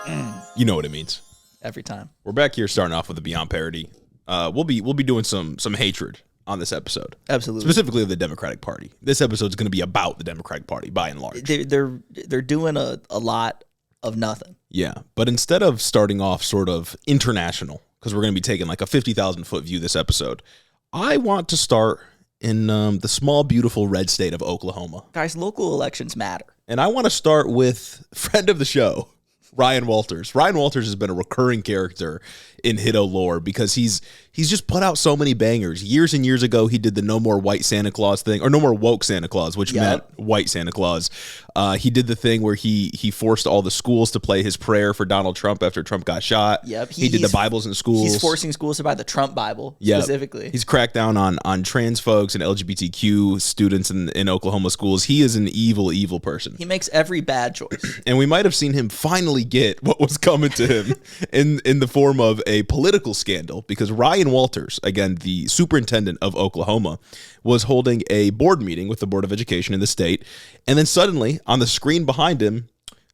You know what it means. Every time. We're back here starting off with the Beyond Parody. We'll be doing some hatred on this episode. Absolutely. Specifically of the Democratic Party. This episode is going to be about the Democratic Party by and large. They're doing a lot of nothing. Yeah, but instead of starting off sort of international, because we're going to be taking like a 50,000 foot view this episode, I want to start in the small, beautiful red state of Oklahoma. Guys, local elections matter. And I want to start with friend of the show, Ryan Walters. Ryan Walters has been a recurring character in Hiddo lore because he's just put out so many bangers. Years and years ago, he did the No More White Santa Claus thing, or No More Woke Santa Claus, which meant white Santa Claus. He did the thing where he forced all the schools to play his prayer for Donald Trump after Trump got shot. Yep. He did the Bibles in schools. He's forcing schools to buy the Trump Bible specifically. He's cracked down on trans folks and LGBTQ students in Oklahoma schools. He is an evil, evil person. He makes every bad choice. And we might have seen him finally get what was coming to him in the form of a political scandal, because Ryan Walters, again, the superintendent of Oklahoma, was holding a board meeting with the Board of Education in the state. And then suddenly on the screen behind him,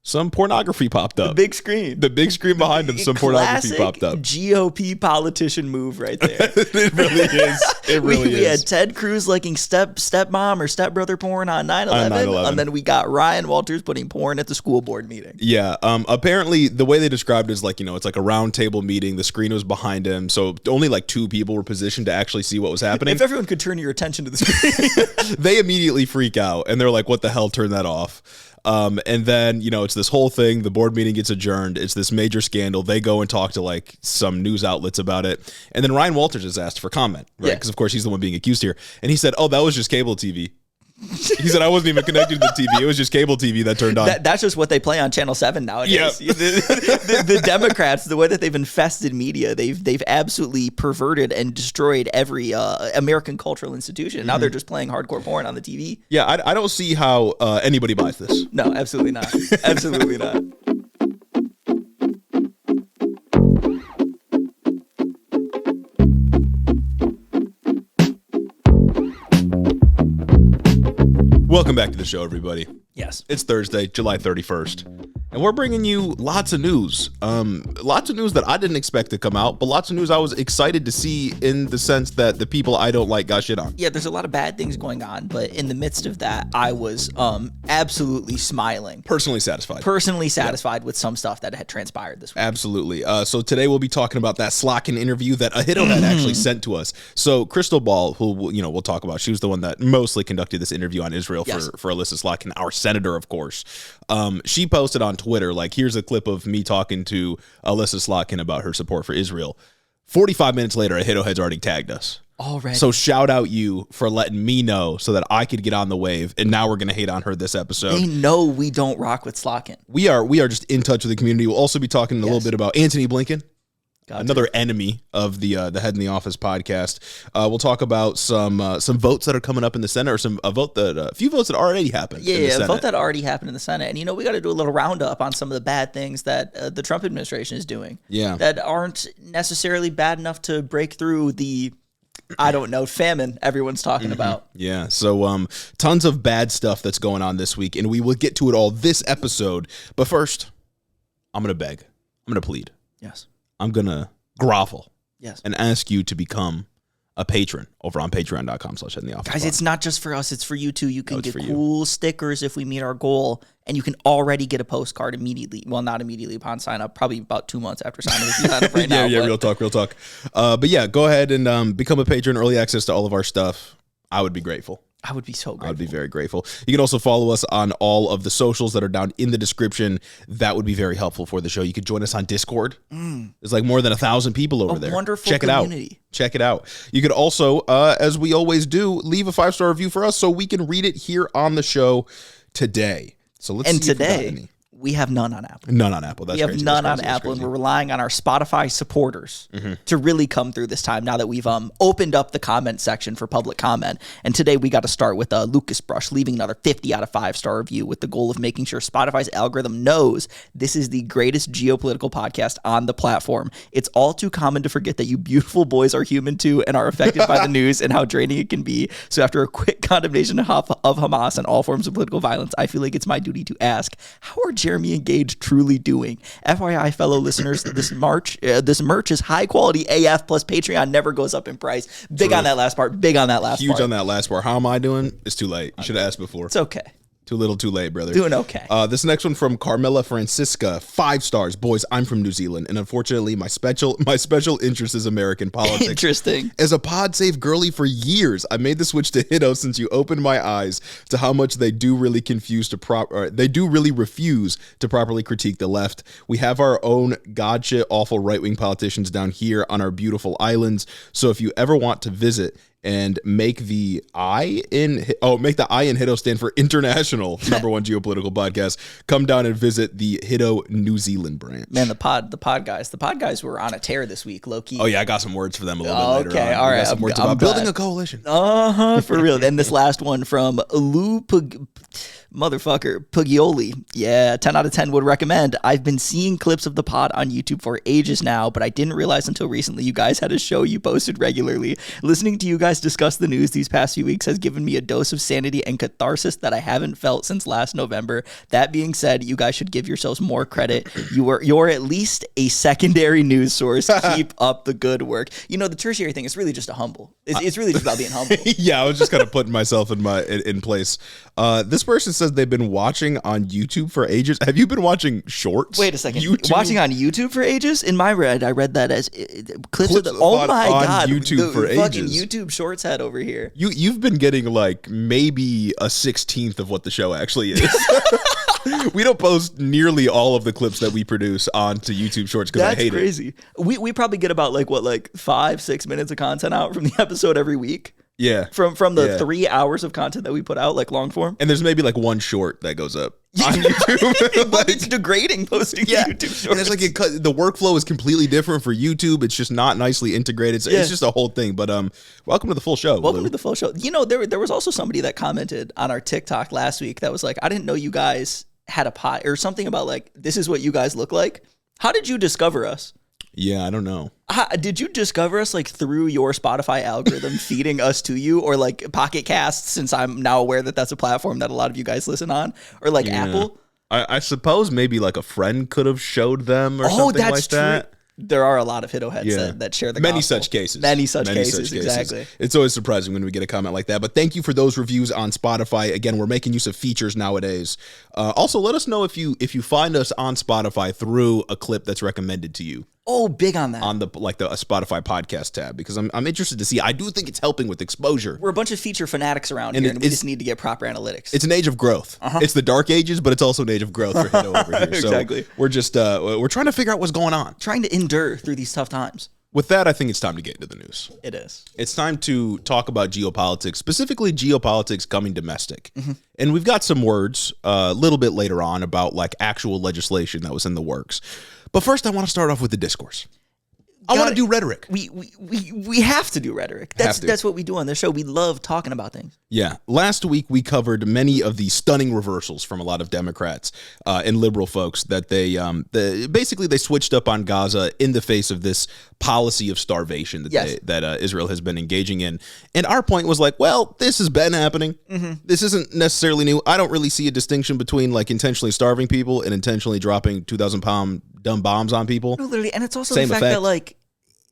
some pornography popped up. The big screen. The big screen behind him, some pornography popped up. GOP politician move right there. It really is. It really is. We had Ted Cruz liking stepmom or stepbrother porn on 9/11, and then we got Ryan Walters putting porn at the school board meeting. Yeah. Apparently, the way they described it is like, it's like a round table meeting. The screen was behind him, so only like two people were positioned to actually see what was happening. If everyone could turn your attention to the screen. They immediately freak out, and they're like, what the hell, turn that off. And then, it's this whole thing. The board meeting gets adjourned. It's this major scandal. They go and talk to like some news outlets about it. And then Ryan Walters is asked for comment, right? Because, of course, he's the one being accused here. And he said, oh, that was just cable TV. He said, I wasn't even connected to the TV. It was just cable TV that turned on. That's just what they play on Channel 7 nowadays. Yep. The Democrats, the way that they've infested media, they've absolutely perverted and destroyed every American cultural institution. Now they're just playing hardcore porn on the TV. Yeah, I don't see how anybody buys this. No, absolutely not. Absolutely not. Welcome back to the show, everybody. Yes. It's Thursday, July 31st. And we're bringing you lots of news. Lots of news that I didn't expect to come out, but lots of news I was excited to see, in the sense that the people I don't like got shit on. Yeah, there's a lot of bad things going on, but in the midst of that, I was absolutely smiling. Personally satisfied. With some stuff that had transpired this week. Absolutely. So today we'll be talking about that Slotkin interview that a Hiddo had actually sent to us. So Crystal Ball, who we'll talk about, she was the one that mostly conducted this interview on Israel for Elissa Slotkin, our senator, of course. She posted on Twitter, like, here's a clip of me talking to Elissa Slotkin about her support for Israel. 45 minutes later, a Hiddo head's already tagged us. Already. So shout out you for letting me know so that I could get on the wave. And now we're going to hate on her this episode. They know we don't rock with Slotkin. We are just in touch with the community. We'll also be talking a little bit about Antony Blinken. Another enemy of the Head in the Office podcast. We'll talk about some votes that are coming up in the Senate, or a few votes that already happened. A vote that already happened in the Senate. And we got to do a little roundup on some of the bad things that the Trump administration is doing. Yeah, that aren't necessarily bad enough to break through the, famine everyone's talking about. Yeah. So tons of bad stuff that's going on this week, and we will get to it all this episode. But first, I'm gonna beg. I'm gonna plead. Yes. I'm going to grovel and ask you to become a patron over on patreon.com/headintheoffice. Guys, it's not just for us. It's for you, too. You can get cool stickers if we meet our goal, and you can already get a postcard immediately. Well, not immediately upon sign up, probably about 2 months after sign up if you sign up right now. Yeah, real talk. But yeah, go ahead and become a patron, early access to all of our stuff. I would be grateful. I would be so grateful. I would be very grateful. You can also follow us on all of the socials that are down in the description. That would be very helpful for the show. You could join us on Discord. There's like more than 1,000 people over there. Wonderful Check community. Check it out. You could also, as we always do, leave a 5-star review for us so we can read it here on the show today. So let's see if we got any. We have none on Apple. None on Apple. That's crazy. We have none on Apple, and we're relying on our Spotify supporters to really come through this time now that we've opened up the comment section for public comment. And today we got to start with Lucas Brush, leaving another 50 out of 5-star review with the goal of making sure Spotify's algorithm knows this is the greatest geopolitical podcast on the platform. It's all too common to forget that you beautiful boys are human too and are affected by the news and how draining it can be. So after a quick condemnation of Hamas and all forms of political violence, I feel like it's my duty to ask, how are Jeremy and Gage truly doing? FYI, fellow listeners, this merch is high quality AF, plus Patreon never goes up in price. Big on that last part. Big on that last part. Huge on that last part. How am I doing? It's too late. You should have asked before. It's okay. Too little, too late, brother. Doing okay. This next one from Carmela Francisca, 5 stars. Boys, I'm from New Zealand, and unfortunately, my special interest is American politics. Interesting. As a pod safe girly for years, I made the switch to Hiddo since you opened my eyes to how much they do really refuse to properly critique the left. We have our own gotcha awful right-wing politicians down here on our beautiful islands. So if you ever want to visit and make the I in Hiddo stand for international #1 geopolitical podcast, come down and visit the Hiddo New Zealand branch. Man, the pod guys were on a tear this week, low key. Oh yeah, I got some words for them a little bit later on. Okay, all right. Some words about building a coalition. For real. And this last one from Lou Pugioli. Yeah, 10 out of 10 would recommend. I've been seeing clips of the pod on YouTube for ages now, but I didn't realize until recently you guys had a show you posted regularly. Listening to you guys discuss the news these past few weeks has given me a dose of sanity and catharsis that I haven't felt since last November. That being said, you guys should give yourselves more credit. You're at least a secondary news source. Keep up the good work. You know, the tertiary thing is really just a humble. It's really just about being humble. Yeah, I was just kind of putting myself in place. This person says they've been watching on YouTube for ages. Have you been watching shorts? Wait a second. YouTube? Watching on YouTube for ages? In my read, I read that as clips of the. Oh my god! YouTube for ages. Fucking YouTube Shorts head over here. You've been getting like maybe a 16th of what the show actually is. We don't post nearly all of the clips that we produce onto YouTube Shorts because I hate crazy. We probably get about 5-6 minutes of content out from the episode every week. Yeah. From the 3 hours of content that we put out, like long form. And there's maybe like one short that goes up on YouTube. It's degrading posting YouTube shorts. And it's like the workflow is completely different for YouTube. It's just not nicely integrated. So it's just a whole thing. But welcome to the full show. Welcome to the full show. You know, there was also somebody that commented on our TikTok last week that was like, I didn't know you guys had a pot or something about like, this is what you guys look like. How did you discover us? Yeah, I don't know. Did you discover us like through your Spotify algorithm feeding us to you, or like Pocket Casts, since I'm now aware that that's a platform that a lot of you guys listen on, or like Apple? I suppose maybe like a friend could have showed them or something like that. There are a lot of Hiddo heads that share the many gospel. such cases. Many such cases, exactly. It's always surprising when we get a comment like that. But thank you for those reviews on Spotify. Again, we're making use of features nowadays. Also, let us know if you find us on Spotify through a clip that's recommended to you. Oh, big on that. On the Spotify podcast tab, because I'm interested to see. I do think it's helping with exposure. We're a bunch of feature fanatics around here, and we just need to get proper analytics. It's an age of growth. It's the dark ages, but it's also an age of growth for Hiddo over here. So exactly. We're just we're trying to figure out what's going on. Trying to endure through these tough times. With that, I think it's time to get into the news. It is. It's time to talk about geopolitics, specifically geopolitics coming domestic. Mm-hmm. And we've got some words a little bit later on about like actual legislation that was in the works. But first, I want to start off with the discourse. I want to do rhetoric. We have to do rhetoric. That's what we do on this show. We love talking about things. Yeah. Last week, we covered many of the stunning reversals from a lot of Democrats and liberal folks that they switched up on Gaza in the face of this policy of starvation that Israel has been engaging in. And our point was like, well, this has been happening. Mm-hmm. This isn't necessarily new. I don't really see a distinction between like intentionally starving people and intentionally dropping 2,000-pound dumb bombs on people. No, literally. And it's also the fact that like,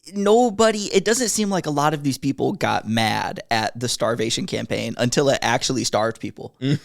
it doesn't seem like a lot of these people got mad at the starvation campaign until it actually starved people. Yeah.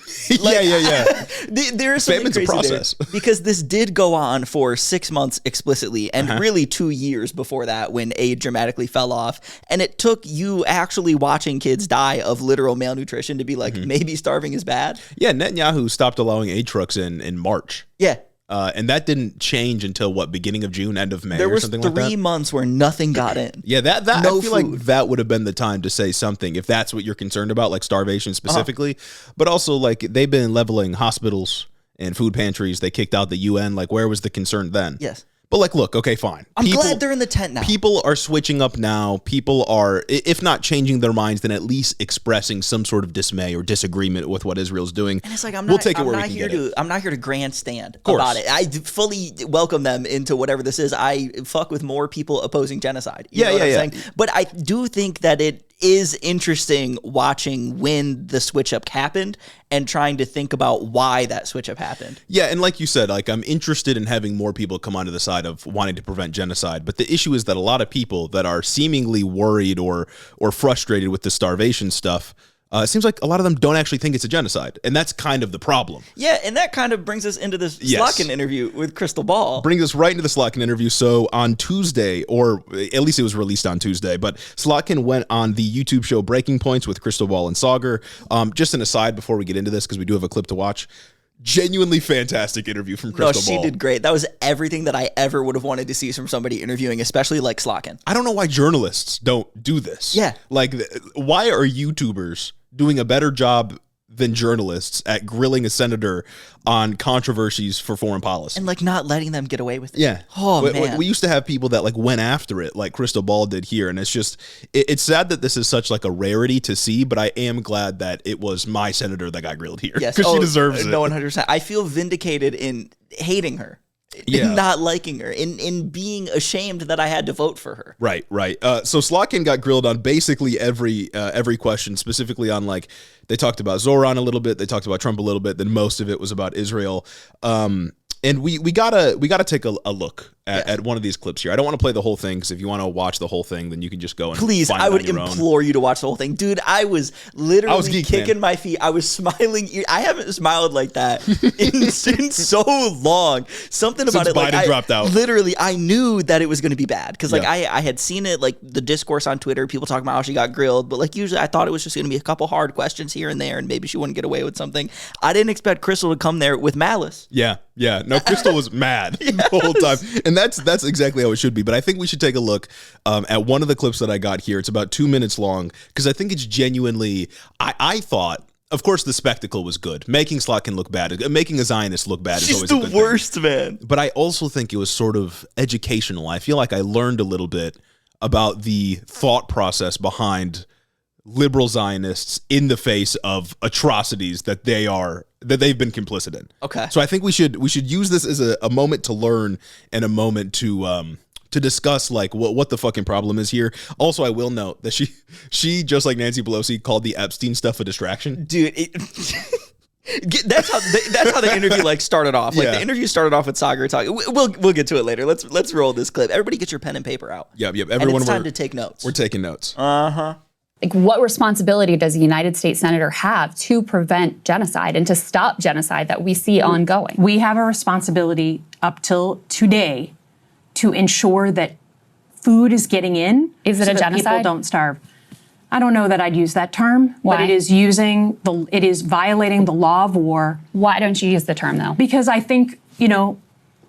There is something crazy process there, because this did go on for 6 months explicitly, and really 2 years before that when aid dramatically fell off. And it took you actually watching kids die of literal malnutrition to be like, maybe starving is bad. Yeah, Netanyahu stopped allowing aid trucks in March. Yeah. And that didn't change until beginning of June, end of May, or something like that? There was 3 months where nothing got in. Yeah, I feel like that would have been the time to say something if that's what you're concerned about, like starvation specifically. But also, like, they've been leveling hospitals and food pantries. They kicked out the UN. Like, where was the concern then? Yes. But like, look, okay, fine. I'm glad they're in the tent now. People are switching up now. People are, if not changing their minds, then at least expressing some sort of dismay or disagreement with what Israel's doing. And it's like, I'm not here to grandstand about it. I fully welcome them into whatever this is. I fuck with more people opposing genocide. You know what I'm saying? But I do think that is interesting watching when the switch up happened and trying to think about why that switch up happened. Yeah, and like you said, like I'm interested in having more people come onto the side of wanting to prevent genocide, but the issue is that a lot of people that are seemingly worried or frustrated with the starvation stuff, it seems like a lot of them don't actually think it's a genocide, and that's kind of the problem. Yeah, and that kind of brings us into this Slotkin interview with Crystal Ball. Brings us right into the Slotkin interview. So on Tuesday, or at least it was released on Tuesday, but Slotkin went on the YouTube show Breaking Points with Crystal Ball and Sauger. Just an aside before we get into this, because we do have a clip to watch. Genuinely fantastic interview from Crystal Ball. No, she did great. That was everything that I ever would have wanted to see from somebody interviewing, especially like Slotkin. I don't know why journalists don't do this. Yeah. Like, why are YouTubers doing a better job than journalists at grilling a senator on controversies for foreign policy? And like not letting them get away with it. Yeah. Oh, man. We used to have people that like went after it like Crystal Ball did here. And it's just, it's sad that this is such like a rarity to see, but I am glad that it was my senator that got grilled here. Yes. Because she deserves it. No, 100%. I feel vindicated in hating her. Yeah. In not liking her, in being ashamed that I had to vote for her. Right. So Slotkin got grilled on basically every question, specifically on like, they talked about Zoran a little bit, they talked about Trump a little bit, then most of it was about Israel. And we gotta take a look at one of these clips here. I don't want to play the whole thing, because if you want to watch the whole thing, then you can just go and please. Find I it would on your implore you to watch the whole thing, dude. I was literally kicking my feet. I was smiling. I haven't smiled like that in so long. Something about Since it, like Biden dropped out. Literally, I knew that it was going to be bad because like I had seen it, like the discourse on Twitter, people talking about how she got grilled, but like usually I thought it was just going to be a couple hard questions here and there, and maybe she wouldn't get away with something. I didn't expect Crystal to come there with malice. Yeah. No, Crystal was mad the whole time, and that's exactly how it should be. But I think we should take a look at one of the clips that I got here. It's about 2 minutes long, because I think it's genuinely. I thought, of course, the spectacle was good. Making Slotkin look bad, making a Zionist look bad is always a good thing. She's the worst, man. But I also think it was sort of educational. I feel like I learned a little bit about the thought process behind liberal Zionists in the face of atrocities that they've been complicit in. Okay. So I think we should use this as a moment to learn and a moment to discuss like what the fucking problem is here. Also, I will note that she just like Nancy Pelosi called the Epstein stuff a distraction. Dude, that's how the interview like started off. Like the interview started off with Sagar talking. We'll get to it later. Let's roll this clip. Everybody get your pen and paper out. Yep. Everyone, and it's time to take notes. We're taking notes. Like, what responsibility does a United States senator have to prevent genocide and to stop genocide that we see ongoing? We have a responsibility up till today to ensure that food is getting in. Is it so a that genocide? People don't starve. I don't know that I'd use that term, Why? but it is violating the law of war. Why don't you use the term though? Because I think,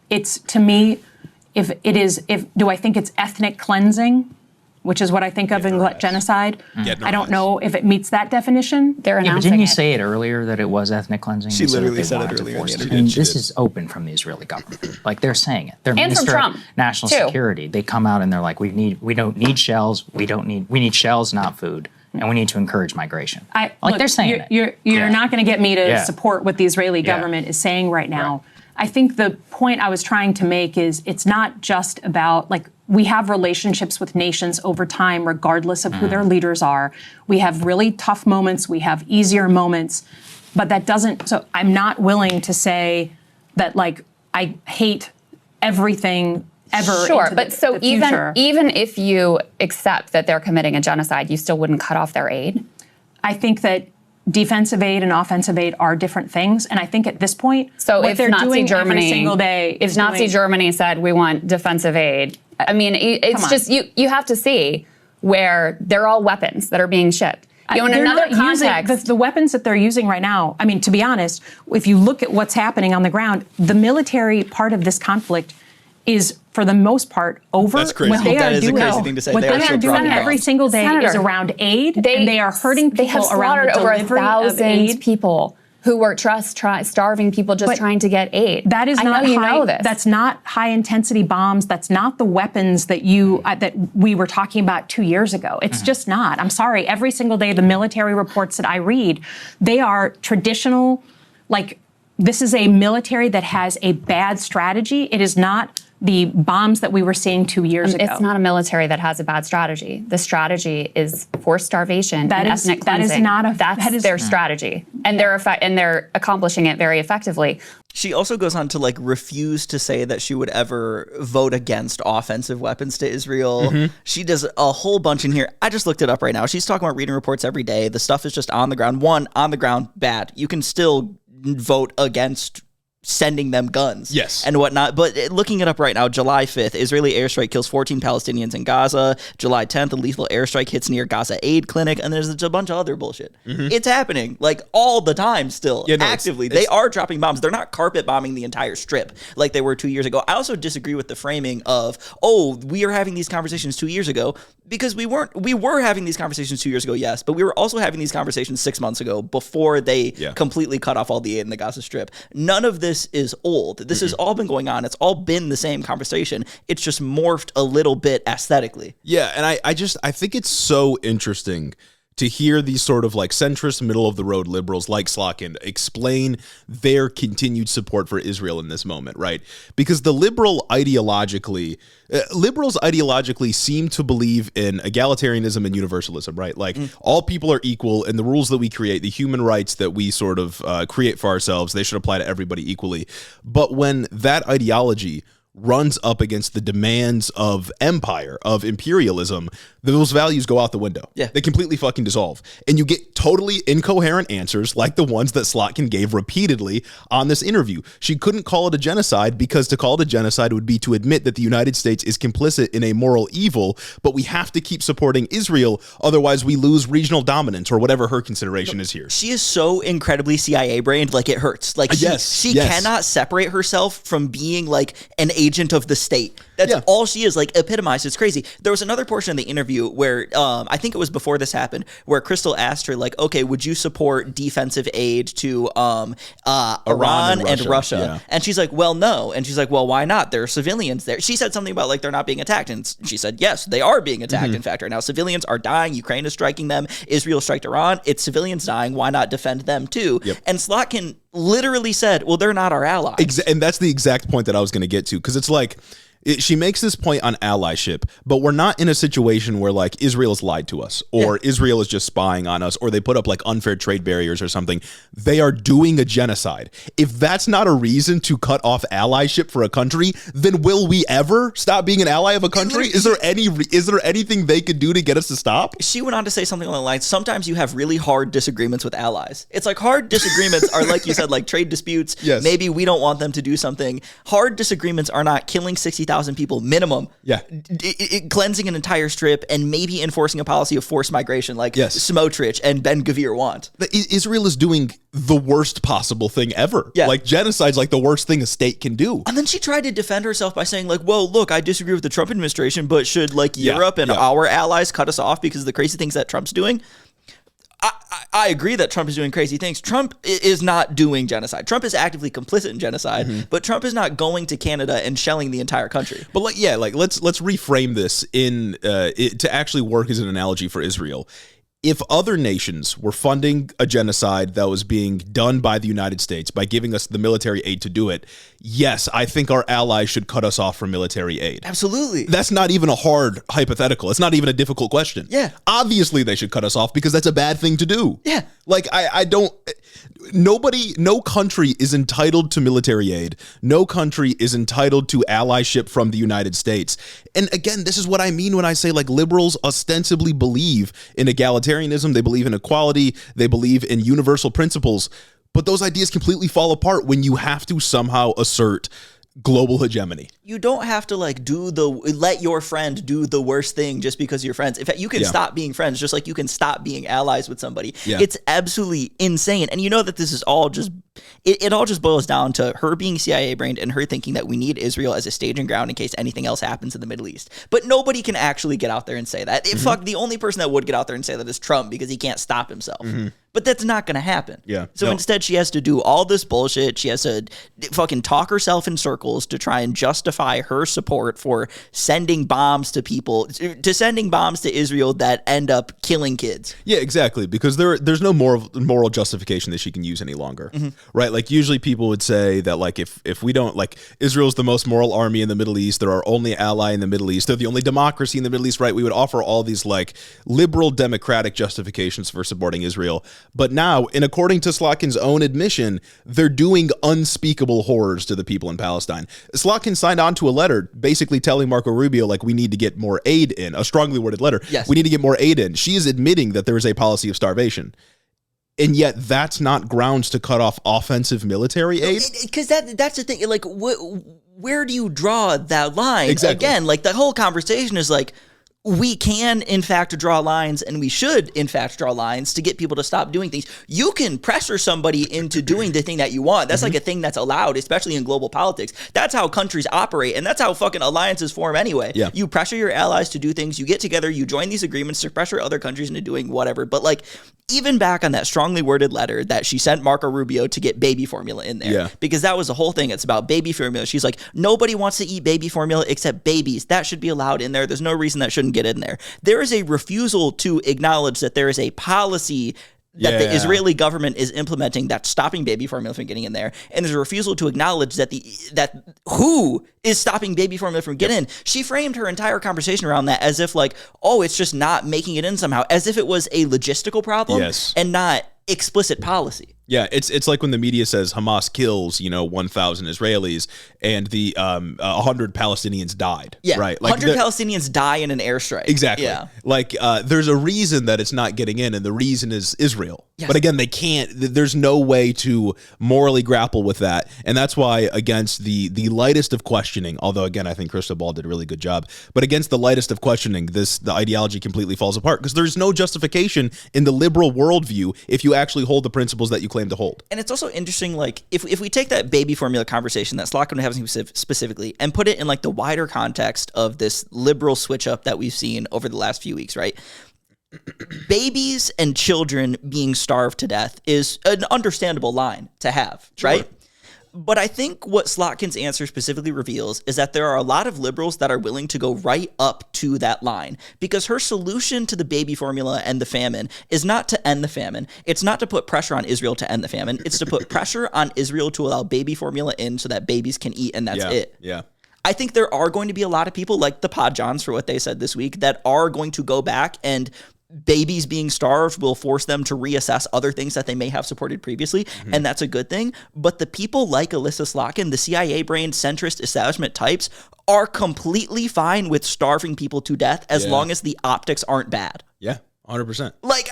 it's, to me, do I think it's ethnic cleansing, which is what I think of in genocide? I don't know if it meets that definition. They're announcing but didn't you say it earlier that it was ethnic cleansing? She literally said it earlier in the interview. And this is open from the Israeli government. Like, they're saying it. Their And from Minister Trump, of National too. Security, they come out and they're like, we don't need shells. We need shells, not food. And we need to encourage migration. Look, they're saying you're not going to get me to Yeah. support what the Israeli government is saying right now. I think the point I was trying to make is it's not just about, like, we have relationships with nations over time, regardless of who their leaders are. We have really tough moments. We have easier moments. But that doesn't, so I'm not willing to say that, like, I hate everything ever. Sure, into but so the future. even if you accept that they're committing a genocide, you still wouldn't cut off their aid? I think that defensive aid and offensive aid are different things, and I think at this point, So what if they're Nazi doing Germany, every single day, if Nazi Germany said we want defensive aid, I mean, it's just you have to see where they're all weapons that are being shipped. In another context, the weapons that they're using right now, I mean, to be honest, if you look at what's happening on the ground, the military part of this conflict is, for the most part, over. That's crazy. What they That are is a doing, crazy thing to say. What They they are are so doing dropping every bombs. single day Senator, is around aid, and they are hurting They have people around the slaughtered over delivery of 1,000 aid. people who were starving people just trying to get aid. That is I not know you high, know this. That's not high intensity bombs. That's not the weapons that that we were talking about 2 years ago. It's just not. I'm sorry. Every single day, the military reports that I read, they are traditional. Like, this is a military that has a bad strategy. It is not the bombs that we were seeing 2 years ago. It's not a military that has a bad strategy. The strategy is forced starvation and ethnic cleansing. That's their strategy, and they're accomplishing it very effectively. She also goes on to like refuse to say that she would ever vote against offensive weapons to Israel. Mm-hmm. She does a whole bunch in here. I just looked it up right now. She's talking about reading reports every day. The stuff is just on the ground. On the ground, bad. You can still vote against sending them guns and whatnot. But looking it up right now, July 5th, Israeli airstrike kills 14 Palestinians in Gaza. July 10th, a lethal airstrike hits near Gaza aid clinic. And there's a bunch of other bullshit. Mm-hmm. It's happening like all the time still, actively. They are dropping bombs. They're not carpet bombing the entire strip like they were 2 years ago. I also disagree with the framing of, we are having these conversations 2 years ago, because we were having these conversations 2 years ago, yes, but we were also having these conversations 6 months ago before they completely cut off all the aid in the Gaza Strip. None of this is old. This has all been going on. It's all been the same conversation. It's just morphed a little bit aesthetically. Yeah, and I think it's so interesting to hear these sort of like centrist, middle of the road liberals like Slotkin explain their continued support for Israel in this moment, right? Because the liberals ideologically seem to believe in egalitarianism and universalism, right? Like all people are equal, and the rules that we create, the human rights that we sort of create for ourselves, they should apply to everybody equally. But when that ideology runs up against the demands of empire, of imperialism, those values go out the window. Yeah. They completely fucking dissolve. And you get totally incoherent answers like the ones that Slotkin gave repeatedly on this interview. She couldn't call it a genocide because to call it a genocide would be to admit that the United States is complicit in a moral evil, but we have to keep supporting Israel, otherwise we lose regional dominance, or whatever her consideration is here. She is so incredibly CIA-brained, like it hurts. Like she cannot separate herself from being like an agent of the state. That's all she is, like epitomized. It's crazy. There was another portion of the interview where I think it was before this happened, where Crystal asked her, like, okay, would you support defensive aid to Iran and Russia? Yeah. And she's like, well, no. And she's like, well, why not? There are civilians there. She said something about like they're not being attacked. And she said, yes, they are being attacked, in fact, right now. Civilians are dying. Ukraine is striking them. Israel striked Iran. It's civilians dying. Why not defend them too? Yep. And Slotkin literally said, well, they're not our allies. And that's the exact point that I was going to get to, because it's like, she makes this point on allyship, but we're not in a situation where like Israel's lied to us, or Israel is just spying on us, or they put up like unfair trade barriers or something. They are doing a genocide. If that's not a reason to cut off allyship for a country, then will we ever stop being an ally of a country? Is there anything they could do to get us to stop? She went on to say something along the lines, sometimes you have really hard disagreements with allies. It's like hard disagreements are, like you said, like trade disputes. Yes. Maybe we don't want them to do something. Hard disagreements are not killing 60,000 people minimum, cleansing an entire strip, and maybe enforcing a policy of forced migration like Smotrich and Ben Gvir want. Israel is doing the worst possible thing ever. Yeah. Like genocide's like the worst thing a state can do. And then she tried to defend herself by saying like, well, look, I disagree with the Trump administration, but should like Europe and our allies cut us off because of the crazy things that Trump's doing? I agree that Trump is doing crazy things. Trump is not doing genocide. Trump is actively complicit in genocide, but Trump is not going to Canada and shelling the entire country. But let's reframe this in to actually work as an analogy for Israel. If other nations were funding a genocide that was being done by the United States by giving us the military aid to do it, yes, I think our allies should cut us off from military aid. Absolutely. That's not even a hard hypothetical. It's not even a difficult question. Yeah. Obviously, they should cut us off because that's a bad thing to do. Yeah. Like, no country is entitled to military aid. No country is entitled to allyship from the United States. And again, this is what I mean when I say like liberals ostensibly believe in egalitarianism. They believe in equality. They believe in universal principles. But those ideas completely fall apart when you have to somehow assert global hegemony. You don't have to like let your friend do the worst thing just because you're friends. In fact, you can stop being friends just like you can stop being allies with somebody. Yeah. It's absolutely insane. And you know that this is all just, it all just boils down to her being CIA brained and her thinking that we need Israel as a staging ground in case anything else happens in the Middle East. But nobody can actually get out there and say that. Fuck, the only person that would get out there and say that is Trump because he can't stop himself. But that's not going to happen. Yeah. So instead, she has to do all this bullshit. She has to fucking talk herself in circles to try and justify her support for sending bombs to people, to sending bombs to Israel that end up killing kids. Yeah, exactly. Because there's no moral justification that she can use any longer, right? Like usually people would say that like if we don't, like, Israel's the most moral army in the Middle East, they're our only ally in the Middle East, they're the only democracy in the Middle East, right? We would offer all these like liberal democratic justifications for supporting Israel. But now, and according to Slotkin's own admission, they're doing unspeakable horrors to the people in Palestine. Slotkin signed on to a letter basically telling Marco Rubio, like, we need to get more aid in, a strongly worded letter. Yes. We need to get more aid in. She is admitting that there is a policy of starvation. And yet that's not grounds to cut off offensive military aid? Because that's the thing. Like, where do you draw that line? Exactly. Again, like, the whole conversation is like, we can, in fact, draw lines, and we should, in fact, draw lines to get people to stop doing things. You can pressure somebody into doing the thing that you want. That's like a thing that's allowed, especially in global politics. That's how countries operate, and that's how fucking alliances form anyway. Yeah. You pressure your allies to do things. You get together, you join these agreements to pressure other countries into doing whatever. But, like, even back on that strongly worded letter that she sent Marco Rubio to get baby formula in there, because that was the whole thing. It's about baby formula. She's like, nobody wants to eat baby formula except babies. That should be allowed in there. There's no reason that shouldn't get in there. There is a refusal to acknowledge that there is a policy that the Israeli government is implementing that's stopping baby formula from getting in there, and there's a refusal to acknowledge that who is stopping baby formula from getting in. She framed her entire conversation around that as if like, oh, it's just not making it in somehow, as if it was a logistical problem and not explicit policy. Yeah, it's like when the media says Hamas kills, 1,000 Israelis and the 100 Palestinians died. Yeah, right. Like 100 Palestinians die in an airstrike. Exactly. Yeah. Like there's a reason that it's not getting in, and the reason is Israel. Yes. But again, they can't. There's no way to morally grapple with that, and that's why against the lightest of questioning, although again I think Krista Ball did a really good job, but against the lightest of questioning, the ideology completely falls apart because there's no justification in the liberal worldview if you actually hold the principles that you claim to hold. And it's also interesting, like, if we take that baby formula conversation that Slotkin was having specifically and put it in, like, the wider context of this liberal switch-up that we've seen over the last few weeks, right? Babies and children being starved to death is an understandable line to have, right? But I think what Slotkin's answer specifically reveals is that there are a lot of liberals that are willing to go right up to that line, because her solution to the baby formula and the famine is not to end the famine. It's not to put pressure on Israel to end the famine. It's to put pressure on Israel to allow baby formula in so that babies can eat, and that's it. Yeah. I think there are going to be a lot of people like the Podjohns, for what they said this week, that are going to go back, and babies being starved will force them to reassess other things that they may have supported previously, and that's a good thing. But the people like Elissa Slotkin, the CIA brain centrist establishment types, are completely fine with starving people to death as long as the optics aren't bad. Yeah. 100%. Like,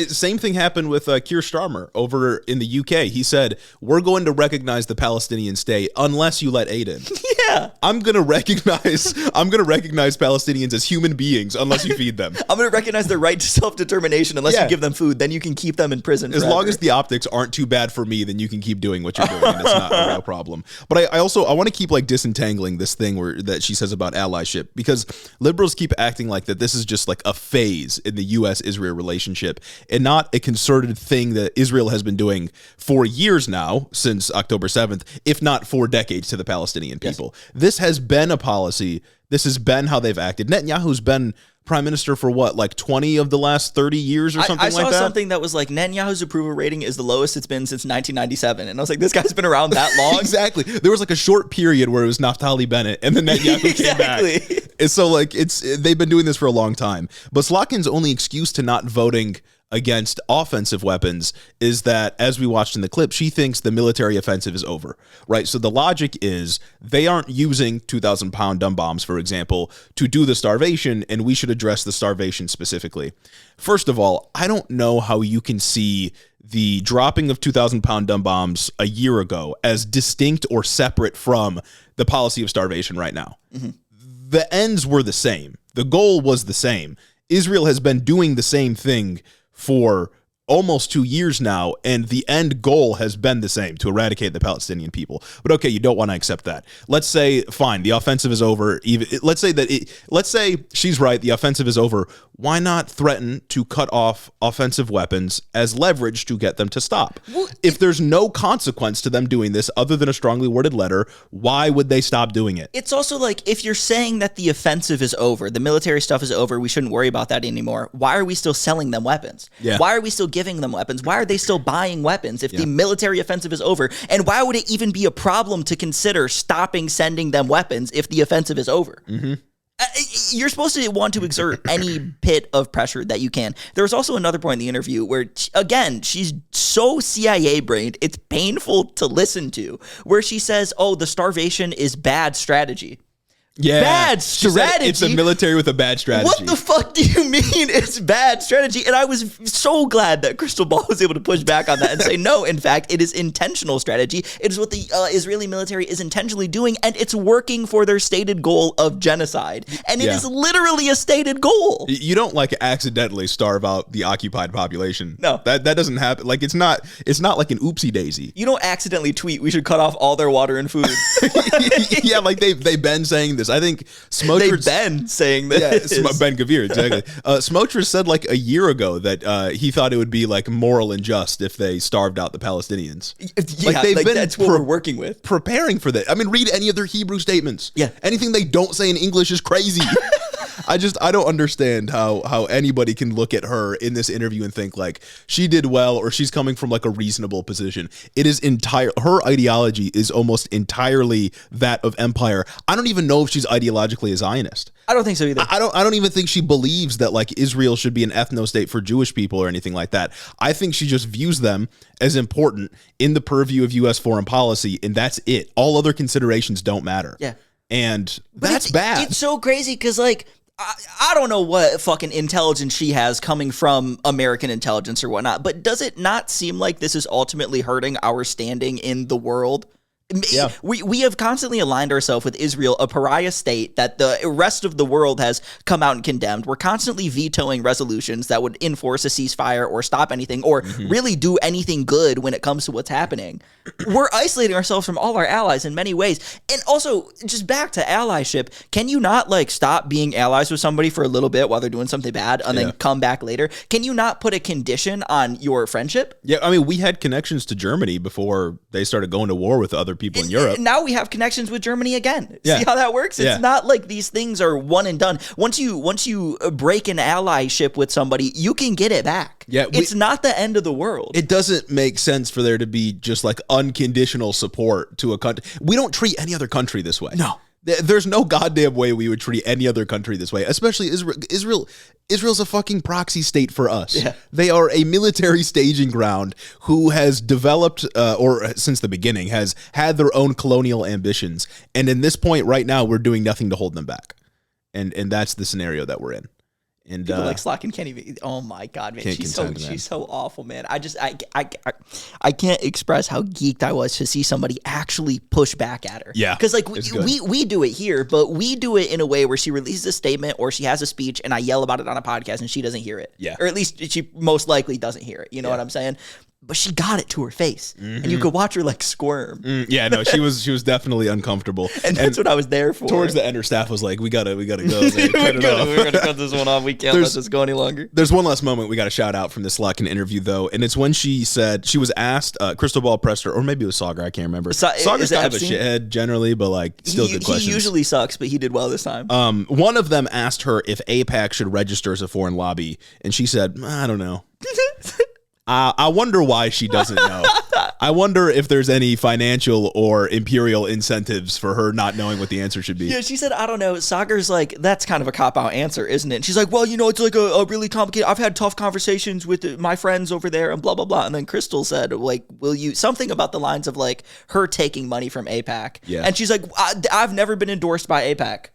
same thing happened with Keir Starmer over in the UK. He said, "We're going to recognize the Palestinian state unless you let aid in." Yeah, I'm going to recognize Palestinians as human beings unless you feed them. I'm going to recognize their right to self-determination unless you give them food. Then you can keep them in prison as forever. long as the optics aren't too bad for me. Then you can keep doing what you're doing, and it's not a real problem. But I want to keep like disentangling this thing that she says about allyship, because liberals keep acting like that this is just like a phase in the U.S.-Israel relationship and not a concerted thing that Israel has been doing for years now, since October 7th, if not 4 decades, to the Palestinian people. This has been a policy. This has been how they've acted. Netanyahu's been prime minister for what, like 20 of the last 30 years or something like that? I saw something that was like, Netanyahu's approval rating is the lowest it's been since 1997. And I was like, this guy's been around that long? Exactly. There was like a short period where it was Naftali Bennett and then Netanyahu came back. And so like they've been doing this for a long time. But Slotkin's only excuse to not voting against offensive weapons is that, as we watched in the clip, she thinks the military offensive is over, right? So the logic is they aren't using 2,000-pound dumb bombs, for example, to do the starvation, and we should address the starvation specifically. First of all, I don't know how you can see the dropping of 2,000-pound dumb bombs a year ago as distinct or separate from the policy of starvation right now. The ends were the same. The goal was the same. Israel has been doing the same thing for almost 2 years now, and the end goal has been the same, to eradicate the Palestinian people. But okay, you don't want to accept that. Let's say, fine, the offensive is over. Let's say she's right, the offensive is over. why not threaten to cut off offensive weapons as leverage to get them to stop? Well, if there's no consequence to them doing this other than a strongly worded letter, why would they stop doing it? It's also like, if you're saying that the offensive is over, the military stuff is over, we shouldn't worry about that anymore, why are we still selling them weapons? Yeah. Why are we still giving them weapons? Why are they still buying weapons if the military offensive is over? And why would it even be a problem to consider stopping sending them weapons if the offensive is over? Mm-hmm. You're supposed to want to exert any bit of pressure that you can. There was also another point in the interview where, again, she's so CIA-brained, it's painful to listen to, where she says, oh, the starvation is bad strategy. Yeah. Bad strategy. It's a military with a bad strategy. What the fuck do you mean it's bad strategy? And I was so glad that Crystal Ball was able to push back on that and say, no, in fact, it is intentional strategy. It is what the Israeli military is intentionally doing, and it's working for their stated goal of genocide. And it is literally a stated goal. You don't like accidentally starve out the occupied population. No. That doesn't happen. Like it's not like an oopsie daisy. You don't accidentally tweet we should cut off all their water and food. Yeah, like they've been saying this. I think Smotrich... They've been saying this. Yeah, Ben Gavir, exactly. Smotrich said like a year ago that he thought it would be like moral and just if they starved out the Palestinians. Yeah, like they've been that's what we're working with. Preparing for that. I mean, read any of their Hebrew statements. Yeah. Anything they don't say in English is crazy. I don't understand how anybody can look at her in this interview and think like she did well or she's coming from like a reasonable position. It is her ideology is almost entirely that of empire. I don't even know if she's ideologically a Zionist. I don't think so either. I don't even think she believes that like Israel should be an ethno-state for Jewish people or anything like that. I think she just views them as important in the purview of U.S. foreign policy, and that's it. All other considerations don't matter. Yeah. And that's bad. It's so crazy because like I don't know what fucking intelligence she has coming from American intelligence or whatnot, but does it not seem like this is ultimately hurting our standing in the world? Yeah. We have constantly aligned ourselves with Israel, a pariah state that the rest of the world has come out and condemned. We're constantly vetoing resolutions that would enforce a ceasefire or stop anything or really do anything good when it comes to what's happening. We're isolating ourselves from all our allies in many ways. And also, just back to allyship, can you not like stop being allies with somebody for a little bit while they're doing something bad and then come back later? Can you not put a condition on your friendship? Yeah, I mean, we had connections to Germany before they started going to war with other people in Europe. Now we have connections with Germany again. Yeah. See how that works? It's not like these things are one and done. Once you break an allyship with somebody, you can get it back. Yeah, it's not the end of the world. It doesn't make sense for there to be just like unconditional support to a country. We don't treat any other country this way. No. There's no goddamn way we would treat any other country this way, especially Israel. Israel's a fucking proxy state for us. Yeah. They are a military staging ground who has developed, or since the beginning, has had their own colonial ambitions. And in this point right now, we're doing nothing to hold them back. And that's the scenario that we're in. And people like Slotkin can't even. Oh my god, man, she's so awful, man. I can't express how geeked I was to see somebody actually push back at her. Yeah, because like we do it here, but we do it in a way where she releases a statement or she has a speech, and I yell about it on a podcast, and she doesn't hear it. Yeah, or at least she most likely doesn't hear it. You know what I'm saying? But she got it to her face, and you could watch her like squirm. Yeah, no, she was definitely uncomfortable, and that's what I was there for. Towards the end, her staff was like, "We gotta go. We're gonna cut this one off. We can't let this go any longer." There's one last moment we got to shout out from this Slotkin interview though, and it's when she said she was asked, Crystal Ball pressed her, or maybe it was Sauger, I can't remember. Sauger's kind of a shithead generally, but like still good questions. He usually sucks, but he did well this time. One of them asked her if AIPAC should register as a foreign lobby, and she said, "I don't know." I wonder why she doesn't know. I wonder if there's any financial or imperial incentives for her not knowing what the answer should be. Yeah, she said, I don't know. Sauger's like, that's kind of a cop-out answer, isn't it? And she's like, well, it's like a really complicated, I've had tough conversations with my friends over there and blah, blah, blah. And then Crystal said, like, something about the lines of like her taking money from AIPAC. Yeah. And she's like, I've never been endorsed by AIPAC.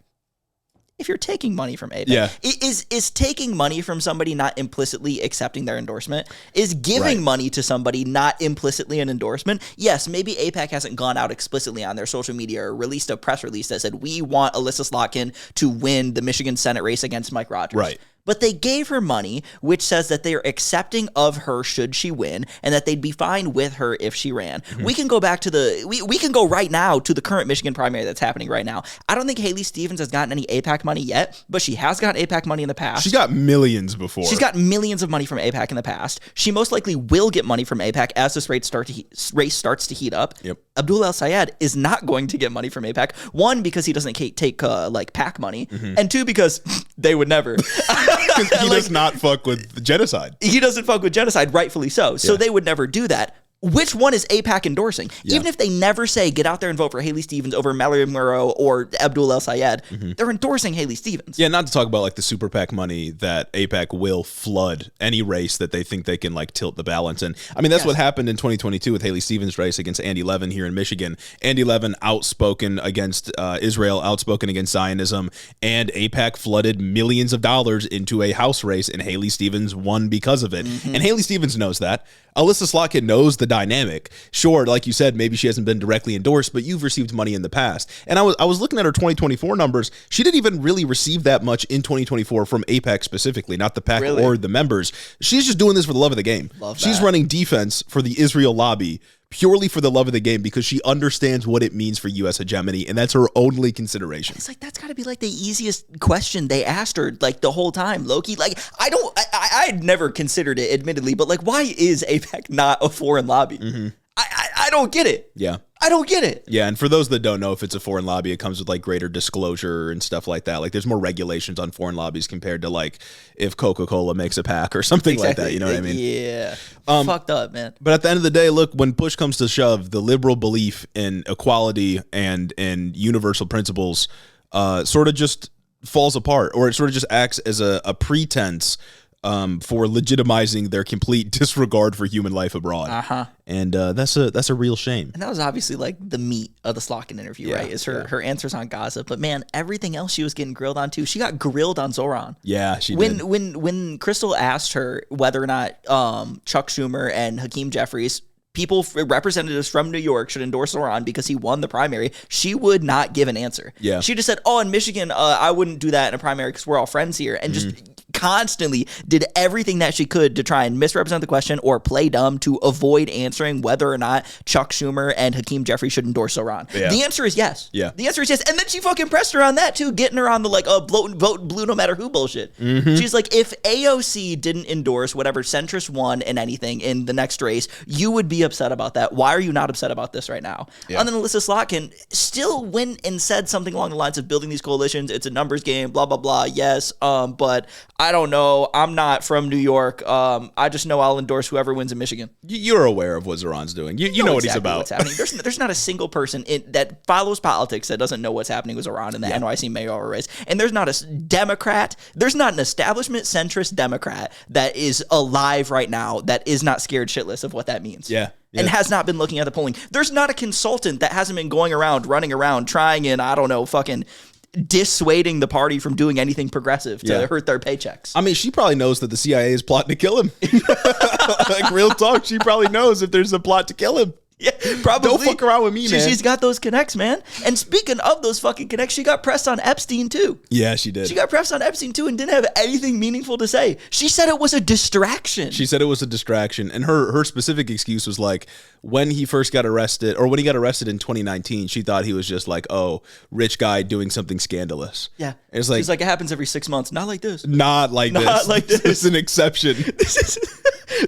If you're taking money from AIPAC, is taking money from somebody not implicitly accepting their endorsement? Is giving money to somebody not implicitly an endorsement? Yes, maybe AIPAC hasn't gone out explicitly on their social media or released a press release that said, we want Elissa Slotkin to win the Michigan Senate race against Mike Rogers. Right. But they gave her money, which says that they are accepting of her should she win, and that they'd be fine with her if she ran. We can go back to we can go right now to the current Michigan primary that's happening right now. I don't think Haley Stevens has gotten any AIPAC money yet, but she has gotten AIPAC money in the past. She's got millions before. She's got millions of money from AIPAC in the past. She most likely will get money from AIPAC as this race starts to heat up. Yep. Abdul El Sayed is not going to get money from AIPAC. One, because he doesn't take like PAC money, and two, because they would never. He does not fuck with genocide. He doesn't fuck with genocide, rightfully so. So they would never do that. Which one is AIPAC endorsing? Yeah. Even if they never say, get out there and vote for Haley Stevens over Mallory Murrow or Abdul El Sayed, they're endorsing Haley Stevens. Yeah, not to talk about like the super PAC money that AIPAC will flood any race that they think they can like tilt the balance. And I mean, that's what happened in 2022 with Haley Stevens' race against Andy Levin here in Michigan. Andy Levin outspoken against Israel, outspoken against Zionism, and AIPAC flooded millions of dollars into a House race, and Haley Stevens won because of it. And Haley Stevens knows that. Elissa Slotkin knows the dynamic. Sure, like you said, maybe she hasn't been directly endorsed, but you've received money in the past. And I was looking at her 2024 numbers. She didn't even really receive that much in 2024 from AIPAC specifically, not the PAC or the members. She's just doing this for the love of the game. She's running defense for the Israel lobby purely for the love of the game because she understands what it means for U.S. hegemony, and that's her only consideration. It's like, that's got to be like the easiest question they asked her like the whole time, Loki. Like, I had never considered it, admittedly, but like, why is AIPAC not a foreign lobby? I don't get it. Yeah. I don't get it. Yeah, and for those that don't know, if it's a foreign lobby, it comes with like greater disclosure and stuff like that. Like there's more regulations on foreign lobbies compared to like if Coca-Cola makes a PAC or something like that. You know what I mean? Yeah. Fucked up, man. But at the end of the day, look, when push comes to shove, the liberal belief in equality and universal principles sort of just falls apart, or it sort of just acts as a pretense for legitimizing their complete disregard for human life abroad. And that's a real shame. And that was obviously like the meat of the Slotkin interview, right? Is her answers on Gaza. But man, everything else she was getting grilled on too. She got grilled on Zoran. Yeah, she did. When Crystal asked her whether or not Chuck Schumer and Hakeem Jeffries, representatives from New York, should endorse Zoran because he won the primary, she would not give an answer. Yeah. She just said, in Michigan, I wouldn't do that in a primary because we're all friends here. And just constantly did everything that she could to try and misrepresent the question or play dumb to avoid answering whether or not Chuck Schumer and Hakeem Jeffries should endorse Zoran. Yeah. The answer is yes. Yeah. The answer is yes. And then she fucking pressed her on that too, getting her on the like vote blue no matter who bullshit. She's like, if AOC didn't endorse whatever centrist won in anything in the next race, you would be upset about that. Why are you not upset about this right now? Yeah. And then Elissa Slotkin still went and said something along the lines of building these coalitions. It's a numbers game, blah, blah, blah. Yes. But I don't know. I'm not from New York. I just know I'll endorse whoever wins in Michigan. You're aware of what Zoran's doing. You know what he's about. What's happening. There's not a single person that follows politics that doesn't know what's happening with Zoran in the NYC mayoral race. And there's not a Democrat, there's not an establishment centrist Democrat that is alive right now that is not scared shitless of what that means. Yeah. And has not been looking at the polling. There's not a consultant that hasn't been going around, running around, trying and, I don't know, fucking dissuading the party from doing anything progressive to hurt their paychecks. I mean, she probably knows that the CIA is plotting to kill him. Like, real talk, she probably knows if there's a plot to kill him. Yeah, probably. Don't fuck around with me, man. She's got those connects, man. And speaking of those fucking connects, she got pressed on Epstein, too. Yeah, she did. She got pressed on Epstein, too, and didn't have anything meaningful to say. She said it was a distraction. She said it was a distraction. And her specific excuse was like, when he first got arrested, or when he got arrested in 2019, she thought he was just like, rich guy doing something scandalous. Yeah. It's like, she's like, it happens every 6 months. Not like this. Not like this. This is an exception.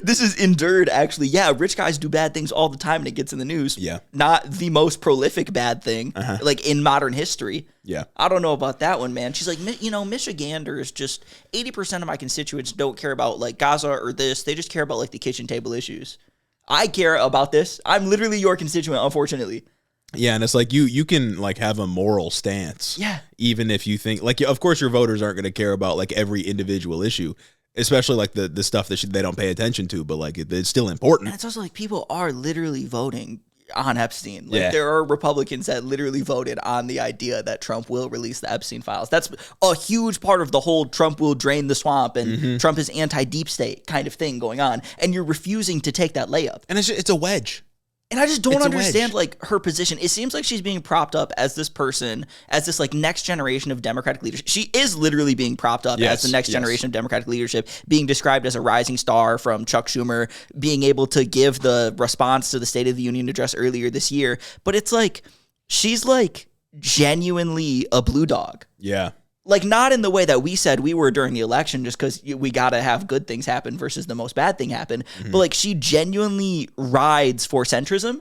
This is endured, actually. Yeah, rich guys do bad things all the time and it gets in the news. Yeah. Not the most prolific bad thing, like in modern history. Yeah. I don't know about that one, man. She's like, Michiganders, just 80% of my constituents don't care about like Gaza or this. They just care about like the kitchen table issues. I care about this. I'm literally your constituent, unfortunately. Yeah, and it's like you can like have a moral stance. Yeah. Even if you think like, of course your voters aren't going to care about like every individual issue, especially like the stuff that they don't pay attention to, but like it's still important. And it's also like people are literally voting on Epstein. Like there are Republicans that literally voted on the idea that Trump will release the Epstein files. That's a huge part of the whole Trump will drain the swamp and Trump is anti-deep state kind of thing going on. And you're refusing to take that layup. And it's a wedge. And I just don't understand like her position. It seems like she's being propped up as this person, as this like next generation of Democratic leadership. She is literally being propped up as the next generation of Democratic leadership, being described as a rising star from Chuck Schumer, being able to give the response to the State of the Union address earlier this year. But it's like, she's like genuinely a blue dog. Yeah. Like, not in the way that we said we were during the election, just because we got to have good things happen versus the most bad thing happen. But, like, she genuinely rides for centrism.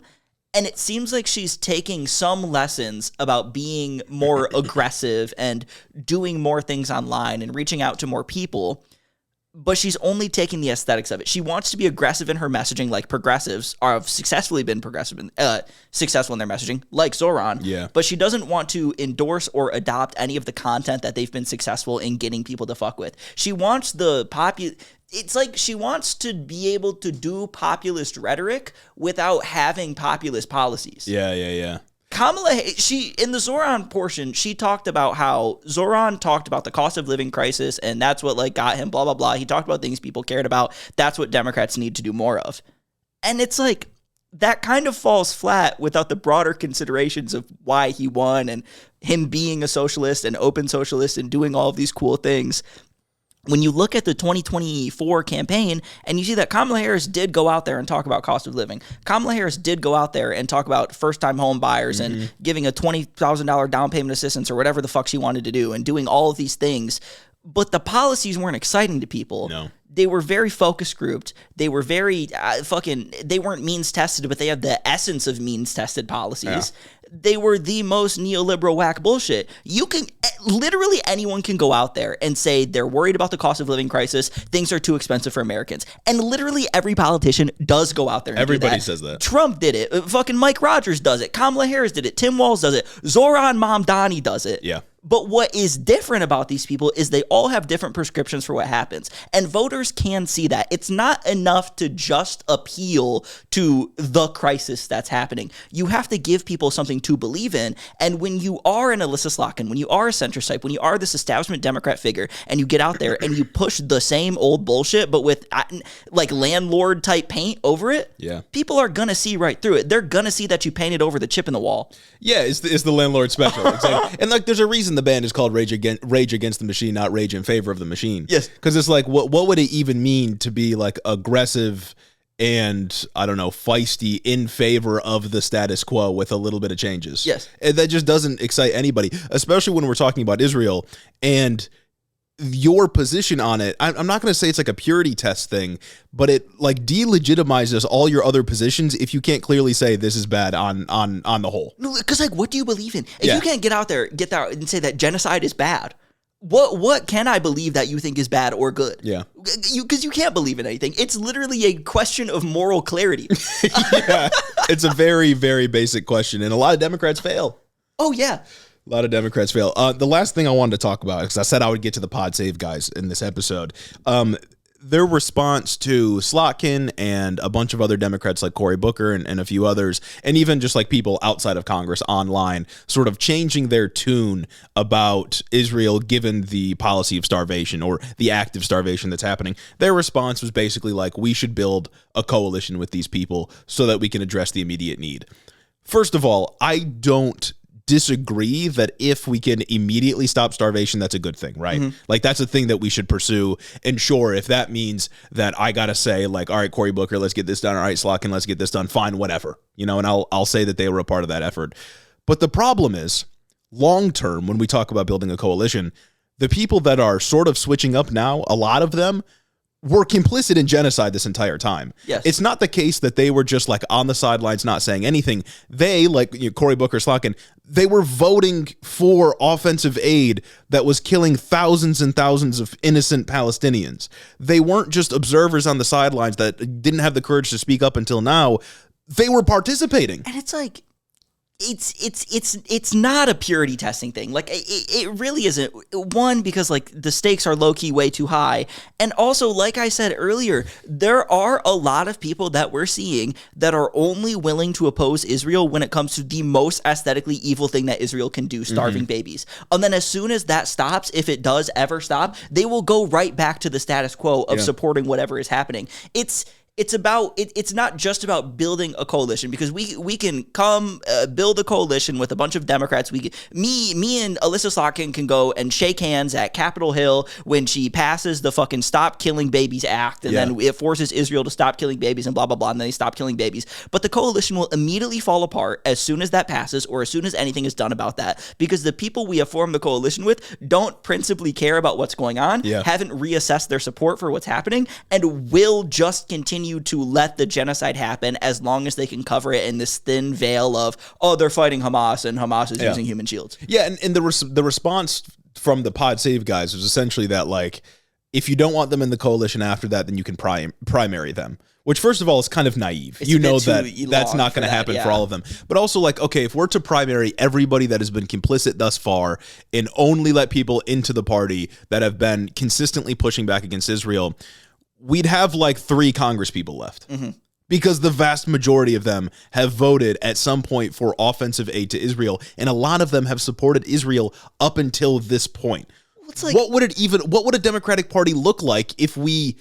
And it seems like she's taking some lessons about being more aggressive and doing more things online and reaching out to more people. But she's only taking the aesthetics of it. She wants to be aggressive in her messaging, like progressives have successfully been successful in their messaging, like Zoran. Yeah. But she doesn't want to endorse or adopt any of the content that they've been successful in getting people to fuck with. She wants it's like she wants to be able to do populist rhetoric without having populist policies. Yeah. Kamala, in the Zoran portion, she talked about how Zoran talked about the cost of living crisis, and that's what like got him, blah, blah, blah. He talked about things people cared about. That's what Democrats need to do more of. And it's like, that kind of falls flat without the broader considerations of why he won and him being a socialist and open socialist and doing all of these cool things. When you look at the 2024 campaign and you see that Kamala Harris did go out there and talk about cost of living. Kamala Harris did go out there and talk about first-time home buyers and giving a $20,000 down payment assistance or whatever the fuck she wanted to do and doing all of these things. But the policies weren't exciting to people. No. They were very focus grouped. They were very they weren't means tested, but they have the essence of means tested policies. Yeah. They were the most neoliberal whack bullshit. You can literally anyone can go out there and say they're worried about the cost of living crisis. Things are too expensive for Americans. And literally every politician does go out there and everybody do that. says that. Trump did it. Fucking Mike Rogers does it. Kamala Harris did it. Tim Walz does it. Zoran Mamdani does it. Yeah. But what is different about these people is they all have different prescriptions for what happens. And voters can see that. It's not enough to just appeal to the crisis that's happening. You have to give people something to believe in. And when you are an Elissa Slotkin, when you are a centrist type, when you are this establishment Democrat figure, and you get out there and you push the same old bullshit, but with like landlord type paint over it, people are going to see right through it. They're going to see that you painted over the chip in the wall. Yeah, it's the landlord special. Exactly. And like, there's a reason the band is called Rage Against the Machine, not Rage in Favor of the Machine. Yes. Because it's like, what would it even mean to be like aggressive and, I don't know, feisty in favor of the status quo with a little bit of changes? Yes. And that just doesn't excite anybody, especially when we're talking about Israel and your position on it. I'm not going to say it's like a purity test thing, but it like delegitimizes all your other positions if you can't clearly say this is bad on the whole. No, because like, what do you believe in? If you can't get out there and say that genocide is bad, what can I believe that you think is bad or good? Yeah. Because you can't believe in anything. It's literally a question of moral clarity. Yeah. It's a very, very basic question, and a lot of Democrats fail. Oh, yeah. A lot of Democrats fail. The last thing I wanted to talk about, because I said I would get to the pod save guys in this episode, their response to Slotkin and a bunch of other Democrats like Cory Booker and a few others, and even just like people outside of Congress online, sort of changing their tune about Israel given the policy of starvation or the active starvation that's happening. Their response was basically like, we should build a coalition with these people so that we can address the immediate need. First of all, I don't disagree that if we can immediately stop starvation, that's a good thing, right? Like, that's a thing that we should pursue. And sure, if that means that I gotta say, like, all right, Cory Booker, let's get this done. All right, Slotkin, let's get this done. Fine, whatever. You know, and I'll say that they were a part of that effort. But the problem is, long term, when we talk about building a coalition, the people that are sort of switching up now, a lot of them were complicit in genocide this entire time. Yes. It's not the case that they were just like on the sidelines not saying anything. They, like Cory Booker, Slotkin, they were voting for offensive aid that was killing thousands and thousands of innocent Palestinians. They weren't just observers on the sidelines that didn't have the courage to speak up until now. They were participating. And it's like, it's not a purity testing thing. Like, it really isn't. One, because like the stakes are low-key way too high. And also, like I said earlier, there are a lot of people that we're seeing that are only willing to oppose Israel when it comes to the most aesthetically evil thing that Israel can do, starving babies. And then as soon as that stops, if it does ever stop, they will go right back to the status quo of supporting whatever is happening. it's about it's not just about building a coalition, because we can come build a coalition with a bunch of Democrats. Me and Elissa Slotkin can go and shake hands at Capitol Hill when she passes the fucking Stop Killing Babies Act, and then it forces Israel to stop killing babies and blah blah blah, and then they stop killing babies. But the coalition will immediately fall apart as soon as that passes, or as soon as anything is done about that, because the people we have formed the coalition with don't principally care about what's going on, haven't reassessed their support for what's happening, and will just continue to let the genocide happen as long as they can cover it in this thin veil of, oh, they're fighting Hamas and Hamas is using human shields. Yeah, and the response from the Pod Save guys was essentially that, like, if you don't want them in the coalition after that, then you can primary them. Which, first of all, is kind of naive. It's you know that's not going to happen for all of them. But also, like, okay, if we're to primary everybody that has been complicit thus far and only let people into the party that have been consistently pushing back against Israel, we'd have like 3 Congress people left. Because the vast majority of them have voted at some point for offensive aid to Israel, and a lot of them have supported Israel up until this point. What would a Democratic Party look like if we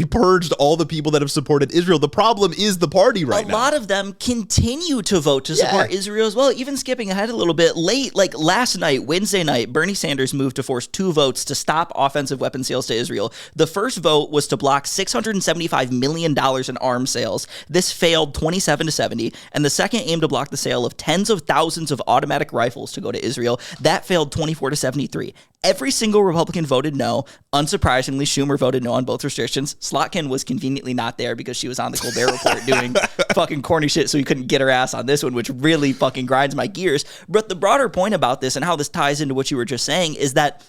purged all the people that have supported Israel? The problem is the party right now. A lot of them continue to vote to support Israel as well. Even skipping ahead a little bit, late, like last night, Wednesday night, Bernie Sanders moved to force 2 votes to stop offensive weapon sales to Israel. The first vote was to block $675 million in arms sales. This failed 27-70. And the second aimed to block the sale of tens of thousands of automatic rifles to go to Israel. That failed 24-73. Every single Republican voted no. Unsurprisingly, Schumer voted no on both restrictions. Slotkin was conveniently not there because she was on the Colbert Report doing fucking corny shit, so he couldn't get her ass on this one, which really fucking grinds my gears. But the broader point about this and how this ties into what you were just saying is that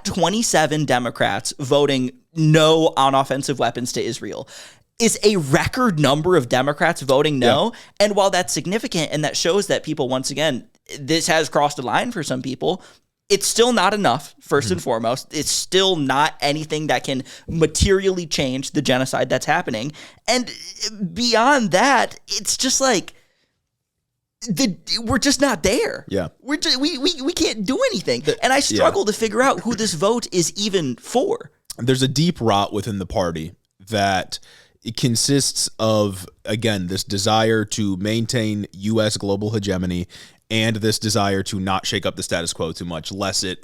27 Democrats voting no on offensive weapons to Israel is a record number of Democrats voting no. And while that's significant and that shows that people, once again, this has crossed a line for some people, it's still not enough, first and foremost. It's still not anything that can materially change the genocide that's happening. And beyond that, it's just like, we're just not there. Yeah. We can't do anything. And I struggle to figure out who this vote is even for. There's a deep rot within the party that it consists of, again, this desire to maintain U.S. global hegemony and this desire to not shake up the status quo too much, lest it,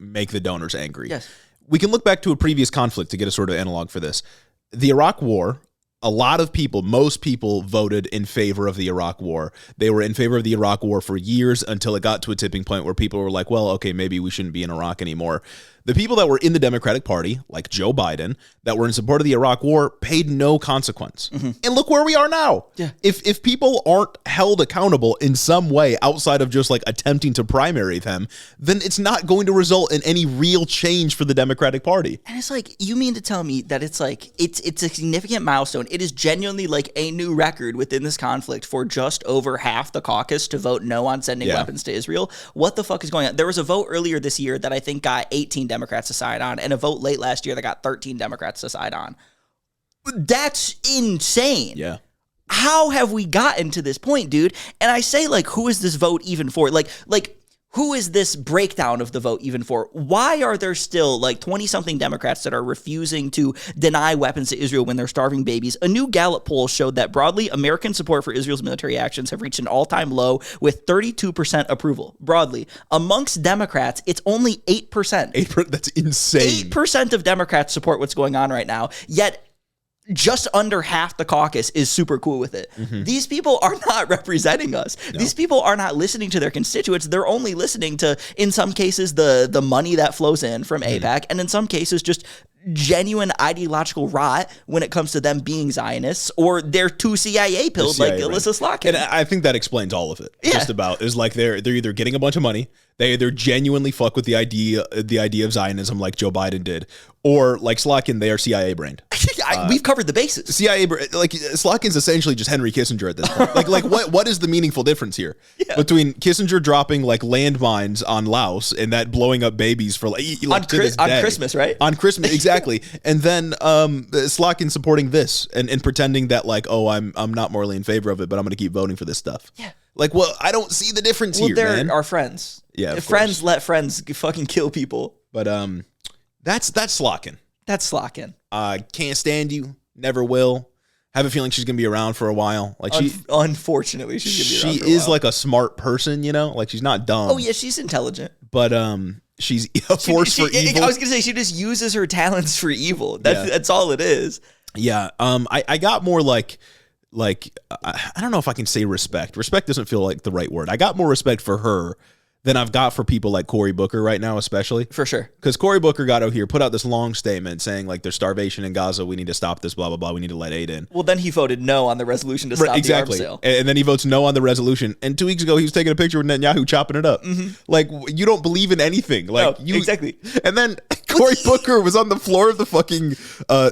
make the donors angry. Yes. We can look back to a previous conflict to get a sort of analog for this. The Iraq War, a lot of people, most people voted in favor of the Iraq War. They were in favor of the Iraq War for years until it got to a tipping point where people were like, well, okay, maybe we shouldn't be in Iraq anymore. The people that were in the Democratic Party, like Joe Biden, that were in support of the Iraq War, paid no consequence. And look where we are now. Yeah. If people aren't held accountable in some way outside of just like attempting to primary them, then it's not going to result in any real change for the Democratic Party. And it's like, you mean to tell me that it's like, it's a significant milestone. It is genuinely like a new record within this conflict for just over half the caucus to vote no on sending weapons to Israel. What the fuck is going on? There was a vote earlier this year that I think got 18 Democrats to side on, and a vote late last year that got 13 Democrats to side on. That's insane. Yeah. How have we gotten to this point, dude? And I say, like, who is this vote even for? Like, who is this breakdown of the vote even for? Why are there still like 20-something Democrats that are refusing to deny weapons to Israel when they're starving babies? A new Gallup poll showed that broadly, American support for Israel's military actions have reached an all-time low with 32% approval. Broadly. Amongst Democrats, it's only 8%. That's insane. 8% of Democrats support what's going on right now, yet just under half the caucus is super cool with it. These people are not representing us. No. These people are not listening to their constituents. They're only listening to, in some cases, the money that flows in from AIPAC, and in some cases, just genuine ideological rot when it comes to them being Zionists, or they're too CIA pilled like Elissa Slotkin. And I think that explains all of it. Yeah. Just about is like they're either getting a bunch of money, they either genuinely fuck with the idea of Zionism like Joe Biden did, or like Slotkin, they are CIA brained. We've covered the bases. CIA, like Slotkin's essentially just Henry Kissinger at this point. like what is the meaningful difference here between Kissinger dropping like landmines on Laos and that blowing up babies for like on Christmas, right? On Christmas, exactly. And then Slotkin supporting this and pretending that like, oh, I'm not morally in favor of it, but I'm going to keep voting for this stuff. Yeah. Like, well, I don't see the difference here, they're man. our friends. Yeah, if friends let friends fucking kill people. But that's Slotkin. That's Slotkin. Can't stand you. Never will. Have a feeling she's going to be around for a while. Like unfortunately, she's going to be around for a while. She is like a smart person, you know? Like she's not dumb. Oh yeah, she's intelligent. But she's a force for evil. I was going to say she just uses her talents for evil. That's all it is. Yeah. I got more like I don't know if I can say respect. Respect doesn't feel like the right word. I got more respect for her than I've got for people like Cory Booker right now, especially. For sure. Because Cory Booker got out here, put out this long statement saying, like, there's starvation in Gaza. We need to stop this, blah, blah, blah. We need to let aid in. Well, then he voted no on the resolution to stop the arms sale. And then he votes no on the resolution. And 2 weeks ago, he was taking a picture with Netanyahu chopping it up. Like, you don't believe in anything. Like, no, exactly. And then Cory Booker was on the floor of the fucking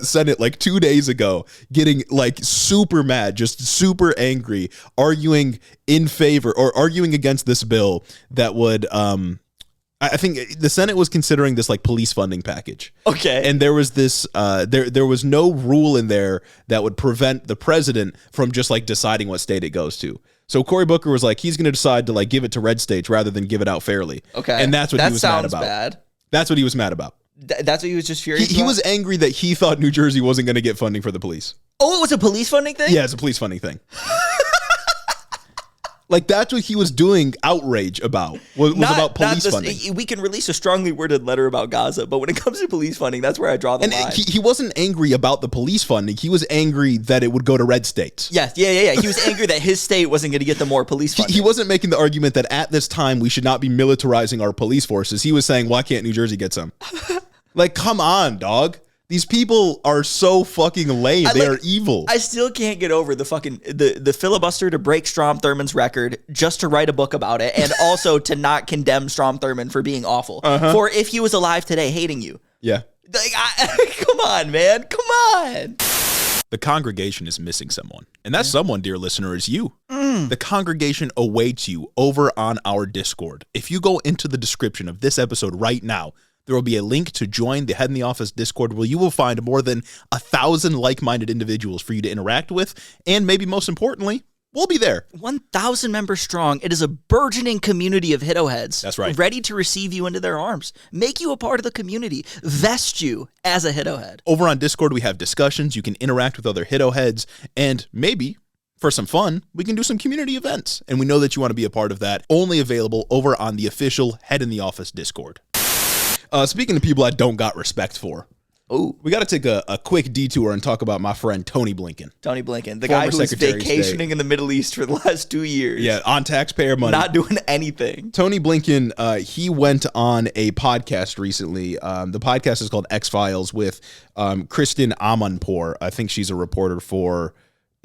Senate like 2 days ago, getting like super mad, just super angry, arguing in favor or arguing against this bill that would I think the Senate was considering this like police funding package. Okay. And there was this there was no rule in there that would prevent the president from just like deciding what state it goes to. So Cory Booker was like, he's going to decide to like give it to red states rather than give it out fairly. Okay. And that's what he was mad about. Bad. That's what he was mad about. That's what he was just furious about? He was angry that he thought New Jersey wasn't going to get funding for the police. Oh, it was a police funding thing? Yeah, it's a police funding thing. Like, that's what he was doing outrage about, was about police funding. We can release a strongly worded letter about Gaza, but when it comes to police funding, that's where I draw the line. He wasn't angry about the police funding. He was angry that it would go to red states. Yes, yeah. He was angry that his state wasn't going to get the more police funding. He wasn't making the argument that at this time we should not be militarizing our police forces. He was saying, why can't New Jersey get some? Like, come on, dog. These people are so fucking lame. They are evil. I still can't get over the fucking the filibuster to break Strom Thurmond's record just to write a book about it, and also to not condemn Strom Thurmond for being awful. For if he was alive today, hating you. Yeah. Like, come on, man. Come on. The congregation is missing someone. And that someone, dear listener, is you. The congregation awaits you over on our Discord. If you go into the description of this episode right now, there will be a link to join the Head in the Office Discord where you will find more than 1,000 like-minded individuals for you to interact with. And maybe most importantly, we'll be there. 1,000 members strong. It is a burgeoning community of Hiddo heads. That's right. Ready to receive you into their arms. Make you a part of the community. Vest you as a Hiddo head. Over on Discord, we have discussions. You can interact with other Hiddo heads. And maybe, for some fun, we can do some community events. And we know that you want to be a part of that. Only available over on the official Head in the Office Discord. Speaking of people I don't got respect for, we got to take a quick detour and talk about my friend Tony Blinken. Tony Blinken, the guy who was vacationing in the Middle East for the last 2 years. Yeah, on taxpayer money. Not doing anything. Tony Blinken, he went on a podcast recently. The podcast is called X-Files with Kristen Amanpour. I think she's a reporter for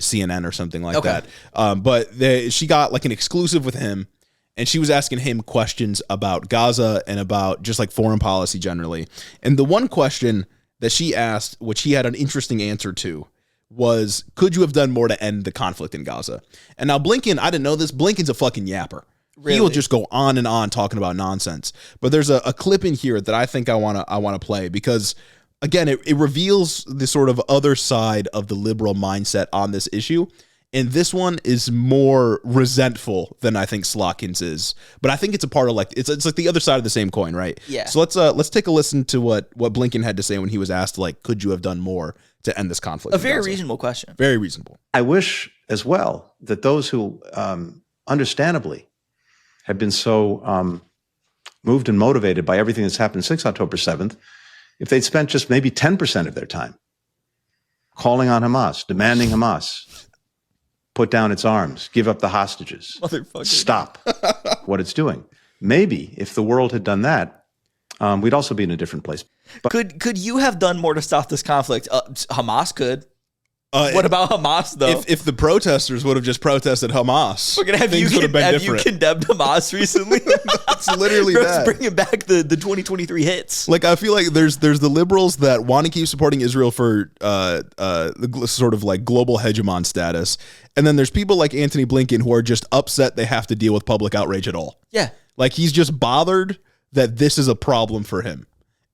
CNN or something like that. But she got like an exclusive with him. And she was asking him questions about Gaza and about just like foreign policy generally. And the one question that she asked, which he had an interesting answer to, was, could you have done more to end the conflict in Gaza? And now Blinken, I didn't know this, Blinken's a fucking yapper. Really? He will just go on and on talking about nonsense. But there's a clip in here that I think I want to play because, again, it reveals the sort of other side of the liberal mindset on this issue. And this one is more resentful than I think Slotkin's is. But I think it's a part of like, it's like the other side of the same coin, right? Yeah. So let's take a listen to what Blinken had to say when he was asked, like, could you have done more to end this conflict? A very reasonable question. Very reasonable. I wish as well that those who understandably have been so moved and motivated by everything that's happened since October 7th, if they'd spent just maybe 10% of their time calling on Hamas, demanding Hamas put down its arms, give up the hostages, stop what it's doing. Maybe if the world had done that, we'd also be in a different place. But could you have done more to stop this conflict? Hamas could. What about Hamas, though? If the protesters would have just protested Hamas, things would have been different. You condemned Hamas recently? That's literally that. Bringing back the 2023 hits. Like, I feel like there's the liberals that want to keep supporting Israel for the sort of like global hegemon status. And then there's people like Antony Blinken who are just upset they have to deal with public outrage at all. Yeah. Like, he's just bothered that this is a problem for him.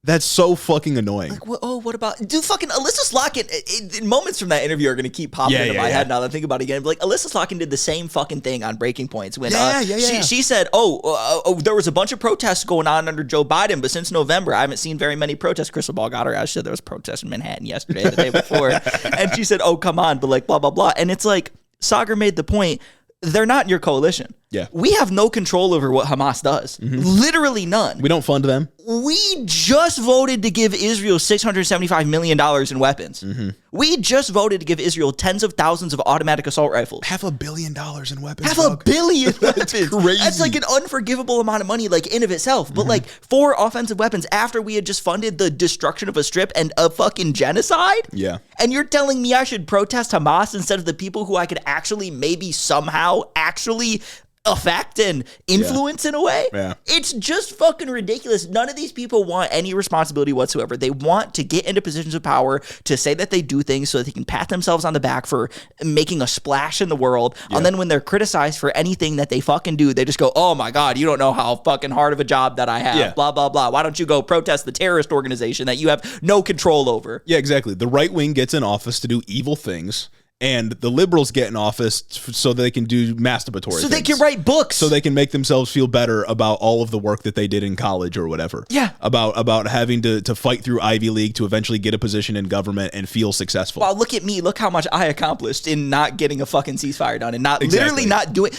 That's so fucking annoying. Like, what about... Dude, fucking Elissa Slotkin... Moments from that interview are going to keep popping into my head now that I think about it again. Like, Elissa Slotkin did the same fucking thing on Breaking Points when she said, there was a bunch of protests going on under Joe Biden, but since November, I haven't seen very many protests. Crystal Ball got her out. She said there was protests in Manhattan yesterday, the day before. And she said, oh, come on, but like, blah, blah, blah. And it's like, Sagar made the point, they're not in your coalition. Yeah. We have no control over what Hamas does. Literally none. We don't fund them. We just voted to give Israel $675 million in weapons. We just voted to give Israel tens of thousands of automatic assault rifles. $500 million in weapons. $500 million That's weapons. crazy. That's like an unforgivable amount of money, like in of itself. But like 4 offensive weapons after we had just funded the destruction of a strip and a fucking genocide? Yeah. And you're telling me I should protest Hamas instead of the people who I could actually maybe somehow actually affect and influence in a way? Yeah. It's just fucking ridiculous. None of these people want any responsibility whatsoever. They want to get into positions of power to say that they do things so that they can pat themselves on the back for making a splash in the world. And then when they're criticized for anything that they fucking do, they just go, oh my God, you don't know how fucking hard of a job that I have. Blah, blah, blah. Why don't you go protest the terrorist organization that you have no control over? Yeah, exactly. The right wing gets in office to do evil things. And the liberals get in office so they can do masturbatory things. So they can write books. So they can make themselves feel better about all of the work that they did in college or whatever. Yeah. About having to fight through Ivy League to eventually get a position in government and feel successful. Wow, look at me. Look how much I accomplished in not getting a fucking ceasefire done and not literally not doing...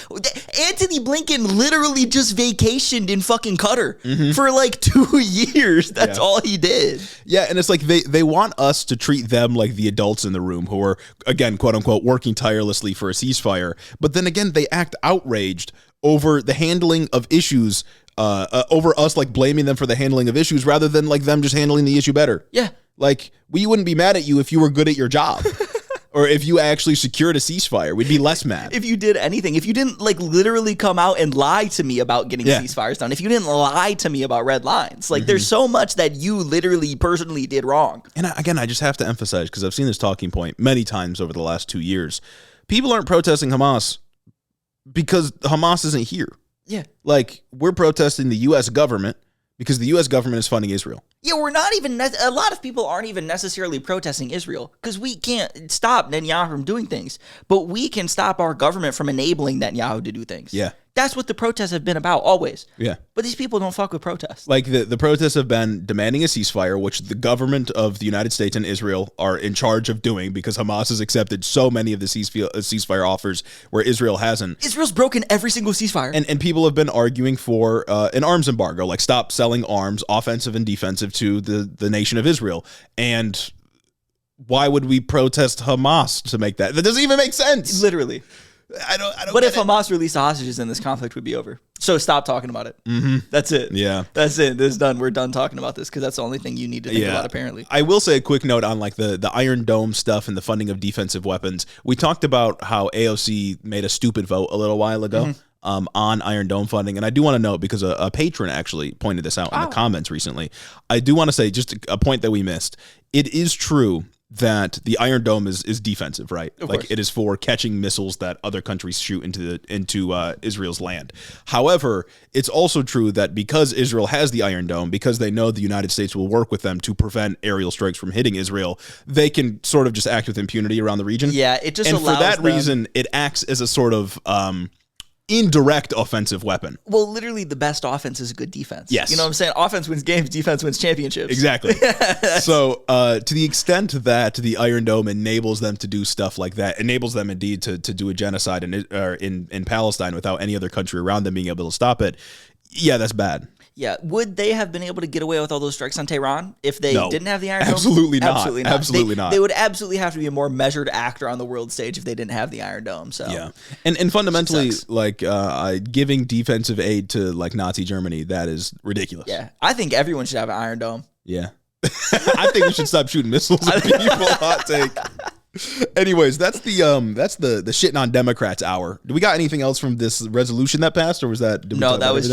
Antony Blinken literally just vacationed in fucking Qatar for like 2 years. That's all he did. Yeah, and it's like they want us to treat them like the adults in the room who are, again, quote unquote, working tirelessly for a ceasefire. But then again, they act outraged over the handling of issues, over us like blaming them for the handling of issues rather than like them just handling the issue better. Yeah. Like, we wouldn't be mad at you if you were good at your job. Or if you actually secured a ceasefire, we'd be less mad. If you did anything, if you didn't like literally come out and lie to me about getting ceasefires done, if you didn't lie to me about red lines, like there's so much that you literally personally did wrong. And I just have to emphasize, because I've seen this talking point many times over the last 2 years, people aren't protesting Hamas because Hamas isn't here. Yeah. Like, we're protesting the U.S. government because the U.S. government is funding Israel. Yeah, we're not even... a lot of people aren't even necessarily protesting Israel because we can't stop Netanyahu from doing things, but we can stop our government from enabling Netanyahu to do things. Yeah. That's what the protests have been about, always. Yeah. But these people don't fuck with protests. Like, the protests have been demanding a ceasefire, which the government of the United States and Israel are in charge of doing because Hamas has accepted so many of the ceasefire offers where Israel hasn't. Israel's broken every single ceasefire. And people have been arguing for an arms embargo, like stop selling arms, offensive and defensive, to the nation of Israel. And why would we protest Hamas to make that? That doesn't even make sense. Literally. I don't. But if Hamas released the hostages, then this conflict would be over. So stop talking about it. That's it. Yeah. That's it. This is done. We're done talking about this because that's the only thing you need to think about, apparently. I will say a quick note on like the Iron Dome stuff and the funding of defensive weapons. We talked about how AOC made a stupid vote a little while ago on Iron Dome funding. And I do want to note, because a patron actually pointed this out in the comments recently, I do want to say just a point that we missed. It is true that the Iron Dome is defensive, right? Of like course. it is for catching missiles that other countries shoot into Israel's land. However, it's also true that because Israel has the Iron Dome, because they know the United States will work with them to prevent aerial strikes from hitting Israel, they can sort of just act with impunity around the region. Yeah, it just and allows for that them... reason, it acts as a sort of indirect offensive weapon. Well, literally, the best offense is a good defense. Yes. You know what I'm saying? Offense wins games, defense wins championships. Exactly. So to the extent that the Iron Dome enables them to do stuff like that, enables them indeed to do a genocide in Palestine without any other country around them being able to stop it, yeah, that's bad. Yeah. Would they have been able to get away with all those strikes on Tehran if they didn't have the Iron Dome? Absolutely not. Absolutely not. They would absolutely have to be a more measured actor on the world stage if they didn't have the Iron Dome. So yeah, and fundamentally, like giving defensive aid to like Nazi Germany, that is ridiculous. Yeah, I think everyone should have an Iron Dome. Yeah, I think we should stop shooting missiles at people. Hot take. Anyways, that's the shitting on Democrats hour. Do we got anything else from this resolution that passed, or was that? No, that was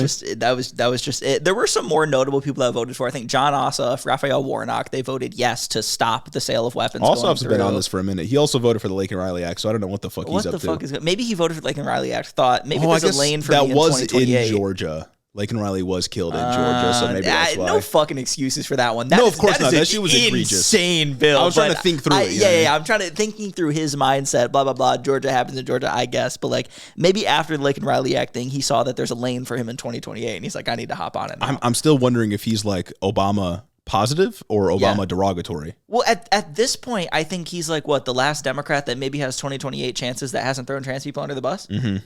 just it. There were some more notable people that voted for. I think John Ossoff, Raphael Warnock, they voted yes to stop the sale of weapons. Ossoff's been on this for a minute. He also voted for the Lake and Riley Act, so I don't know what the fuck he's up to. Maybe he voted for the Lake and Riley Act. Thought maybe there's a lane for that me in was 2028. in Georgia. Laken Riley was killed in Georgia, so maybe that's why. No fucking excuses for that one. Of course not. That shit was egregious. Insane, Bill. I was trying to think through it. Yeah. I'm thinking through his mindset. Blah blah blah. Georgia happens in Georgia, I guess. But like maybe after the Laken Riley Act thing, he saw that there's a lane for him in 2028, and he's like, I need to hop on it now. I'm still wondering if he's like Obama positive or Obama derogatory. Well, at this point, I think he's like the last Democrat that maybe has 2028 chances that hasn't thrown trans people under the bus. Mm-hmm.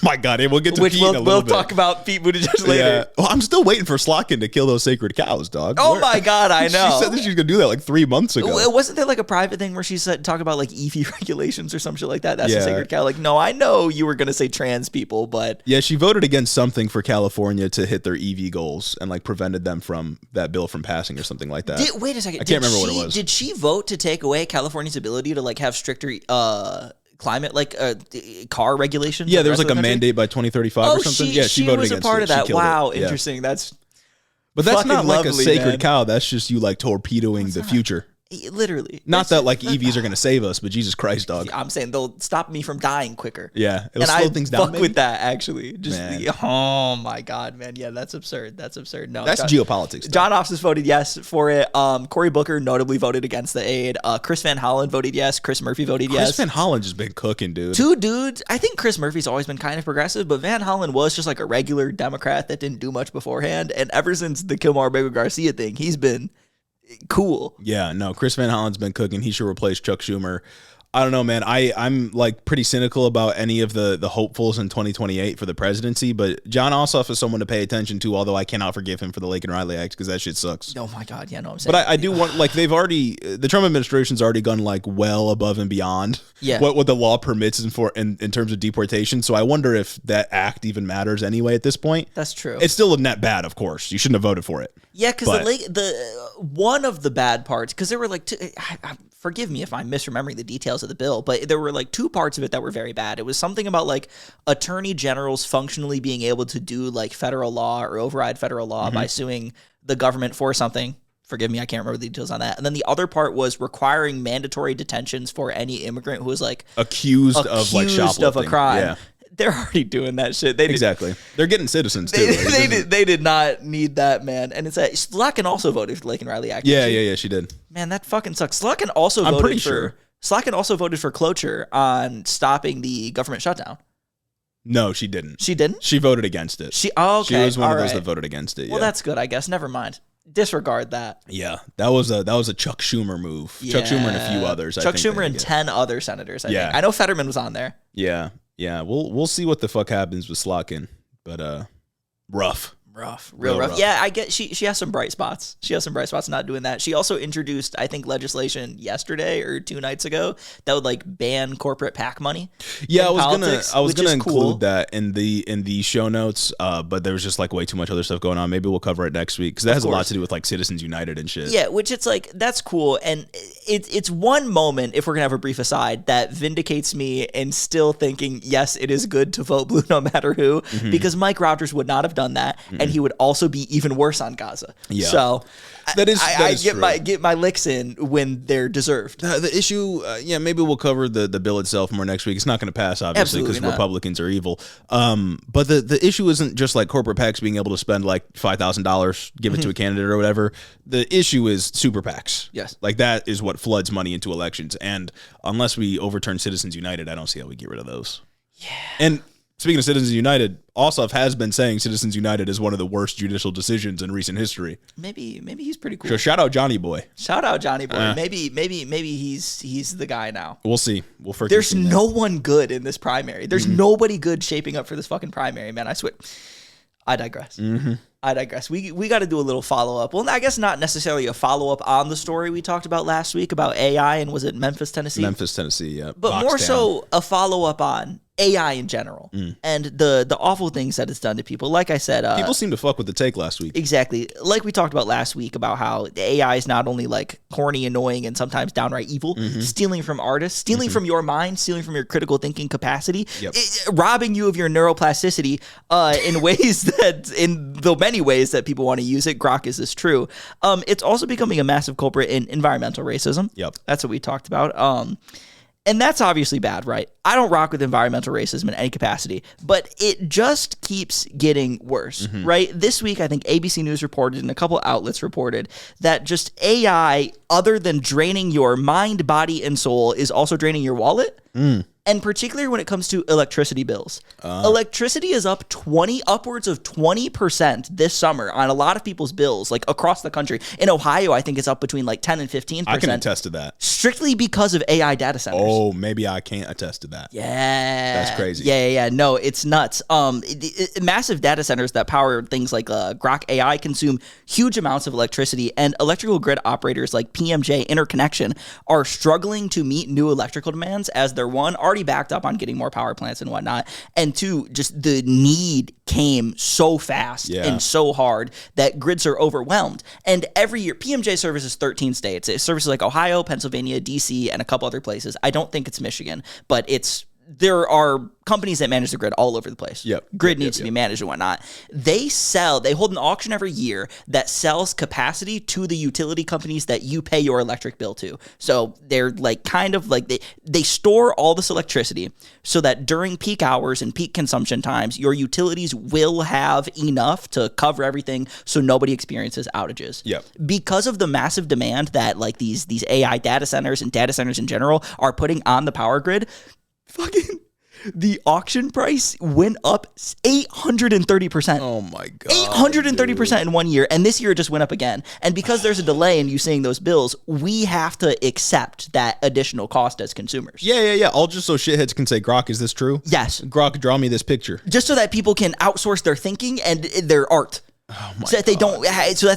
My God, we'll get to Which Pete in a little bit. We'll talk about Pete Buttigieg later. Yeah. Well, I'm still waiting for Slotkin to kill those sacred cows, dog. Oh my God, I know. She said that she was gonna do that like 3 months ago. Wasn't there like a private thing where she said talk about like EV regulations or some shit like that? That's a sacred cow. Like, no, I know you were gonna say trans people, but yeah, she voted against something for California to hit their EV goals and like prevented them from that bill from passing or something like that. Wait a second. I can't remember what it was. Did she vote to take away California's ability to like have stricter climate car regulations? Yeah, there was like a mandate by 2035 or something. She voted was against a part it. of that. Wow, it. Interesting. That's but that's not like a lovely, sacred man. cow. That's just you like torpedoing the future. Literally. Not that like EVs are going to save us, but Jesus Christ, dog. I'm saying they'll stop me from dying quicker. Yeah, it'll slow things down. Fuck with that, actually. Oh my God, man. Yeah, that's absurd. That's absurd. No, that's geopolitics. John Office voted yes for it. Cory Booker notably voted against the aid. Chris Van Hollen voted yes. Chris Murphy voted yes. Chris Van Hollen has been cooking, dude. Two dudes. I think Chris Murphy's always been kind of progressive, but Van Hollen was just like a regular Democrat that didn't do much beforehand. And ever since the Kilmar Baker Garcia thing, he's been cool. Yeah, no, Chris Van Hollen's been cooking. He should replace Chuck Schumer. I don't know, man. I'm like pretty cynical about any of the hopefuls in 2028 for the presidency, but John Ossoff is someone to pay attention to, although I cannot forgive him for the Laken Riley Act because that shit sucks. Oh my God, yeah, no, I'm saying. But I do want, like, the Trump administration's already gone like well above and beyond what the law permits in terms of deportation. So I wonder if that act even matters anyway at this point. That's true. It's still a net bad, of course. You shouldn't have voted for it. Yeah, because the one of the bad parts, because there were like forgive me if I'm misremembering the details of the bill, but there were like two parts of it that were very bad. It was something about like attorney generals functionally being able to do like federal law or override federal law by suing the government for something. Forgive me, I can't remember the details on that. And then the other part was requiring mandatory detentions for any immigrant who was like accused of like shoplifting of a crime. Yeah. They're already doing that shit. Exactly. They're getting citizens too. They did not need that, man. And it's that Slotkin also voted for the Laken Riley Act. Yeah, she did. Man, that fucking sucks. Slotkin also voted for cloture on stopping the government shutdown. No, she didn't. She didn't? She voted against it. She was one of those that voted against it. Well, that's good, I guess. Never mind. Disregard that. Yeah, that was a Chuck Schumer move. Yeah. Chuck Schumer and a few others. Chuck Schumer and 10 other senators. I think. I know Fetterman was on there. Yeah. We'll see what the fuck happens with Slotkin, but rough. Real rough. Yeah, I get she has some bright spots. Not doing that. She also introduced, I think, legislation yesterday or 2 nights ago that would like ban corporate PAC money. Yeah, I was gonna include that in the show notes, but there was just like way too much other stuff going on. Maybe we'll cover it next week because that has a lot to do with like Citizens United and shit. Yeah, which it's like that's cool, and it's one moment, if we're gonna have a brief aside, that vindicates me in still thinking yes, it is good to vote blue no matter who, because Mike Rogers would not have done that. And he would also be even worse on Gaza. Yeah. So I get my licks in when they're deserved. The issue, maybe we'll cover the bill itself more next week. It's not going to pass, obviously, because Republicans are evil. But the issue isn't just like corporate PACs being able to spend like $5,000, give it to a candidate or whatever. The issue is super PACs. Yes. Like that is what floods money into elections. And unless we overturn Citizens United, I don't see how we get rid of those. Yeah. And speaking of Citizens United, Ossoff has been saying Citizens United is one of the worst judicial decisions in recent history. Maybe he's pretty cool. So shout out Johnny Boy. Maybe he's the guy now. We'll see. We'll freaking There's see no one good in this primary. There's nobody good shaping up for this fucking primary, man. I swear. I digress. We got to do a little follow-up. Well, I guess not necessarily a follow-up on the story we talked about last week about AI and was it Memphis, Tennessee? Memphis, Tennessee, yeah. But more so a follow-up on AI in general and the awful things that it's done to people. Like I said, people seem to fuck with the take last week. Exactly. Like we talked about last week about how the AI is not only like corny, annoying, and sometimes downright evil, stealing from artists, stealing from your mind, stealing from your critical thinking capacity, robbing you of your neuroplasticity in ways that, in the many ways that people want to use it. Grok, is this true? It's also becoming a massive culprit in environmental racism. Yep. That's what we talked about. And that's obviously bad, right? I don't rock with environmental racism in any capacity, but it just keeps getting worse, right? This week, I think ABC News reported and a couple outlets reported that just AI, other than draining your mind, body, and soul, is also draining your wallet. And particularly when it comes to electricity bills. Electricity is up upwards of 20% this summer on a lot of people's bills, like across the country. In Ohio, I think it's up between like 10 and 15%. I can attest to that. Strictly because of AI data centers. Oh, maybe I can't attest to that. Yeah. That's crazy. Yeah. No, it's nuts. Massive data centers that power things like Grok AI consume huge amounts of electricity, and electrical grid operators like PMJ Interconnection are struggling to meet new electrical demands as they're already backed up on getting more power plants and whatnot, and two, just the need came so fast and so hard that grids are overwhelmed. And every year, PMJ services 13 states. It services like Ohio, Pennsylvania, DC, and a couple other places. I don't think it's Michigan, but there are companies that manage the grid all over the place. Grid needs to be managed and whatnot. They hold an auction every year that sells capacity to the utility companies that you pay your electric bill to. So they're like kind of like they store all this electricity so that during peak hours and peak consumption times, your utilities will have enough to cover everything so nobody experiences outages. Because of the massive demand that like these AI data centers and data centers in general are putting on the power grid, fucking the auction price went up 830%. Oh my God. 830% in 1 year. And this year it just went up again. And because there's a delay in you seeing those bills, we have to accept that additional cost as consumers. Yeah. All just so shitheads can say, Grok, is this true? Yes. Grok, draw me this picture. Just so that people can outsource their thinking and their art. Oh my so that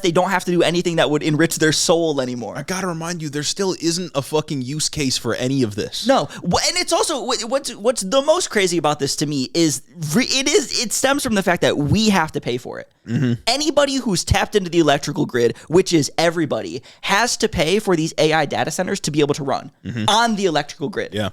they don't have to do anything that would enrich their soul anymore. I gotta remind you, there still isn't a fucking use case for any of this. No, and it's also what's the most crazy about this to me is it stems from the fact that we have to pay for it. Anybody who's tapped into the electrical grid, which is everybody, has to pay for these AI data centers to be able to run on the electrical grid. Yeah.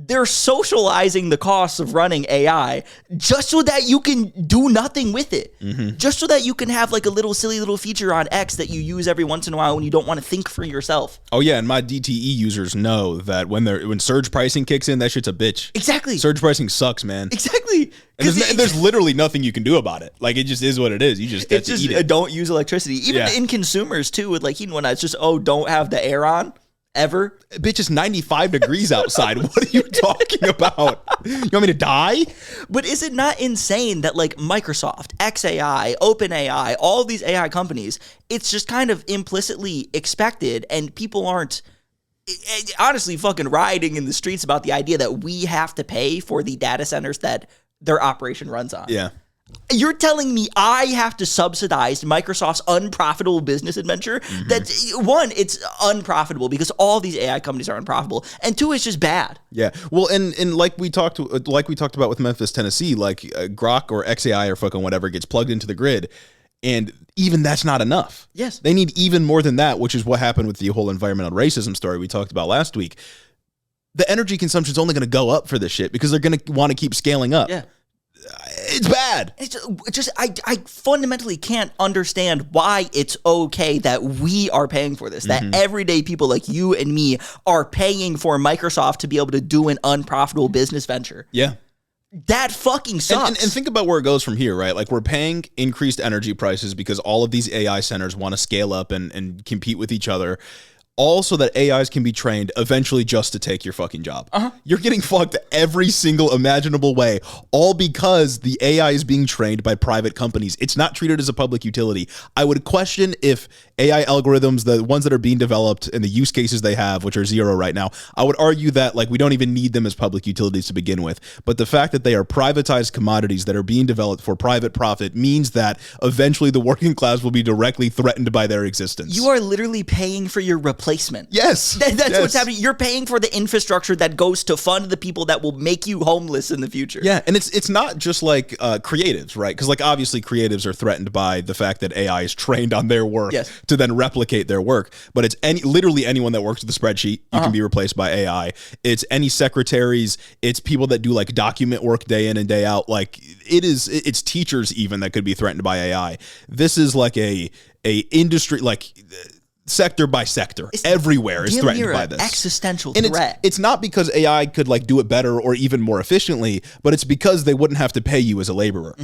They're socializing the costs of running AI just so that you can do nothing with it. Just so that you can have like a silly little feature on X that you use every once in a while when you don't want to think for yourself. Oh yeah, and my DTE users know that when surge pricing kicks in, that shit's a bitch. Exactly. Surge pricing sucks, man. Exactly. And there's literally nothing you can do about it. Like, it just is what it is. You just have to eat it. Don't use electricity. Even in consumers too, with like heating and whatnot, it's just, don't have the air on. Ever? Bitch, it's 95 degrees outside. What are you talking about? You want me to die? But is it not insane that like Microsoft, XAI, OpenAI, all of these AI companies, it's just kind of implicitly expected and people aren't honestly fucking rioting in the streets about the idea that we have to pay for the data centers that their operation runs on. Yeah. You're telling me I have to subsidize Microsoft's unprofitable business adventure? That one, it's unprofitable because all these AI companies are unprofitable, and two, it's just bad. Yeah. Well, and like we talked about with Memphis, Tennessee, like Grok or XAI or fucking whatever gets plugged into the grid, and even that's not enough. Yes. They need even more than that, which is what happened with the whole environmental racism story we talked about last week. The energy consumption is only going to go up for this shit because they're going to want to keep scaling up. Yeah. It's bad. It's just I fundamentally can't understand why it's okay that we are paying for this, that everyday people like you and me are paying for Microsoft to be able to do an unprofitable business venture. Yeah. That fucking sucks. And think about where it goes from here, right? Like, we're paying increased energy prices because all of these AI centers want to scale up and compete with each other. All so that AIs can be trained eventually just to take your fucking job. You're getting fucked every single imaginable way, all because the AI is being trained by private companies. It's not treated as a public utility. I would question if AI algorithms, the ones that are being developed and the use cases they have, which are zero right now, I would argue that like we don't even need them as public utilities to begin with. But the fact that they are privatized commodities that are being developed for private profit means that eventually the working class will be directly threatened by their existence. You are literally paying for your replacement. Yes. That's what's happening. You're paying for the infrastructure that goes to fund the people that will make you homeless in the future. Yeah, and it's not just like creatives, right? Because like obviously creatives are threatened by the fact that AI is trained on their work to then replicate their work. But it's literally anyone that works with a spreadsheet, you can be replaced by AI. It's any secretaries, it's people that do like document work day in and day out. Like it's teachers even that could be threatened by AI. This is like a industry like sector by sector. Everywhere is threatened by this. Existential and threat. It's not because AI could like do it better or even more efficiently, but it's because they wouldn't have to pay you as a laborer.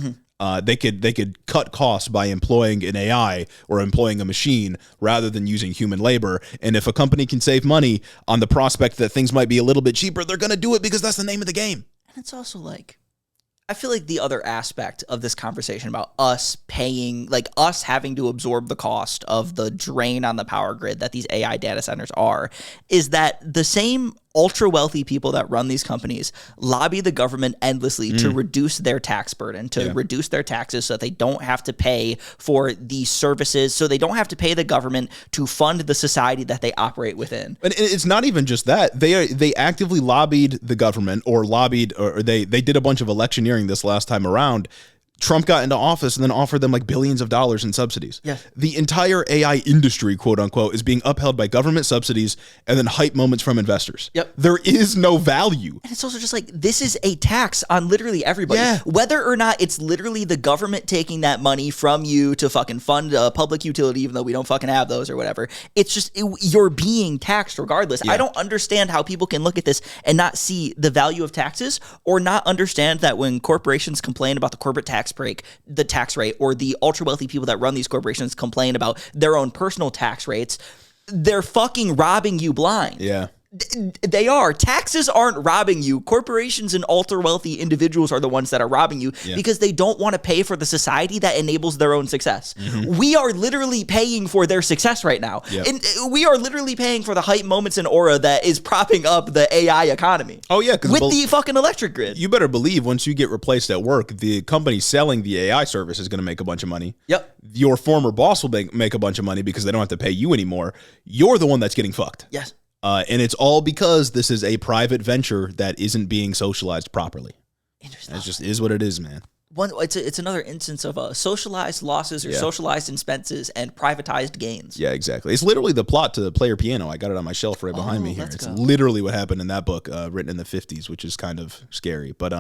They could cut costs by employing an AI or employing a machine rather than using human labor. And if a company can save money on the prospect that things might be a little bit cheaper, they're going to do it because that's the name of the game. And it's also like, I feel like the other aspect of this conversation about us paying, like us having to absorb the cost of the drain on the power grid that these AI data centers are, is that the same ultra wealthy people that run these companies lobby the government endlessly to reduce their tax burden, to reduce their taxes so that they don't have to pay for these services, so they don't have to pay the government to fund the society that they operate within. And it's not even just that. They actively lobbied the government or they did a bunch of electioneering this last time around. Trump got into office and then offered them like billions of dollars in subsidies. Yeah. The entire AI industry, quote unquote, is being upheld by government subsidies and then hype moments from investors. Yep. There is no value. And it's also just like, this is a tax on literally everybody. Yeah. Whether or not it's literally the government taking that money from you to fucking fund a public utility, even though we don't fucking have those or whatever. It's just, you're being taxed regardless. Yeah. I don't understand how people can look at this and not see the value of taxes, or not understand that when corporations complain about the corporate tax break, the tax rate, or the ultra wealthy people that run these corporations complain about their own personal tax rates, they're fucking robbing you blind. Yeah. They are. Taxes aren't robbing you. Corporations and ultra wealthy individuals are the ones that are robbing you because they don't want to pay for the society that enables their own success. We are literally paying for their success right now. And we are literally paying for the hype moments and aura that is propping up the AI economy. Oh, yeah. With the fucking electric grid. You better believe once you get replaced at work, the company selling the AI service is going to make a bunch of money. Yep. Your former boss will make a bunch of money because they don't have to pay you anymore. You're the one that's getting fucked. Yes. And it's all because this is a private venture that isn't being socialized properly. Interesting. It just is what it is, man. It's another instance of socialized losses or socialized expenses and privatized gains. Yeah, exactly. It's literally the plot to Player Piano. I got it on my shelf right behind me here. It's literally what happened in that book, written in the 50s, which is kind of scary. But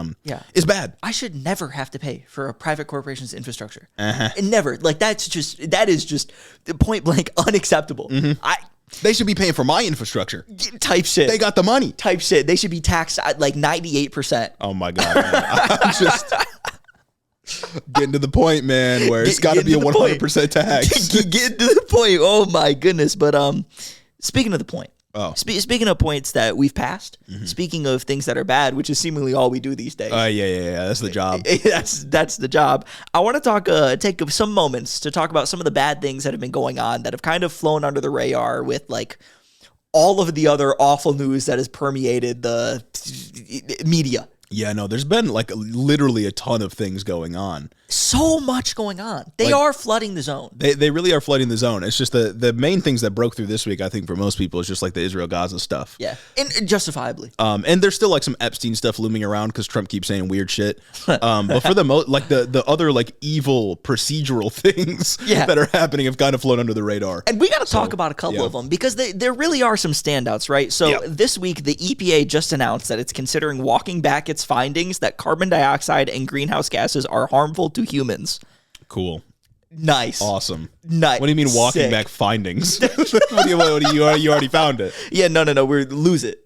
it's bad. I should never have to pay for a private corporation's infrastructure. And never. Like, that is just point blank unacceptable. They should be paying for my infrastructure. Type shit. They got the money. Type shit. They should be taxed at like 98%. Oh my God, man. I'm just getting to the point, man, where it's got to be a 100% tax. Getting to the point. Oh my goodness. But speaking of the point. Speaking of points that we've passed, speaking of things that are bad, which is seemingly all we do these days. Yeah. That's the job. That's the job. I want to take some moments to talk about some of the bad things that have been going on that have kind of flown under the radar with like all of the other awful news that has permeated the media. Yeah, no, there's been like literally a ton of things going on. So much going on. They are flooding the zone. They really are flooding the zone. It's just the main things that broke through this week, I think, for most people is just like the Israel-Gaza stuff. Yeah, and justifiably. And there's still like some Epstein stuff looming around because Trump keeps saying weird shit. But for the most, like the other like evil procedural things that are happening have kind of flown under the radar. And we got to talk about a couple of them because there really are some standouts, right? So this week, the EPA just announced that it's considering walking back its findings that carbon dioxide and greenhouse gases are harmful to humans. Cool. Nice. Awesome. Nice. What do you mean walking back findings? You already found it. Yeah, no. We're lose it.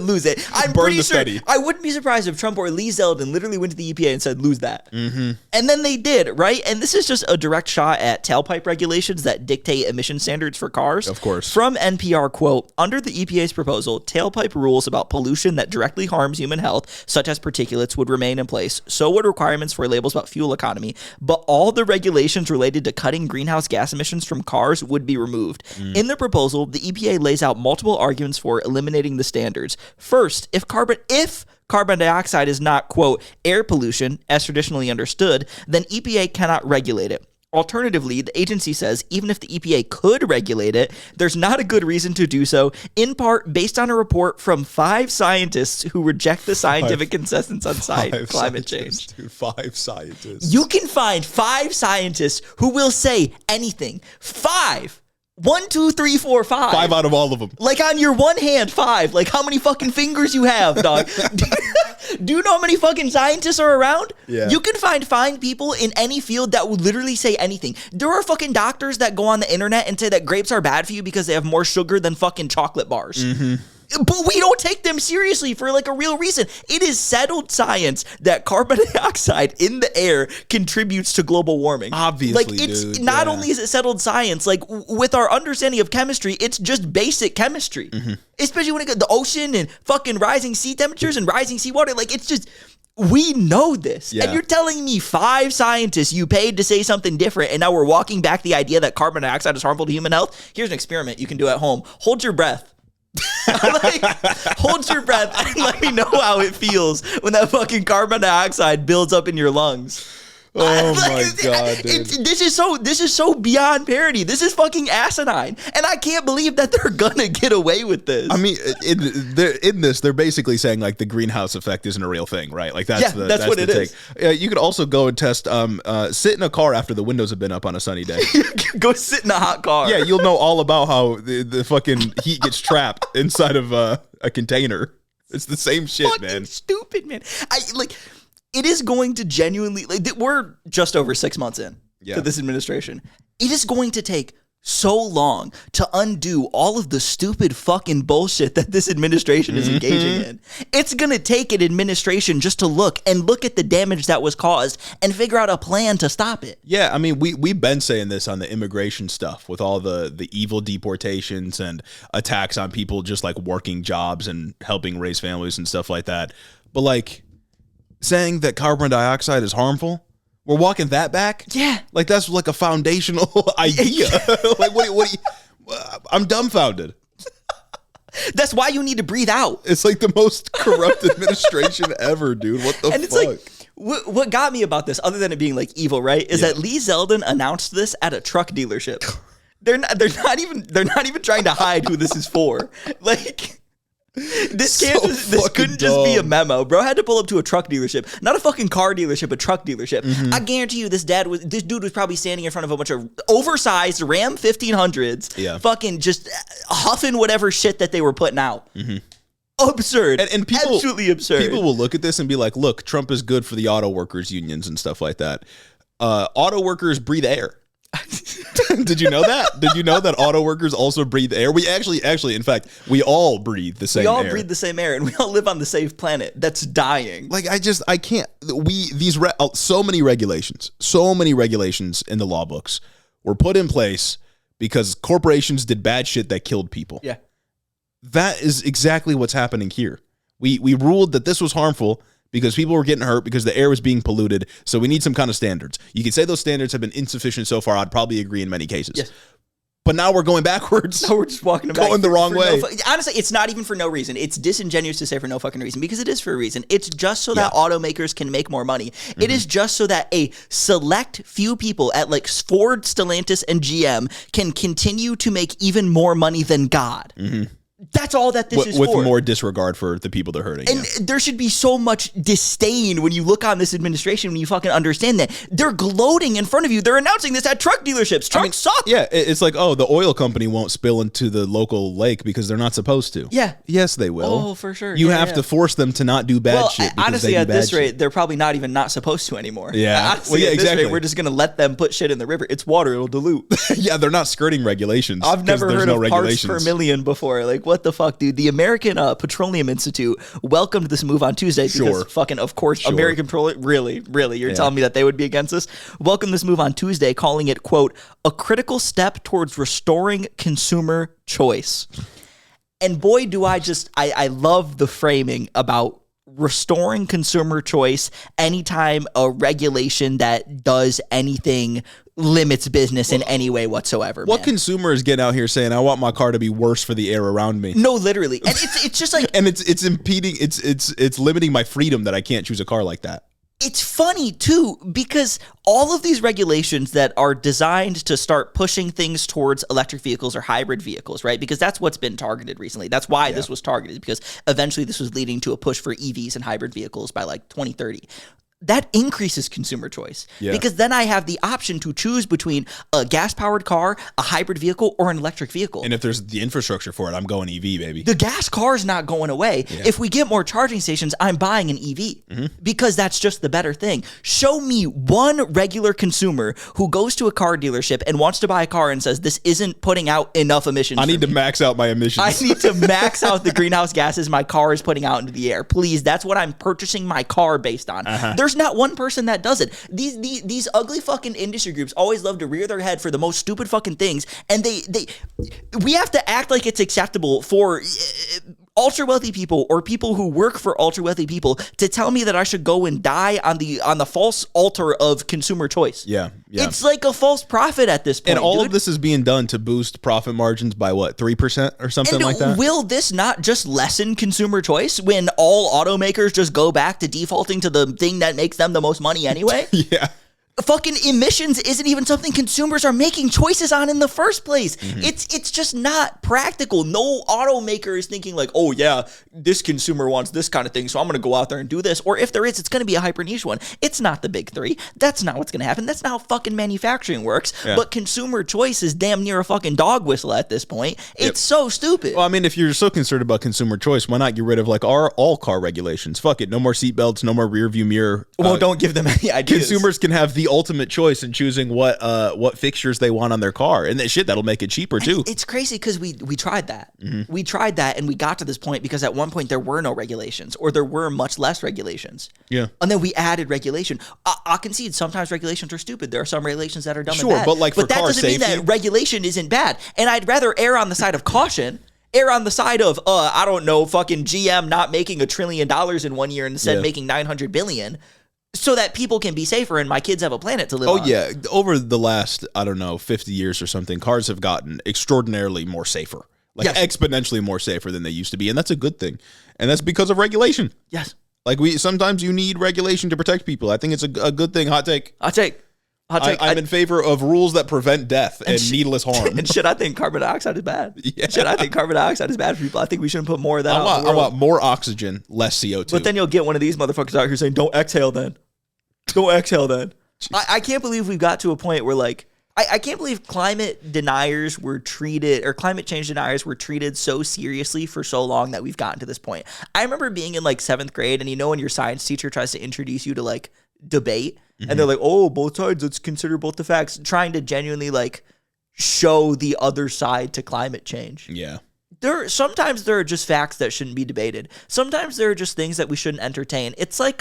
Lose it. I'm Burn pretty the sure. study. I wouldn't be surprised if Trump or Lee Zeldin literally went to the EPA and said, lose that. And then they did, right? And this is just a direct shot at tailpipe regulations that dictate emission standards for cars. Of course. From NPR, quote, under the EPA's proposal, tailpipe rules about pollution that directly harms human health, such as particulates, would remain in place. So would requirements for labels about fuel economy. But all the regulations related to cutting greenhouse gas emissions from cars would be removed. In the proposal, the EPA lays out multiple arguments for eliminating the standards. First, if carbon dioxide is not, quote, air pollution, as traditionally understood, then EPA cannot regulate it. Alternatively, the agency says even if the EPA could regulate it, there's not a good reason to do so, in part based on a report from 5 scientists who reject the scientific consensus on climate change. Dude, 5 scientists. You can find 5 scientists who will say anything. 5! 1, 2, 3, 4, 5. 5 out of all of them. Like on your one hand, 5. Like how many fucking fingers you have, dog? Do you know how many fucking scientists are around? Yeah. You can find fine people in any field that will literally say anything. There are fucking doctors that go on the internet and say that grapes are bad for you because they have more sugar than fucking chocolate bars. But we don't take them seriously for like a real reason. It is settled science that carbon dioxide in the air contributes to global warming. Obviously, like it's dude. not only is it settled science, like with our understanding of chemistry, it's just basic chemistry. Especially when it comes to the ocean and fucking rising sea temperatures and rising seawater. Like it's just, we know this. Yeah. And you're telling me 5 scientists you paid to say something different, and now we're walking back the idea that carbon dioxide is harmful to human health? Here's an experiment you can do at home. Hold your breath. Like, hold your breath and let me know how it feels when that fucking carbon dioxide builds up in your lungs. Oh my God, dude. This is so beyond parody. This is fucking asinine, and I can't believe that they're gonna get away with this. I mean, in this, they're basically saying like the greenhouse effect isn't a real thing, right? Like that's what it is. You could also go and test, sit in a car after the windows have been up on a sunny day. Go sit in a hot car. Yeah, you'll know all about how the fucking heat gets trapped inside of a container. It's the same shit, fucking man. Stupid, man. It is going to genuinely, we're just over 6 months in to this administration. It is going to take so long to undo all of the stupid fucking bullshit that this administration is engaging in. It's going to take an administration just to look at the damage that was caused and figure out a plan to stop it. Yeah, I mean, we've been saying this on the immigration stuff with all the evil deportations and attacks on people just like working jobs and helping raise families and stuff like that. But like, saying that carbon dioxide is harmful, we're walking that back? Yeah. Like that's like a foundational idea. Like what do you, I'm dumbfounded. That's why you need to breathe out. It's like the most corrupt administration ever, dude. What the fuck? And it's like, what got me about this, other than it being like evil, right, is that Lee Zeldin announced this at a truck dealership. They're not even trying to hide who this is for. Like, this couldn't just be a memo. Bro had to pull up to a truck dealership, not a fucking car dealership, a truck dealership. I guarantee you this dude was probably standing in front of a bunch of oversized Ram 1500s, fucking just huffing whatever shit that they were putting out. Absurd. And people, absolutely absurd. People will look at this and be like, look, Trump is good for the auto workers unions and stuff like that. Auto workers breathe air. Did you know that? Did you know that auto workers also breathe air? We actually, in fact, we all breathe the same air. We all breathe the same air, and we all live on the same planet that's dying. Like, I can't. So many regulations in the law books were put in place because corporations did bad shit that killed people. Yeah. That is exactly what's happening here. We ruled that this was harmful because people were getting hurt because the air was being polluted. So we need some kind of standards. You could say those standards have been insufficient so far. I'd probably agree in many cases. Yes. But now we're going backwards. No, we're just walking going the wrong way. Honestly, it's not even for no reason. It's disingenuous to say for no fucking reason, because it is for a reason. It's just so that automakers can make more money. It is just so that a select few people at like Ford, Stellantis, and GM can continue to make even more money than God. That's all that this is for. With more disregard for the people they're hurting. And there should be so much disdain when you look on this administration, when you fucking understand that. They're gloating in front of you. They're announcing this at truck dealerships. Trucks suck. Yeah, it's like, oh, the oil company won't spill into the local lake because they're not supposed to. Yeah. Yes, they will. Oh, for sure. You have to force them to not do bad shit. Honestly, at this rate, they're probably not even not supposed to anymore. Yeah. Honestly, at this rate, we're just going to let them put shit in the river. It's water. It'll dilute. Yeah, they're not skirting regulations. I've never heard of parts per million before. Like, what the fuck, dude? The American Petroleum Institute welcomed this move on Tuesday because fucking, of course, American Petroleum, really, you're telling me that they would be against this? Welcomed this move on Tuesday, calling it, quote, a critical step towards restoring consumer choice. And boy, do I love the framing about restoring consumer choice anytime a regulation that does anything limits business in any way whatsoever. What consumer is getting out here saying, I want my car to be worse for the air around me? No, literally. And it's just like, and it's impeding, it's limiting my freedom that I can't choose a car like that. It's funny too, because all of these regulations that are designed to start pushing things towards electric vehicles or hybrid vehicles, right? Because that's what's been targeted recently. That's why this was targeted, because eventually this was leading to a push for EVs and hybrid vehicles by like 2030. that increases consumer choice Yeah. because then I have the option to choose between a gas-powered car, a hybrid vehicle, or an electric vehicle. And if there's the infrastructure for it, I'm going EV, baby. The gas car is not going away. Yeah. If we get more charging stations, I'm buying an EV because that's just the better thing. Show me one regular consumer who goes to a car dealership and wants to buy a car and says, this isn't putting out enough emissions. I need to max out my emissions. I need to max out the greenhouse gases my car is putting out into the air. Please, that's what I'm purchasing my car based on. There's not one person that does it. These ugly fucking industry groups always love to rear their head for the most stupid fucking things, and we have to act like it's acceptable for ultra wealthy people or people who work for ultra wealthy people to tell me that I should go and die on the false altar of consumer choice. Yeah. It's like a false profit at this point. And all of this is being done to boost profit margins by what, 3% or something like that? Will this not just lessen consumer choice when all automakers just go back to defaulting to the thing that makes them the most money anyway? Yeah. Fucking emissions isn't even something consumers are making choices on in the first place. It's just not practical. No automaker is thinking like, oh yeah, this consumer wants this kind of thing, so I'm going to go out there and do this. Or if there is, it's going to be a hyper niche one. It's not the big three. That's not what's going to happen. That's not how fucking manufacturing works. Yeah. But consumer choice is damn near a fucking dog whistle at this point. It's so stupid. Well, I mean, if you're so concerned about consumer choice, why not get rid of like all car regulations? Fuck it. No more seatbelts, no more rear view mirror. Well, don't give them any ideas. Consumers can have the ultimate choice in choosing what fixtures they want on their car, and that'll make it cheaper too. It's crazy because we tried that. We tried that, and we got to this point because at one point there were no regulations, or there were much less regulations. Yeah, and then we added regulation. I concede sometimes regulations are stupid. There are some regulations that are dumb and bad. But like, but that doesn't mean that regulation isn't bad. And I'd rather err on the side of caution. Err on the side of, I don't know, fucking GM not making $1 trillion in 1 year and instead making $900 billion. So that people can be safer and my kids have a planet to live on. Oh, yeah. Over the last, 50 years or something, cars have gotten extraordinarily more safer. Exponentially more safer than they used to be. And that's a good thing. And that's because of regulation. Yes. Like, sometimes you need regulation to protect people. I think it's a good thing. Hot take. I'm in favor of rules that prevent death and needless harm. And shit, I think carbon dioxide is bad. Yeah. Shit, I think carbon dioxide is bad for people. I think we shouldn't put more of that out in the world. I want more oxygen, less CO2. But then you'll get one of these motherfuckers out here saying, don't exhale then. Don't exhale then. I can't believe we've got to a point where, like, I can't believe climate deniers were treated, or climate change deniers were treated so seriously for so long that we've gotten to this point. I remember being in, like, 7th grade, and you know when your science teacher tries to introduce you to, like, debate, and they're like, oh, both sides, let's consider both the facts, trying to genuinely, like, show the other side to climate change. Yeah. Sometimes there are just facts that shouldn't be debated. Sometimes there are just things that we shouldn't entertain. It's like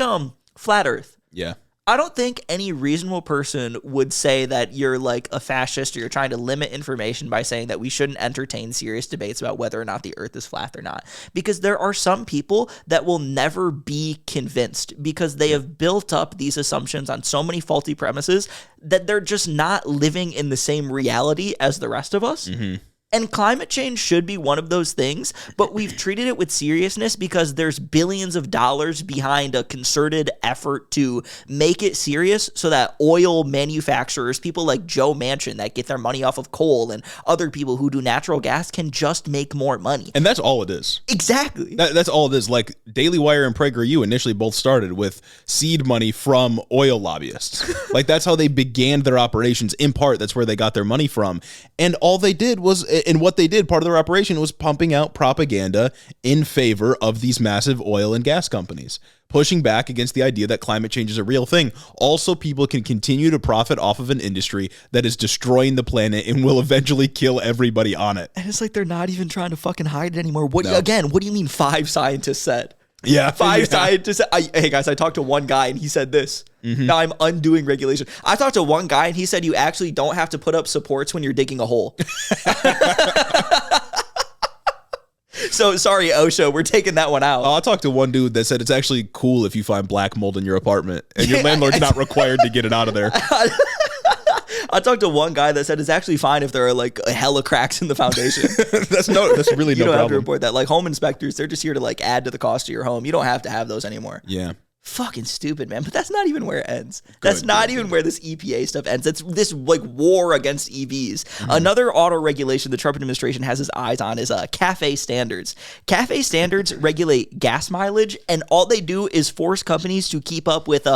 flat Earth. Yeah. I don't think any reasonable person would say that you're like a fascist or you're trying to limit information by saying that we shouldn't entertain serious debates about whether or not the earth is flat or not. Because there are some people that will never be convinced because they have built up these assumptions on so many faulty premises that they're just not living in the same reality as the rest of us. And climate change should be one of those things, but we've treated it with seriousness because there's billions of dollars behind a concerted effort to make it serious so that oil manufacturers, people like Joe Manchin that get their money off of coal and other people who do natural gas can just make more money. And that's all it is. Exactly. That's all it is. Like Daily Wire and PragerU initially both started with seed money from oil lobbyists. Like that's how they began their operations. In part, that's where they got their money from. And all they did was... And what they did, part of their operation was pumping out propaganda in favor of these massive oil and gas companies, pushing back against the idea that climate change is a real thing. Also, people can continue to profit off of an industry that is destroying the planet and will eventually kill everybody on it. And it's like they're not even trying to fucking hide it anymore. Again, what do you mean 5 scientists said? Yeah. 5 scientists. Hey, guys, I talked to one guy and he said this. Now I'm undoing regulation. I talked to one guy and he said you actually don't have to put up supports when you're digging a hole. So sorry, OSHA, we're taking that one out. I talked to one dude that said it's actually cool if you find black mold in your apartment and your landlord's not required to get it out of there. I talked to one guy that said it's actually fine if there are like hella cracks in the foundation. That's really no problem. You don't have to report that. Like home inspectors, they're just here to like add to the cost of your home. You don't have to have those anymore. Yeah. Fucking stupid, man. But that's not even where it ends. That's not even where this EPA stuff ends. That's this like war against EVs. Another auto regulation the Trump administration has his eyes on is CAFE standards. CAFE standards regulate gas mileage, and all they do is force companies to keep up with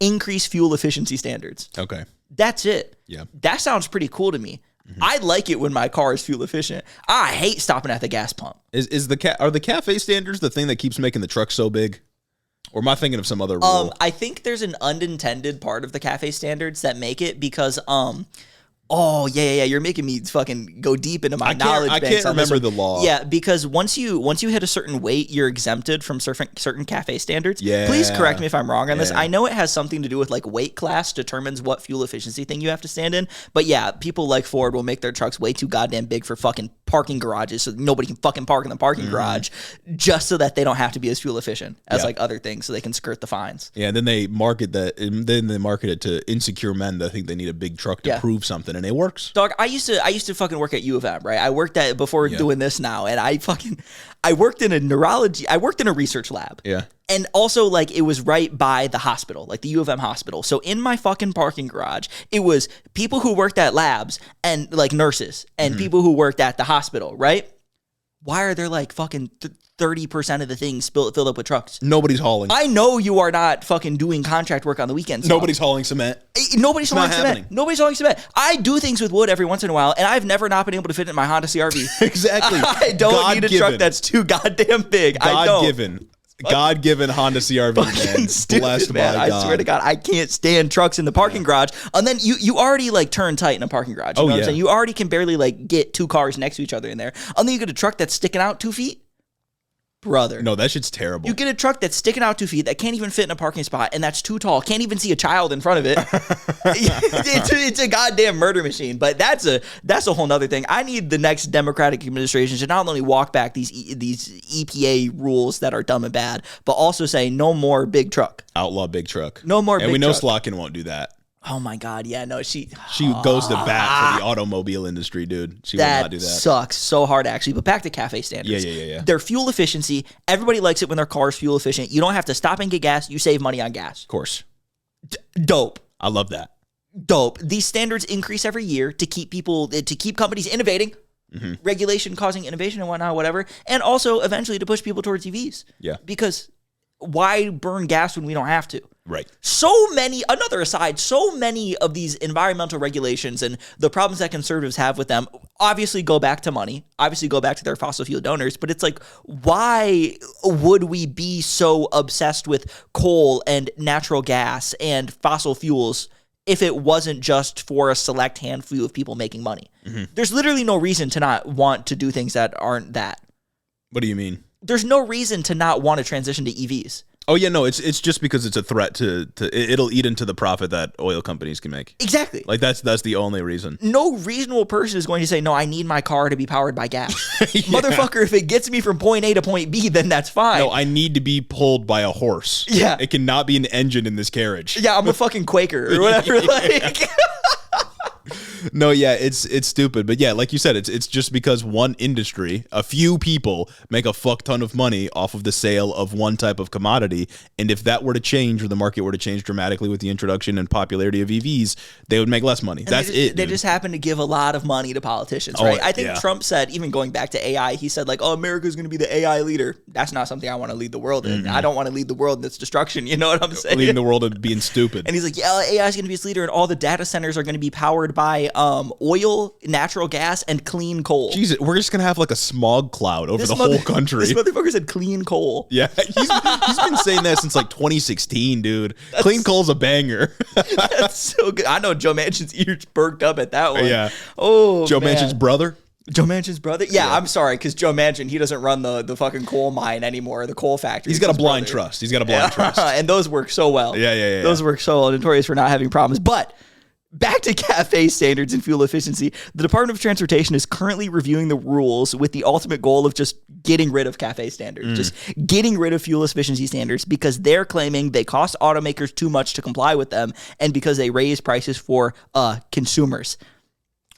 increased fuel efficiency standards. Okay. That's it. Yeah. That sounds pretty cool to me. I like it when my car is fuel efficient. I hate stopping at the gas pump. Are the CAFE standards the thing that keeps making the truck so big? Or am I thinking of some other rule? I think there's an unintended part of the CAFE standards that make it because oh yeah, you're making me fucking go deep into my knowledge. I can't remember the law. Yeah, because once you hit a certain weight, you're exempted from certain CAFE standards. Yeah. Please correct me if I'm wrong on this. I know it has something to do with like weight class determines what fuel efficiency thing you have to stand in. But yeah, people like Ford will make their trucks way too goddamn big for fucking parking garages, so nobody can fucking park in the parking garage, just so that they don't have to be as fuel efficient as like other things, so they can skirt the fines. Yeah, and then they market that, and then they market it to insecure men that think they need a big truck to prove something, and it works. Dog, I used to fucking work at U of M, right? I worked at before doing this now, and I worked in a neurology. I worked in a research lab. Yeah. And also, like, it was right by the hospital, like the U of M hospital. So in my fucking parking garage, it was people who worked at labs and like nurses and people who worked at the hospital, right? Why are there like fucking 30% of the things filled up with trucks? Nobody's hauling. I know you are not fucking doing contract work on the weekends. Nobody's hauling cement. Nobody's hauling cement. Happening. Nobody's hauling cement. I do things with wood every once in a while, and I've never not been able to fit it in my Honda CRV. Exactly. I don't need a truck that's too goddamn big. God-given Honda CRV, man. Stupid, Blessed man. by God. I swear to God, I can't stand trucks in the parking garage. And then you already like turn tight in a parking garage. You know what I'm saying? You already can barely like get two cars next to each other in there. And then you get a truck that's sticking out 2 feet. Brother. No, that shit's terrible. You get a truck that's sticking out 2 feet that can't even fit in a parking spot, and that's too tall. Can't even see a child in front of it. It's a goddamn murder machine. But that's a whole nother thing. I need the next Democratic administration to not only walk back these EPA rules that are dumb and bad, but also say no more big truck. Outlaw big truck. No more big truck. And we know Slotkin won't do that. Oh my God, yeah, no, she goes to bat for the automobile industry, dude. She will not do that. Sucks so hard, actually. But back to CAFE standards. Yeah. Their fuel efficiency, everybody likes it when their car is fuel efficient. You don't have to stop and get gas. You save money on gas. Of course. Dope. I love that. Dope. These standards increase every year to keep companies innovating, regulation causing innovation and whatnot, whatever, and also eventually to push people towards EVs. Yeah. Because why burn gas when we don't have to? Right. So many of these environmental regulations and the problems that conservatives have with them obviously go back to money, obviously go back to their fossil fuel donors, but it's like, why would we be so obsessed with coal and natural gas and fossil fuels if it wasn't just for a select handful of people making money? There's literally no reason to not want to do things that aren't that. What do you mean? There's no reason to not want to transition to EVs. Oh yeah, no, it's just because it's a threat to it'll eat into the profit that oil companies can make. Exactly. Like that's the only reason. No reasonable person is going to say, no, I need my car to be powered by gas. Motherfucker, if it gets me from point A to point B, then that's fine. No, I need to be pulled by a horse. Yeah. It cannot be an engine in this carriage. Yeah, I'm a fucking Quaker or whatever. Like No, yeah, it's stupid. But yeah, like you said, it's just because one industry, a few people make a fuck ton of money off of the sale of one type of commodity. And if that were to change, or the market were to change dramatically with the introduction and popularity of EVs, they would make less money. That's it. They just happen to give a lot of money to politicians, right? I think Trump said, even going back to AI, he said like, oh, America's going to be the AI leader. That's not something I want to lead the world in. I don't want to lead the world in its destruction. You know what I'm saying? Leading the world in being stupid. And he's like, yeah, AI is going to be its leader, and all the data centers are going to be powered by oil, natural gas, and clean coal. Jesus, we're just gonna have like a smog cloud over the whole country. This motherfucker said clean coal. Yeah, he's been saying that since like 2016, dude. Clean coal's a banger. That's so good. I know Joe Manchin's ears perked up at that one. Yeah. Oh, Joe Manchin's brother. Joe Manchin's brother? Yeah, I'm sorry, because Joe Manchin, he doesn't run the fucking coal mine anymore, the coal factory. He's got a blind trust. He's got a blind trust. And those work so well. Yeah. Those work so well. Notorious for not having problems. But back to CAFE standards and fuel efficiency. The Department of Transportation is currently reviewing the rules with the ultimate goal of just getting rid of CAFE standards, just getting rid of fuel efficiency standards, because they're claiming they cost automakers too much to comply with them, and because they raise prices for consumers.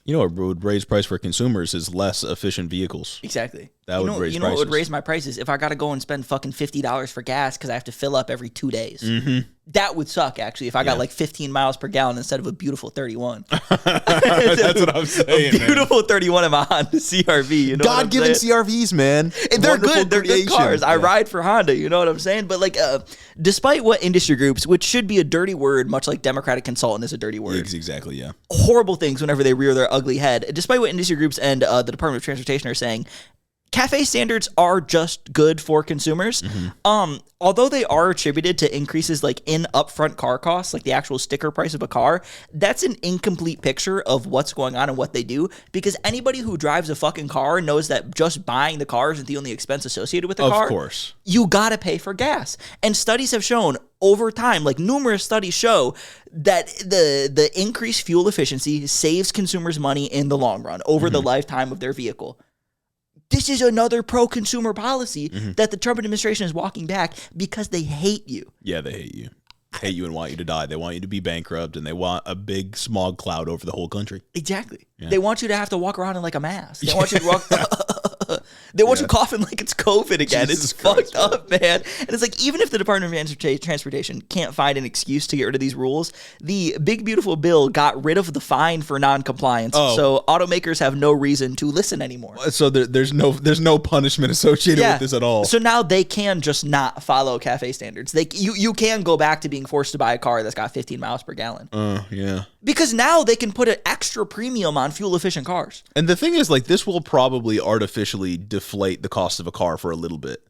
You know what would raise price for consumers is less efficient vehicles. Exactly. That would raise prices. You know what would raise my prices? If I got to go and spend fucking $50 for gas because I have to fill up every 2 days. Mm-hmm. That would suck, actually, if I got like 15 miles per gallon instead of a beautiful 31. That's what I'm saying, A beautiful 31 in my Honda CRV. You know God-given CRVs, man. They're Wonderful good. They're good cars. creation. I ride for Honda. You know what I'm saying? But like, despite what industry groups, which should be a dirty word, much like Democratic consultant is a dirty word. Exactly, yeah. Horrible things whenever they rear their ugly head. Despite what industry groups and the Department of Transportation are saying, CAFE standards are just good for consumers. Mm-hmm. Although they are attributed to increases like in upfront car costs, like the actual sticker price of a car, that's an incomplete picture of what's going on and what they do, because anybody who drives a fucking car knows that just buying the car isn't the only expense associated with the car. Of course. You gotta pay for gas. And studies have shown over time, like numerous studies show, that the increased fuel efficiency saves consumers money in the long run over the lifetime of their vehicle. This is another pro-consumer policy that the Trump administration is walking back because they hate you. Yeah, they hate you. Hate you and want you to die. They want you to be bankrupt, and they want a big smog cloud over the whole country. Exactly. Yeah. They want you to have to walk around in like a mask. They want you to walk... They want you coughing like it's COVID again. Jesus it's Christ, fucked up, man. And it's like, even if the Department of Transportation can't find an excuse to get rid of these rules, the big, beautiful bill got rid of the fine for noncompliance. Oh. So automakers have no reason to listen anymore. So there's no punishment associated with this at all. So now they can just not follow CAFE standards. You can go back to being forced to buy a car that's got 15 miles per gallon. Yeah. Because now they can put an extra premium on fuel-efficient cars. And the thing is, like, this will probably artificially deflate the cost of a car for a little bit.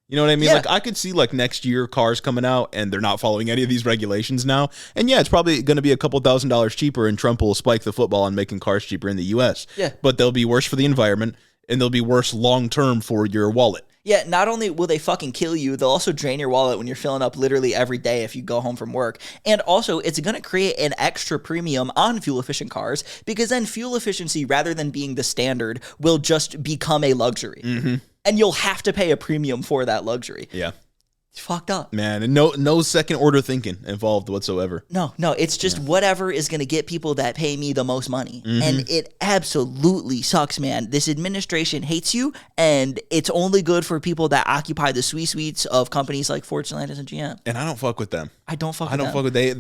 You know what I mean? Yeah. Like, I could see, like, next year cars coming out and they're not following any of these regulations now. And yeah, it's probably going to be a couple $1,000s cheaper, and Trump will spike the football on making cars cheaper in the U.S. Yeah. But they'll be worse for the environment, and they'll be worse long-term for your wallet. Yeah, not only will they fucking kill you, they'll also drain your wallet when you're filling up literally every day if you go home from work. And also, it's going to create an extra premium on fuel-efficient cars, because then fuel efficiency, rather than being the standard, will just become a luxury. Mm-hmm. And you'll have to pay a premium for that luxury. Yeah. It's fucked up. Man, and no second-order thinking involved whatsoever. No, it's just whatever is going to get people that pay me the most money. Mm-hmm. And it absolutely sucks, man. This administration hates you, and it's only good for people that occupy the suites of companies like Ford, Stellantis, and GM. And I don't fuck with them. I don't fuck with them.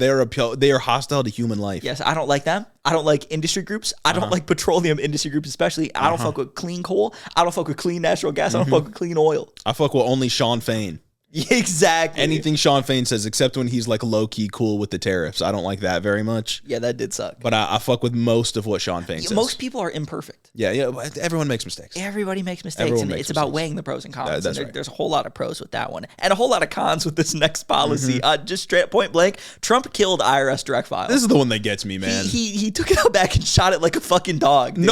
They are hostile to human life. Yes, I don't like them. I don't like industry groups. I don't like petroleum industry groups especially. I don't fuck with clean coal. I don't fuck with clean natural gas. I don't fuck with clean oil. I fuck with only Sean Fain. Exactly. Anything Sean Fain says, except when he's like low-key cool with the tariffs. I don't like that very much. Yeah, that did suck. But I fuck with most of what Sean Fain says. Most people are imperfect. Yeah, but everyone makes mistakes. Everybody makes mistakes, and it's about weighing the pros and cons. That's right. There's a whole lot of pros with that one, and a whole lot of cons with this next policy. Just straight point blank, Trump killed IRS direct file. This is the one that gets me, man. He took it out back and shot it like a fucking dog. Dude.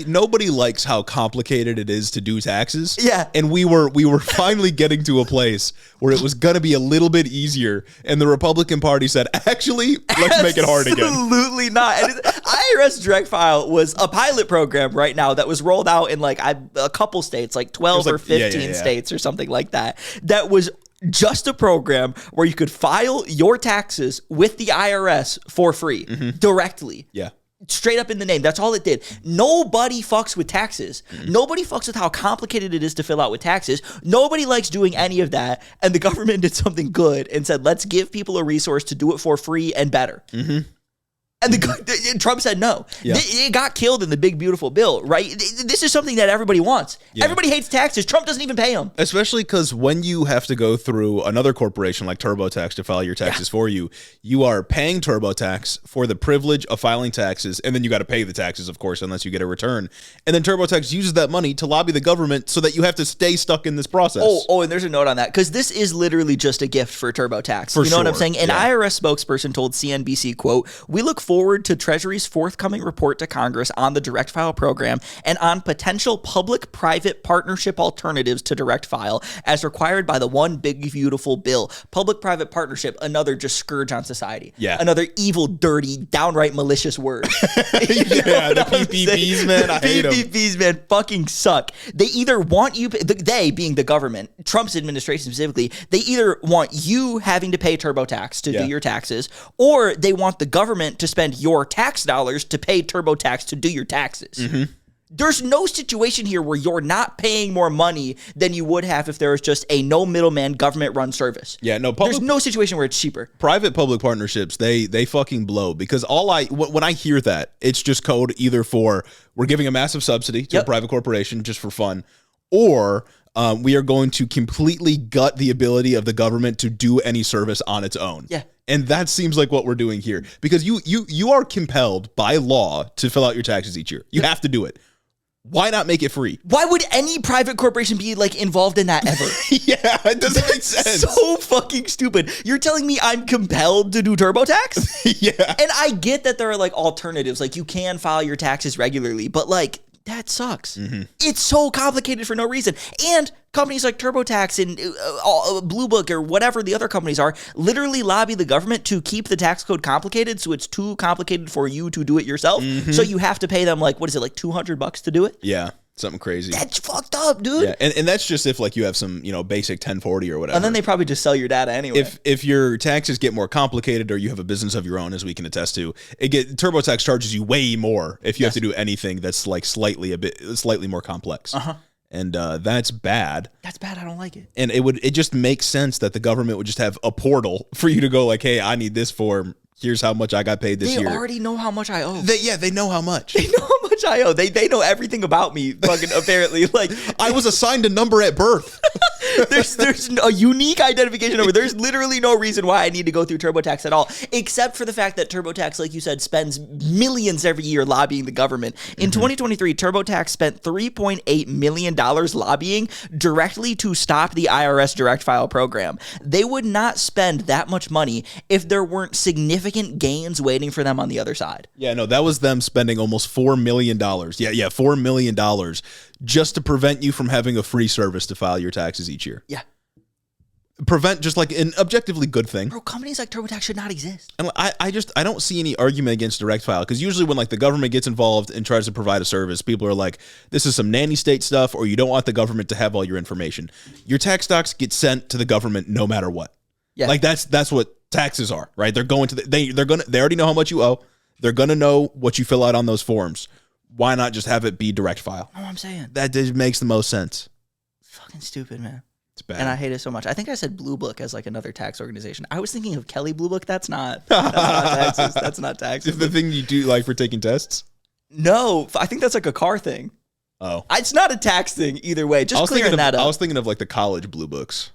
Nobody likes how complicated it is to do taxes. Yeah, and we were finally getting to a place where it was gonna be a little bit easier, and the Republican Party said, actually, let's make it hard again. Absolutely not. And IRS direct file was a pilot program right now that was rolled out in like a couple states, like 12 or 15 states or something like that. That was just a program where you could file your taxes with the IRS for free directly. Yeah. Straight up in the name. That's all it did. Nobody fucks with taxes. Nobody fucks with how complicated it is to fill out with taxes. Nobody likes doing any of that. And the government did something good and said, let's give people a resource to do it for free and better. And Trump said no. Yeah. It got killed in the big, beautiful bill, right? This is something that everybody wants. Yeah. Everybody hates taxes. Trump doesn't even pay them. Especially because when you have to go through another corporation like TurboTax to file your taxes for you, you are paying TurboTax for the privilege of filing taxes, and then you got to pay the taxes, of course, unless you get a return. And then TurboTax uses that money to lobby the government so that you have to stay stuck in this process. Oh, and there's a note on that, because this is literally just a gift for TurboTax. You know what I'm saying? An IRS spokesperson told CNBC, quote, "We look forward to Treasury's forthcoming report to Congress on the direct file program and on potential public-private partnership alternatives to direct file as required by the one big, beautiful bill." Public-private partnership, another just scourge on society. Yeah. Another evil, dirty, downright malicious word. The PPPs, man. I hate them. PPPs, man, fucking suck. They either want you, they being the government, Trump's administration specifically, they either want you having to pay TurboTax to do your taxes, or they want the government to spend your tax dollars to pay TurboTax to do your taxes. There's no situation here where you're not paying more money than you would have if there was just a no middleman government-run service. Yeah, no. There's no situation where it's cheaper. Private-public partnerships, they fucking blow, because when I hear that, it's just code either for we're giving a massive subsidy to a private corporation just for fun, or we are going to completely gut the ability of the government to do any service on its own. Yeah. And that seems like what we're doing here, because you are compelled by law to fill out your taxes each year. You have to do it. Why not make it free? Why would any private corporation be involved in that ever? Yeah, it doesn't make sense. So fucking stupid. You're telling me I'm compelled to do TurboTax? Yeah. And I get that there are alternatives. You can file your taxes regularly, but that sucks. Mm-hmm. It's so complicated for no reason. And companies like TurboTax and Blue Book or whatever the other companies are literally lobby the government to keep the tax code complicated, so it's too complicated for you to do it yourself. Mm-hmm. So you have to pay them $200 to do it? Yeah. Something crazy. That's fucked up, dude. Yeah, and that's just if you have some basic 1040 or whatever. And then they probably just sell your data anyway. If your taxes get more complicated, or you have a business of your own, as we can attest to, TurboTax charges you way more if you have to do anything that's slightly more complex. And that's bad. That's bad. I don't like it. And it just makes sense that the government would just have a portal for you to go hey, I need this form. Here's how much I got paid this year. They already know how much I owe. They know how much. They know how much I owe. They know everything about me. Fucking apparently, I was assigned a number at birth. There's a unique identification number. There's literally no reason why I need to go through TurboTax at all, except for the fact that TurboTax, like you said, spends millions every year lobbying the government. In 2023, TurboTax spent $3.8 million lobbying directly to stop the IRS direct file program. They would not spend that much money if there weren't significant gains waiting for them on the other side. Yeah, no, that was them spending almost $4 million. Yeah, $4 million just to prevent you from having a free service to file your taxes each year. Yeah. Prevent just an objectively good thing. Bro, companies like TurboTax should not exist. And I don't see any argument against direct file, because usually when the government gets involved and tries to provide a service, people are like, this is some nanny state stuff, or you don't want the government to have all your information. Your tax docs get sent to the government no matter what. Yeah. That's what taxes are, right? They're going to they already know how much you owe. They're gonna know what you fill out on those forms. Why not just have it be direct file? Know what I'm saying? That just makes the most sense. It's fucking stupid, man. It's bad. And I hate it so much. I think I said Blue Book as another tax organization. I was thinking of Kelly Blue Book. That's not taxes. That's not taxes. Is the thing you do for taking tests? No, I think that's a car thing. Oh. It's not a tax thing either way. Just clearing that up. I was thinking of the college Blue Books.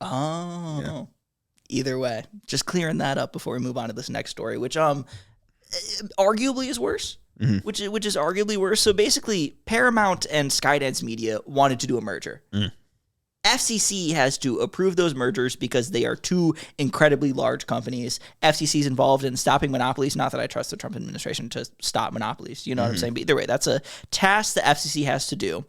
Oh. Yeah. Either way, just clearing that up before we move on to this next story, which arguably is worse. Mm-hmm. Which is arguably worse. So basically, Paramount and Skydance Media wanted to do a merger. Mm. FCC has to approve those mergers because they are two incredibly large companies. FCC is involved in stopping monopolies. Not that I trust the Trump administration to stop monopolies. You know what I'm saying? But either way, that's a task the FCC has to do.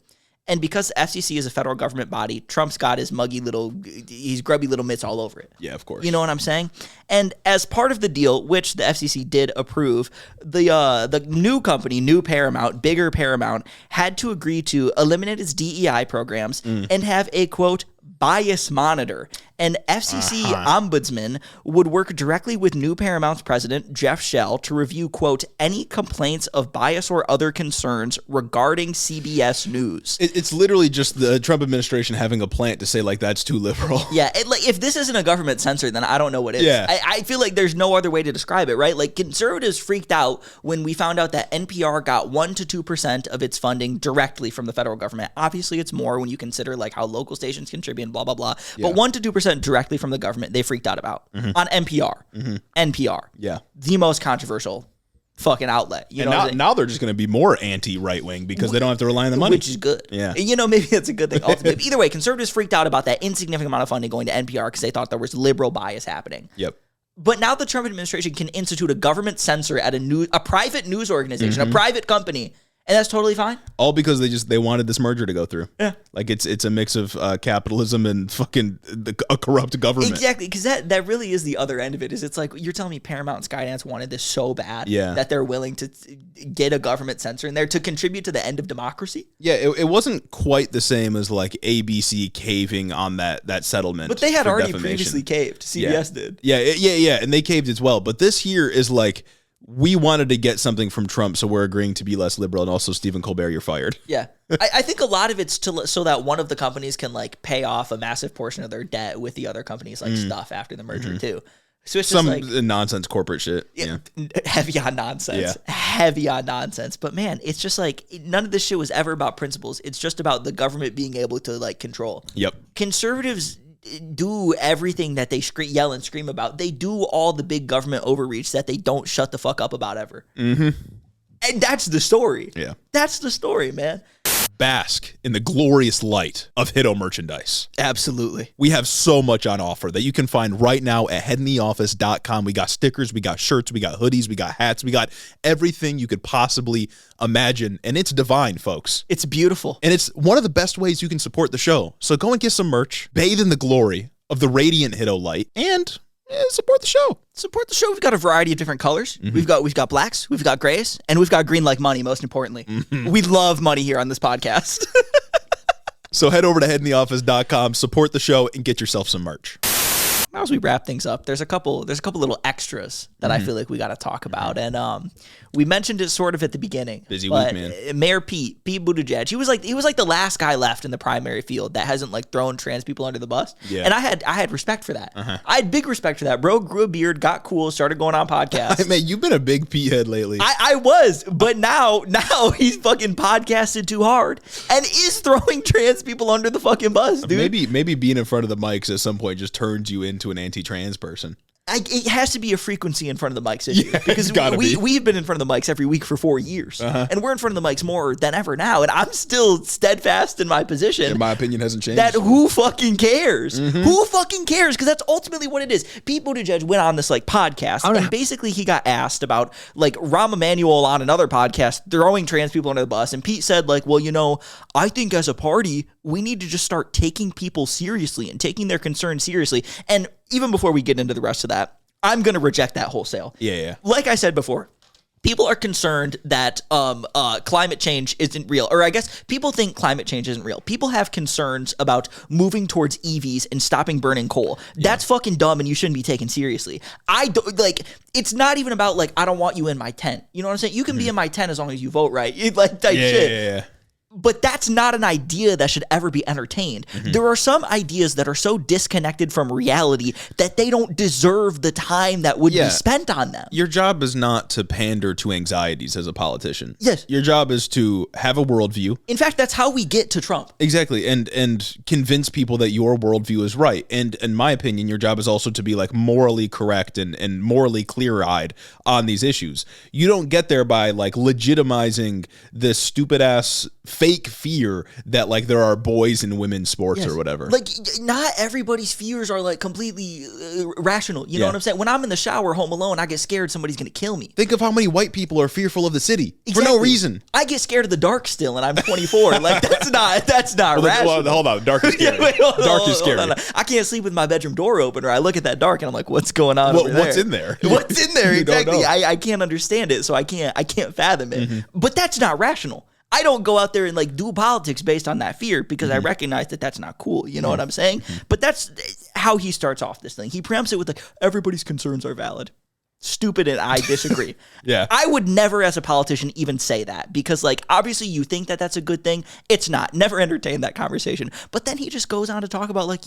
And because the FCC is a federal government body, Trump's got his grubby little mitts all over it. Yeah, of course. You know what I'm saying? And as part of the deal, which the FCC did approve, the new company, New Paramount, bigger Paramount, had to agree to eliminate its DEI programs and have a, quote, bias monitor. An FCC ombudsman would work directly with New Paramount's president, Jeff Shell, to review, quote, any complaints of bias or other concerns regarding CBS News. It's literally just the Trump administration having a plant to say, that's too liberal. Yeah, if this isn't a government censor, then I don't know what is. Yeah. I feel like there's no other way to describe it, right? Conservatives freaked out when we found out that NPR got 1% to 2% of its funding directly from the federal government. Obviously, it's more when you consider, how local stations contribute and blah, blah, blah. Yeah. But 1% to 2% directly from the government, they freaked out about on NPR. Mm-hmm. NPR. Yeah. The most controversial fucking outlet. Now they're just going to be more anti-right wing because they don't have to rely on the money. Which is good. Yeah. Maybe that's a good thing ultimately. Either way, conservatives freaked out about that insignificant amount of funding going to NPR because they thought there was liberal bias happening. Yep. But now the Trump administration can institute a government censor at a private news organization, a private company. And that's totally fine. All because they wanted this merger to go through. Yeah. It's a mix of capitalism and fucking a corrupt government. Exactly, because that really is the other end of it. Is it's you're telling me Paramount and Skydance wanted this so bad that they're willing to get a government censor in there to contribute to the end of democracy? Yeah, it wasn't quite the same as ABC caving on that settlement. But they had already previously caved. CBS did. Yeah, and they caved as well. But this here is we wanted to get something from Trump, so we're agreeing to be less liberal. And also, Stephen Colbert, you're fired. Yeah. I think a lot of it's so that one of the companies can like pay off a massive portion of their debt with the other companies like stuff after the merger too. So it's just some nonsense corporate shit. Yeah. Heavy on nonsense. Yeah. Heavy on nonsense. But man, it's just like none of this shit was ever about principles. It's just about the government being able to like control. Yep. Conservatives do everything that they yell and scream about. They do all the big government overreach that they don't shut the fuck up about ever. And that's the story. Yeah. That's the story, man. Bask in the glorious light of Hito merchandise. Absolutely. We have so much on offer that you can find right now at headintheoffice.com. We got stickers, we got shirts, we got hoodies, we got hats, we got everything you could possibly imagine. And it's divine, folks. It's beautiful. And it's one of the best ways you can support the show. So go and get some merch, bathe in the glory of the radiant Hito light, and support the show. Support the show. We've got a variety of different colors. We've got blacks, we've got grays, and we've got green like money, most importantly. We love money here on this podcast. So head over to headintheoffice.com, support the show, and get yourself some merch. Now as we wrap things up, there's a couple little extras that I feel like we got to talk about. And we mentioned it sort of at the beginning. Busy week, man. Mayor Pete Buttigieg, he was like the last guy left in the primary field that hasn't like thrown trans people under the bus. Yeah. And I had respect for that. I had big respect for that. Bro grew a beard, got cool, started going on podcasts. Man, you've been a big Pete head lately. I was, but now he's fucking podcasted too hard and is throwing trans people under the fucking bus, dude. Maybe being in front of the mics at some point just turns you into an anti-trans person. It has to be a frequency in front of the mics issue because we've been in front of the mics every week for 4 years, and we're in front of the mics more than ever now, and I'm still steadfast in my position. And my opinion hasn't changed. That who fucking cares? Who fucking cares? Because that's ultimately what it is. Pete Buttigieg went on this like podcast, and basically he got asked about like Rahm Emanuel on another podcast throwing trans people under the bus, and Pete said like, well, I think as a party we need to just start taking people seriously and taking their concerns seriously. And even before we get into the rest of that, I'm going to reject that wholesale. Yeah. Like I said before, people are concerned that climate change isn't real. Or I guess people think climate change isn't real. People have concerns about moving towards EVs and stopping burning coal. That's fucking dumb and you shouldn't be taken seriously. It's not even about like, I don't want you in my tent. You know what I'm saying? You can be in my tent as long as you vote right. Like type shit. Yeah. But that's not an idea that should ever be entertained. There are some ideas that are so disconnected from reality that they don't deserve the time that would be spent on them. Your job is not to pander to anxieties as a politician. Yes. Your job is to have a worldview. In fact, that's how we get to Trump. Exactly. And convince people that your worldview is right. And in my opinion, your job is also to be like morally correct and morally clear-eyed on these issues. You don't get there by like legitimizing this stupid ass fake fear that like there are boys in women's sports or whatever. Like not everybody's fears are like completely rational. You know what I'm saying? When I'm in the shower home alone, I get scared somebody's going to kill me. Think of how many white people are fearful of the city for no reason. I get scared of the dark still and I'm 24. Like that's not rational. Hold on. Dark is scary. Dark is scary. I can't sleep with my bedroom door open or I look at that dark and I'm like, what's going on over there? What's in there? What's in there? Exactly. I can't understand it. So I can't fathom it. But that's not rational. I don't go out there and like do politics based on that fear because I recognize that that's not cool. You know what I'm saying? But that's how he starts off this thing. He preempts it with like, everybody's concerns are valid. Stupid, and I disagree. I would never as a politician even say that because like obviously you think that that's a good thing. It's not. Never entertain that conversation. But then he just goes on to talk about like,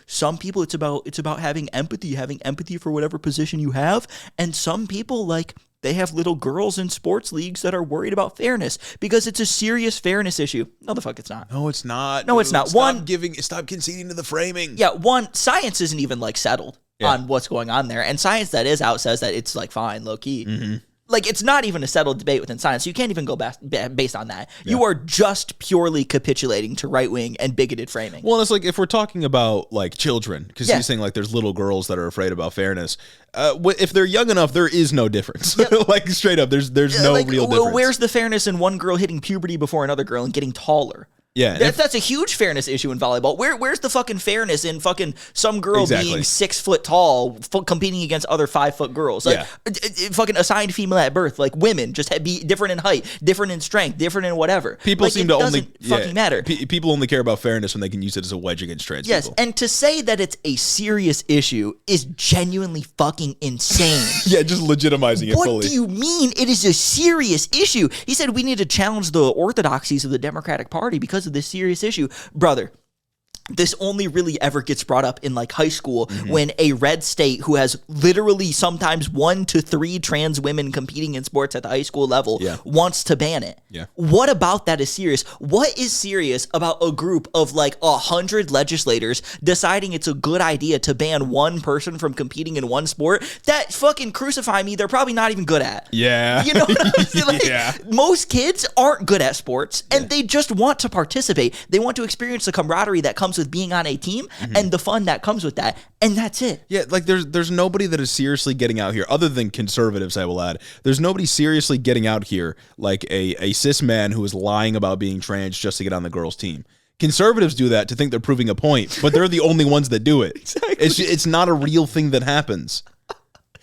some people it's about having empathy for whatever position you have, and some people like they have little girls in sports leagues that are worried about fairness because it's a serious fairness issue. No, the fuck it's not. No, it's not. No, it's not. Stop conceding to the framing. Yeah, science isn't even like settled on what's going on there. And science that is out says that it's like fine, low key. Like it's not even a settled debate within science. So you can't even go based on that. You are just purely capitulating to right-wing and bigoted framing. Well, it's like if we're talking about like children, because he's saying like there's little girls that are afraid about fairness. If they're young enough, there is no difference. Like straight up, there's no real difference. Where's the fairness in one girl hitting puberty before another girl and getting taller? Yeah. That's a huge fairness issue in volleyball. Where's the fucking fairness in fucking some girl being 6 foot tall competing against other 5 foot girls? Like, fucking assigned female at birth. Like, women just be different in height, different in strength, different in whatever. People seem to only fucking matter. People only care about fairness when they can use it as a wedge against trans people. Yes, and to say that it's a serious issue is genuinely fucking insane. Yeah, just legitimizing it fully. What do you mean it is a serious issue? He said we need to challenge the orthodoxies of the Democratic Party because of this serious issue. Brother, this only really ever gets brought up in like high school when a red state who has literally sometimes 1 to 3 trans women competing in sports at the high school level wants to ban it. Yeah. What about that is serious? What is serious about a group of like 100 legislators deciding it's a good idea to ban one person from competing in one sport that fucking crucify me, they're probably not even good at? Yeah. You know what I'm saying? Like, most kids aren't good at sports and they just want to participate. They want to experience the camaraderie that comes with being on a team and the fun that comes with that, and that's it. Yeah, like there's nobody that is seriously getting out here, other than conservatives, I will add. There's nobody seriously getting out here like a cis man who is lying about being trans just to get on the girls' team. Conservatives do that to think they're proving a point, but they're the only ones that do it. Exactly. It's not a real thing that happens.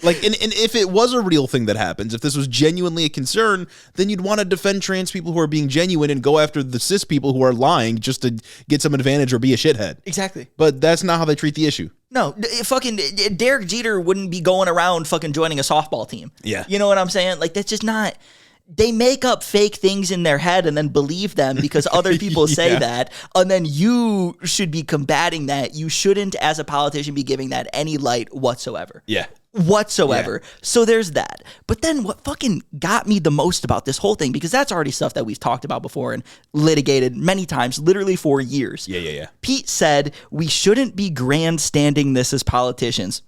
Like, and if it was a real thing that happens, if this was genuinely a concern, then you'd want to defend trans people who are being genuine and go after the cis people who are lying just to get some advantage or be a shithead. Exactly. But that's not how they treat the issue. No, fucking Derek Jeter wouldn't be going around fucking joining a softball team. Yeah. You know what I'm saying? Like, that's just not... They make up fake things in their head and then believe them because other people say that, and then you should be combating that. You shouldn't, as a politician, be giving that any light whatsoever. Yeah. Whatsoever. Yeah. So there's that. But then what fucking got me the most about this whole thing, because that's already stuff that we've talked about before and litigated many times, literally for years. Yeah. Pete said we shouldn't be grandstanding this as politicians.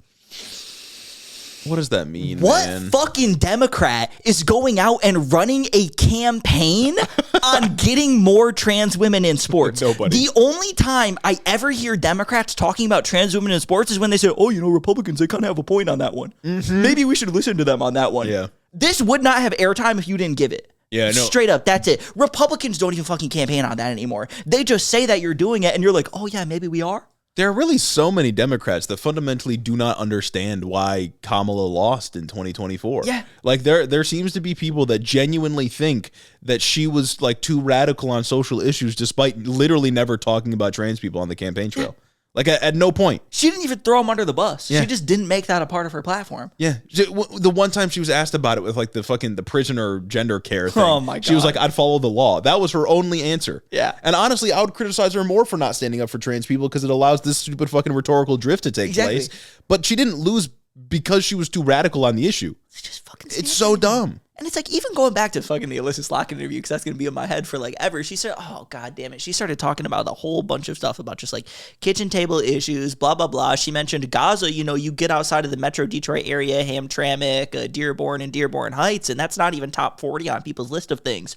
What does that mean, what man? Fucking Democrat is going out and running a campaign on getting more trans women in sports? Nobody. The only time I ever hear Democrats talking about trans women in sports is when they say, oh, you know, Republicans, they kind of have a point on that one. Maybe we should listen to them on that one. Yeah. This would not have airtime if you didn't give it. Yeah, no. Straight up, that's it. Republicans don't even fucking campaign on that anymore. They just say that you're doing it, and you're like, oh, yeah, maybe we are. There are really so many Democrats that fundamentally do not understand why Kamala lost in 2024. Yeah. Like there seems to be people that genuinely think that she was like too radical on social issues despite literally never talking about trans people on the campaign trail. Like at no point. She didn't even throw him under the bus. Yeah. She just didn't make that a part of her platform. Yeah. The one time she was asked about it with like the prisoner gender care thing. Oh my God. She was like, I'd follow the law. That was her only answer. Yeah. And honestly, I would criticize her more for not standing up for trans people because it allows this stupid fucking rhetorical drift to take place. But she didn't lose because she was too radical on the issue. It's just fucking It's so dumb. And it's like, even going back to fucking the Elissa Slotkin interview, because that's going to be in my head for like ever. She said, oh, God damn it. She started talking about a whole bunch of stuff about just like kitchen table issues, blah, blah, blah. She mentioned Gaza, you know, you get outside of the metro Detroit area, Hamtramck, Dearborn, and Dearborn Heights, and that's not even top 40 on people's list of things.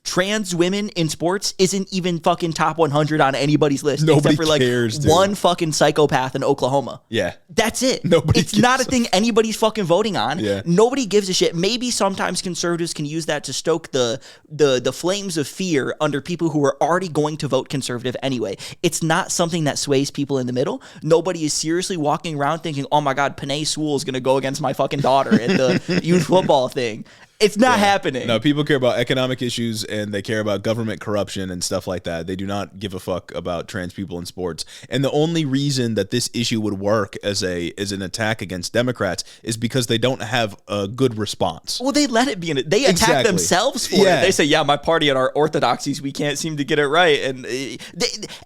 Trans women in sports isn't even fucking top 100 on anybody's list. Nobody except for like cares, one fucking psychopath in Oklahoma. Yeah. That's it. It's not a thing anybody's fucking voting on. Yeah. Nobody gives a shit. Maybe sometimes conservatives can use that to stoke the flames of fear under people who are already going to vote conservative anyway. It's not something that sways people in the middle. Nobody is seriously walking around thinking, oh my God, Panay Sewell is going to go against my fucking daughter at the youth football thing. It's not happening. No, people care about economic issues and they care about government corruption and stuff like that. They do not give a fuck about trans people in sports. And the only reason that this issue would work as an attack against Democrats is because they don't have a good response. Well, they let it be in it. They attack themselves for it. They say, yeah, my party and our orthodoxies, we can't seem to get it right. And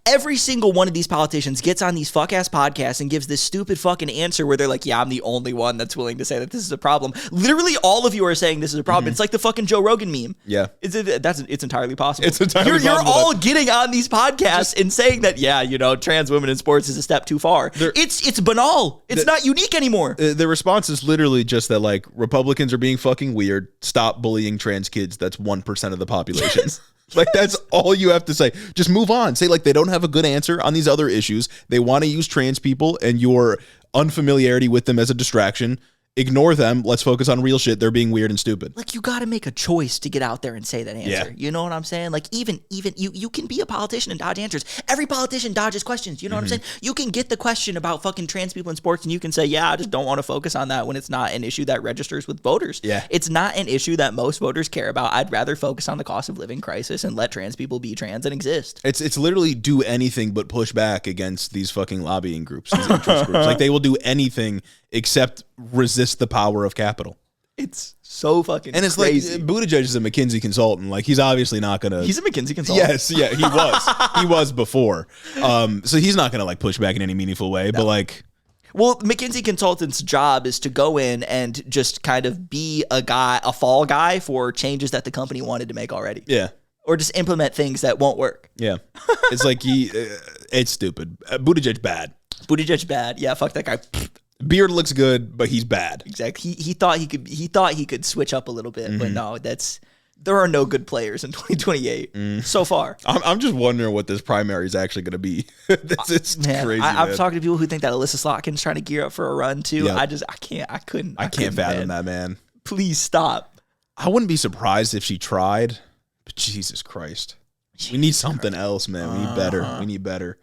every single one of these politicians gets on these fuck-ass podcasts and gives this stupid fucking answer where they're like, yeah, I'm the only one that's willing to say that this is a problem. Literally, all of you are saying this is a problem. It's like the fucking Joe Rogan meme. Yeah. It's entirely possible. It's entirely possible. You're all getting on these podcasts and saying that, yeah, you know, trans women in sports is a step too far. It's banal. It's not unique anymore. The response is literally just that, like, Republicans are being fucking weird. Stop bullying trans kids. That's 1% of the population. Like, that's all you have to say. Just move on. Say, like, they don't have a good answer on these other issues. They want to use trans people and your unfamiliarity with them as a distraction. Ignore them. Let's focus on real shit. They're being weird and stupid. Like, you got to make a choice to get out there and say that answer. Yeah. You know what I'm saying? Like, even you can be a politician and dodge answers. Every politician dodges questions. You know what I'm saying? You can get the question about fucking trans people in sports, and you can say, yeah, I just don't want to focus on that when it's not an issue that registers with voters. Yeah. It's not an issue that most voters care about. I'd rather focus on the cost of living crisis and let trans people be trans and exist. It's literally do anything but push back against these fucking lobbying groups, these interest groups. Like, they will do anything except resist the power of capital. It's so fucking and it's crazy. like Buttigieg is a McKinsey consultant. Like, he's obviously not gonna. He's a McKinsey consultant. Yes, yeah, he was. He was before. So he's not gonna like push back in any meaningful way. No. But like, well, McKinsey consultant's job is to go in and just kind of be a fall guy for changes that the company wanted to make already. Yeah. Or just implement things that won't work. Yeah. It's like it's stupid. Buttigieg's bad. Buttigieg's bad. Yeah, fuck that guy. Beard looks good, but he's bad. Exactly. He thought he could switch up a little bit, but no, there are no good players in 2028 so far. I'm just wondering what this primary is actually going to be. This is crazy. I'm talking to people who think that Elissa Slotkin's trying to gear up for a run too. Yep. I couldn't fathom that, man. Please stop. I wouldn't be surprised if she tried, but Jesus Christ. We need something else, man. We need better. We need better.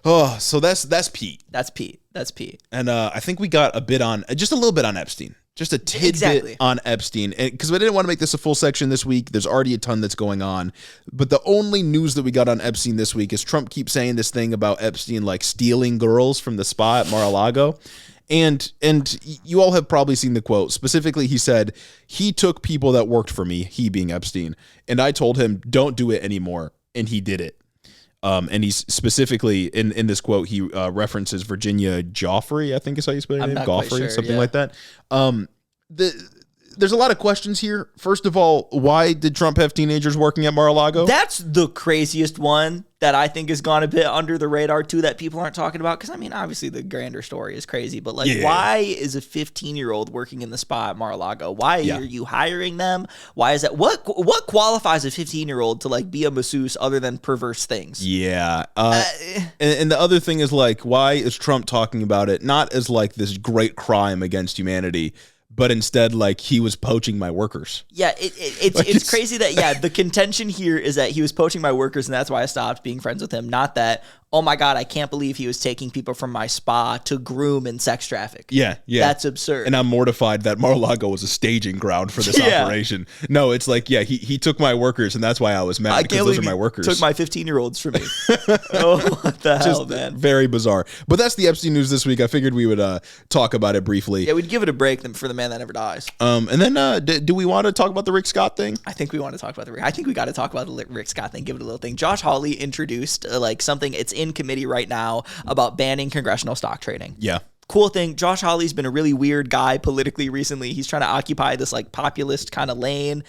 Oh, so that's Pete. That's Pete. And I think we got just a little bit on Epstein. Just a tidbit on Epstein. Because I didn't want to make this a full section this week. There's already a ton that's going on. But the only news that we got on Epstein this week is Trump keeps saying this thing about Epstein like stealing girls from the spa at Mar-a-Lago. And you all have probably seen the quote. Specifically, he said, he took people that worked for me, he being Epstein, and I told him, don't do it anymore. And he did it. And he's specifically in this quote, he references Virginia Joffrey, I think is how you spell her name, Goffrey, something like that. There's a lot of questions here. First of all, why did Trump have teenagers working at Mar-a-Lago? That's the craziest one that I think has gone a bit under the radar too, that people aren't talking about. Because I mean, obviously the grander story is crazy, but like, why is a 15-year-old working in the spa at Mar-a-Lago? Why are you hiring them? Why is that? What qualifies a 15-year-old to like be a masseuse other than perverse things? Yeah. And the other thing is like, why is Trump talking about it not as like this great crime against humanity, but instead, like, he was poaching my workers. Yeah, it's crazy that, the contention here is that he was poaching my workers, and that's why I stopped being friends with him. Not that, oh my God, I can't believe he was taking people from my spa to groom and sex traffic. Yeah. That's absurd. And I'm mortified that Mar-a-Lago was a staging ground for this operation. No, it's like, he took my workers, and that's why I was mad, because those are my workers. Took my 15-year-olds from me. Oh, what the hell, man. Very bizarre. But that's the Epstein news this week. I figured we would talk about it briefly. Yeah, we'd give it a break for the man that never dies. And then, do we want to talk about the Rick Scott thing? I think we want to talk about I think we got to talk about the Rick Scott thing. Give it a little thing. Josh Hawley introduced something. It's in committee right now about banning congressional stock trading. Yeah. Cool thing. Josh Hawley's been a really weird guy politically recently. He's trying to occupy this like populist kind of lane.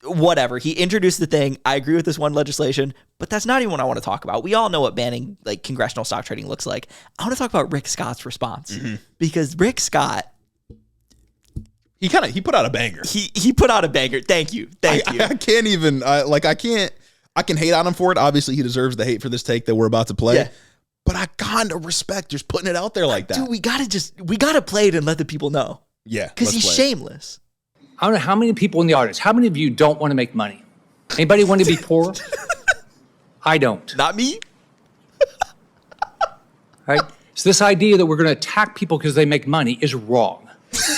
Whatever. He introduced the thing. I agree with this one legislation, but that's not even what I want to talk about. We all know what banning like congressional stock trading looks like. I want to talk about Rick Scott's response because Rick Scott, he put out a banger. He put out a banger. Thank you. I can't even I can hate on him for it. Obviously, he deserves the hate for this take that we're about to play. Yeah. But I kind of respect just putting it out there like that. Dude, we gotta play it and let the people know. Yeah. Because he's shameless. I don't know how many people in the audience, how many of you don't want to make money? Anybody want to be poor? I don't. Not me. Right? So this idea that we're going to attack people because they make money is wrong.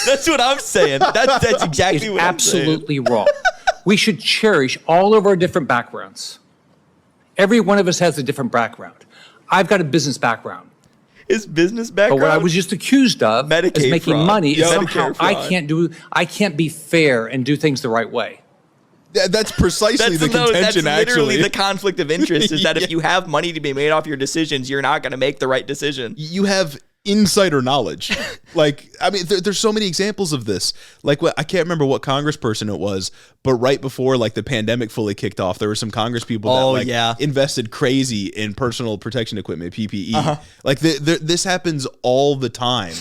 That's what I'm saying. That's exactly what I'm saying. Absolutely wrong. We should cherish all of our different backgrounds. Every one of us has a different background. I've got a business background. His business background? But what I was just accused of Medicaid is making fraud. money. Yeah, somehow I can't be fair and do things the right way. That's precisely the contention, that's literally actually. the conflict of interest is that if you have money to be made off your decisions, you're not going to make the right decision. You have insider knowledge. Like, I mean, there's so many examples of this. Like, I can't remember what congressperson it was, but right before like the pandemic fully kicked off, there were some congress people that invested crazy in personal protection equipment, PPE. Like, this happens all the time.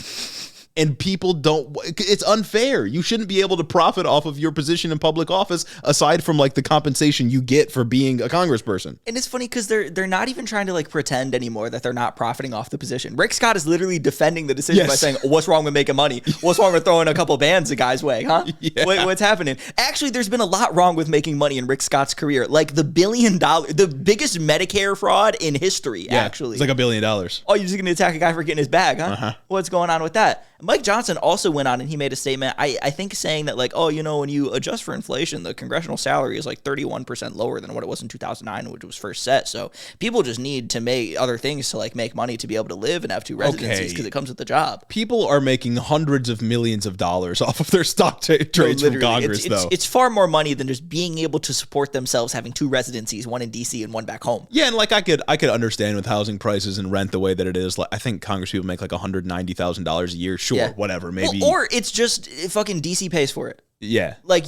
And people don't, it's unfair. You shouldn't be able to profit off of your position in public office aside from like the compensation you get for being a congressperson. And it's funny because they're not even trying to like pretend anymore that they're not profiting off the position. Rick Scott is literally defending the decision by saying, what's wrong with making money? What's wrong with throwing a couple bands a guy's way, huh? Yeah. What's happening? Actually, there's been a lot wrong with making money in Rick Scott's career. Like the $1 billion, the biggest Medicare fraud in history, actually. It's like $1 billion. Oh, you're just going to attack a guy for getting his bag, huh? Uh-huh. What's going on with that? Mike Johnson also went on and he made a statement, I think saying that like, oh, you know, when you adjust for inflation, the congressional salary is like 31% lower than what it was in 2009, which was first set. So people just need to make other things to like make money to be able to live and have 2 residencies because it comes with the job. People are making hundreds of millions of dollars off of their stock trades from Congress, though. It's far more money than just being able to support themselves having 2 residencies, one in D.C. and one back home. Yeah, and like I could understand with housing prices and rent the way that it is. Like I think Congress people make like $190,000 a year. Sure, whatever, maybe. Well, or it's just fucking D.C. pays for it. Yeah. Like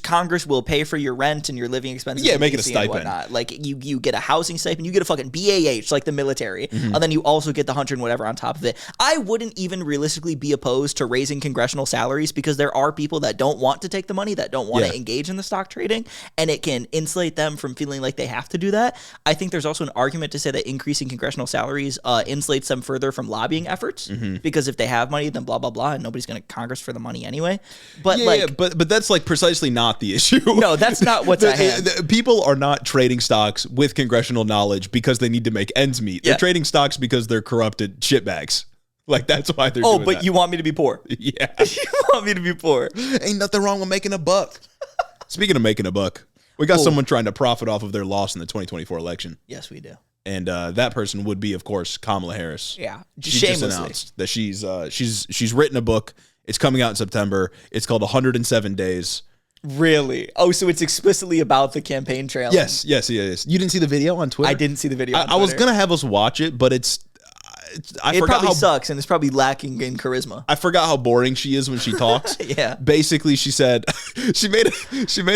Congress will pay for your rent and your living expenses. Yeah, make it a stipend. Like you get a housing stipend, you get a fucking BAH like the military, and then you also get the 100 and whatever on top of it. I wouldn't even realistically be opposed to raising congressional salaries because there are people that don't want to take the money, that don't want to engage in the stock trading, and it can insulate them from feeling like they have to do that. I think there's also an argument to say that increasing congressional salaries insulates them further from lobbying efforts because if they have money, then blah, blah, blah, and nobody's going to Congress for the money anyway. But but that's like precisely not the issue. No, that's not what's at hand. People are not trading stocks with congressional knowledge because they need to make ends meet. They're trading stocks because they're corrupted shitbags. Like that's why they're doing that. You want me to be poor? Yeah. You want me to be poor? Ain't nothing wrong with making a buck. Speaking of making a buck, we got someone trying to profit off of their loss in the 2024 election. Yes, we do. And that person would be, of course, Kamala Harris. Yeah, she just announced that she's written a book. It's coming out in September. It's called 107 Days. Really? Oh, so it's explicitly about the campaign trail. Yes. You didn't see the video on Twitter? I didn't see the video on I was going to have us watch it, but it probably sucks, and it's probably lacking in charisma. I forgot how boring she is when she talks. Yeah. Basically, she said she made